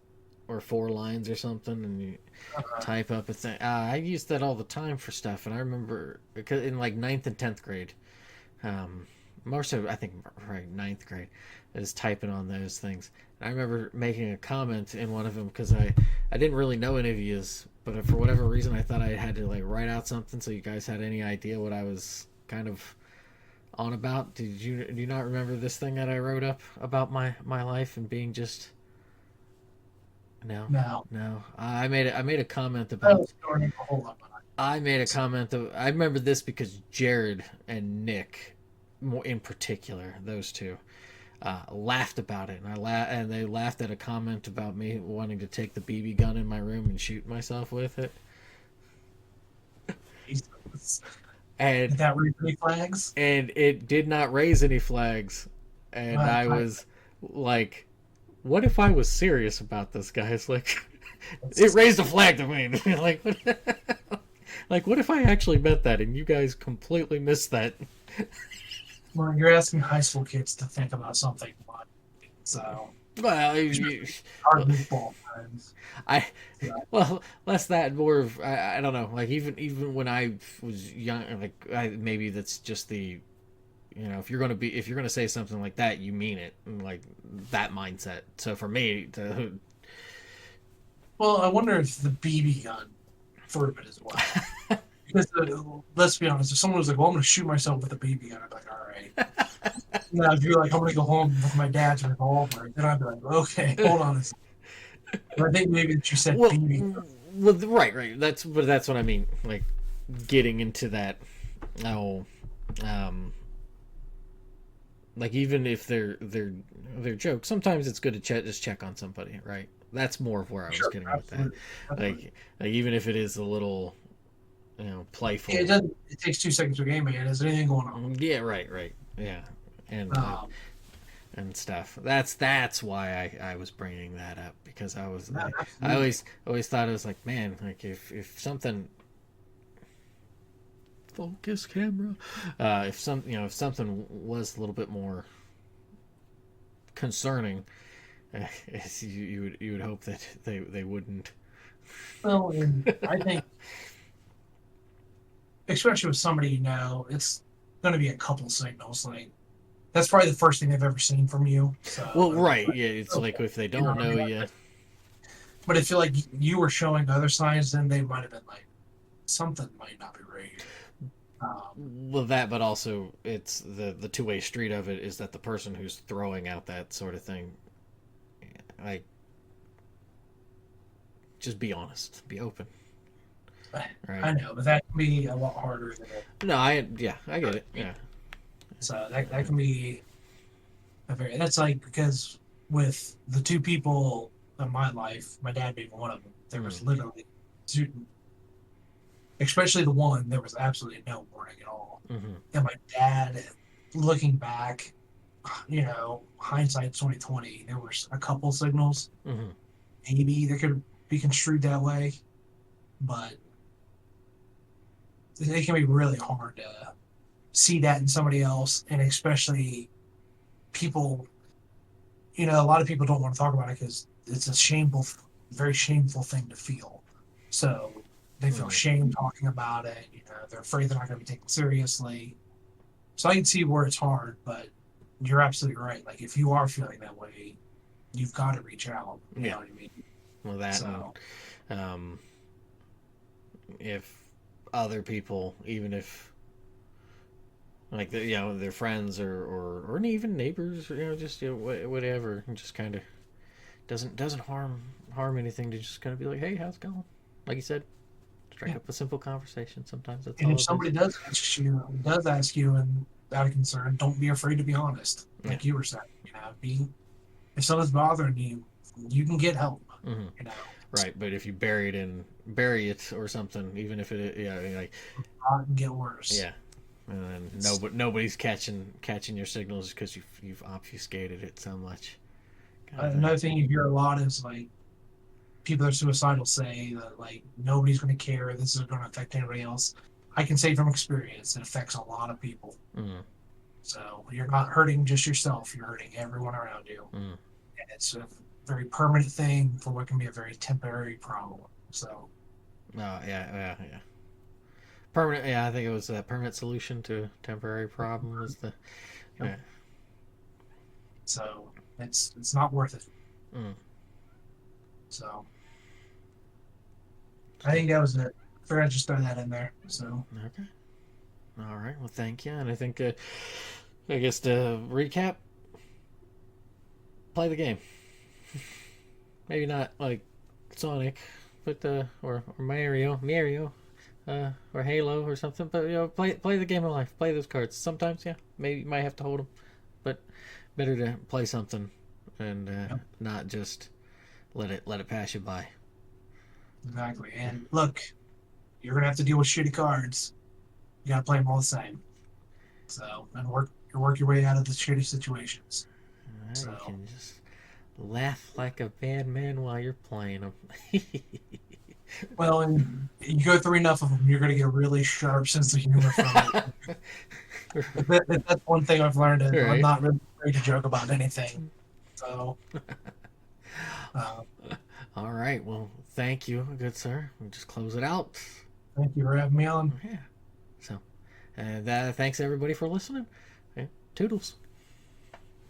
or 4 lines or something, and you
Uh,
type up a thing. I used that all the time for stuff, and I remember because in like ninth and 10th grade, um, more so I think right ninth grade, is typing on those things. And I remember making a comment in one of them because I didn't really know any of yous, but for whatever reason I thought I had to like write out something so you guys had any idea what I was kind of on about. Do you not remember this thing that I wrote up about my life and being just no,
no,
no. I made a comment
that
about
was storing a whole lot.
I made a comment that I remember this because Jared and Nick, more in particular, those two, laughed about it, and and they laughed at a comment about me wanting to take the BB gun in my room and shoot myself with it,
Jesus.
and
Did that raise any flags?
it did not raise any flags, and
Well,
I was like, "What if I was serious about this, guys?" Like, it
it's,
raised a flag to me, like, like what if I actually meant that and you guys completely missed that?
well, you're asking high school kids to think about something. So,
Well,
especially our goofball times.
I
So,
well less that more of I don't know like even when I was young like maybe that's just the if you're gonna say something like that you mean it like that mindset. So for me to
well, I wonder if the BB gun threw it as well. Because let's be honest, if someone was like, "Well, I'm going to shoot myself with a BB gun," I'd be like, "All right." Now, if you're like, "I'm going to go home with my dad's revolver," then I'd be like, "Okay, hold on a second." But I think maybe that you said
well
BB.
right that's what I mean like getting into that oh um like even if they're jokes sometimes it's good to just check on somebody right that's more of where I was
Sure,
getting with that
absolutely, absolutely.
like even if it is a little
Yeah, it
playful.
doesn't. It takes 2 seconds to game again. Is there anything going on?
Yeah, right, yeah, and
Um,
and stuff. That's why I was bringing that up because
yeah,
I
absolutely.
always thought it was like man like if something focus camera if if something was a little bit more concerning you would hope that they wouldn't.
Well, and I think, especially with somebody it's going to be a couple signals. Like that's probably the first thing they've ever seen from you. So
Well,
it'd be
right,
like,
yeah, it's
okay,
like if they
you know
don't
what I
know
mean?
you.
But I feel like you were showing other signs, then they might have been like, something might not be right here.
Well, that, but also it's the two-way street of it is that the person who's throwing out that sort of thing, like, just be honest, be open, right?
I know, but that can be a lot harder than it.
No, yeah, I get it. Yeah.
So that can be a very. That's like because with the two people in my life, my dad being one of them, there
Mm,
was literally, especially the one, there was absolutely no warning at all.
mm-hmm,
And my dad, looking back, hindsight 2020, there was a couple signals
mm-hmm.
maybe that could be construed that way, but it can be really hard to see that in somebody else, and especially people. a lot of people don't want to talk about it because it's a shameful, very shameful thing to feel. So they feel
Mm,
shame talking about it. They're afraid they're not going to be taken seriously. So I can see where it's hard, but you're absolutely right. Like if you are feeling that way, you've got to reach out. You
yeah.
know what I mean?
Well, that and
So
um, if other people, even if like their friends or even neighbors, just whatever, and just kind of doesn't harm anything to just kind of be like, hey, how's it going? Like you said, strike
yeah.
up a simple conversation. Sometimes that's
And
all
if
it is.
somebody does ask you, and out of concern, don't be afraid to be honest.
Yeah.
Like you were saying, be if someone's bothering you, you can get help.
Hmm.
You know,
Right, but if you bury it or something, even if it, like,
it can get worse.
yeah, and then nobody's catching your signals because you've obfuscated it so much, kind of thing.
Another thing you hear a lot is like people that are suicidal say that like nobody's going to care. This isn't going to affect anybody else. I can say from experience, it affects a lot of people.
Mm,
So you're not hurting just yourself; you're hurting everyone around you,
mm.
and it's a very permanent thing for what can be a very temporary problem. So
Oh yeah. Permanent. Yeah, I think it was a permanent solution to a temporary problem. Was the yeah.
so it's not worth it.
Mm.
So I
So
think that was it. I forgot to just throw that in there. So
okay. All right. Well, thank you. And I think I guess to recap, play the game. Maybe not like Sonic, but or Mario, or Halo or something. But play the game of life. Play those cards. Sometimes, yeah, maybe you might have to hold them, but better to play something and
yep,
not just let it pass you by.
exactly. And look, you're gonna have to deal with shitty cards. You gotta play them all the same. So and work your way out of the shitty situations.
You
So
can just laugh like a bad man while you're playing them.
well, and you go through enough of them, you're gonna get a really sharp sense of humor from it. If that's one thing I've learned is I'm
Right.
not really afraid to joke about anything. So uh,
All right. Well, thank you, good sir. We'll just close it out.
thank you for having me on.
Yeah. So, thanks everybody for listening. Yeah. Toodles.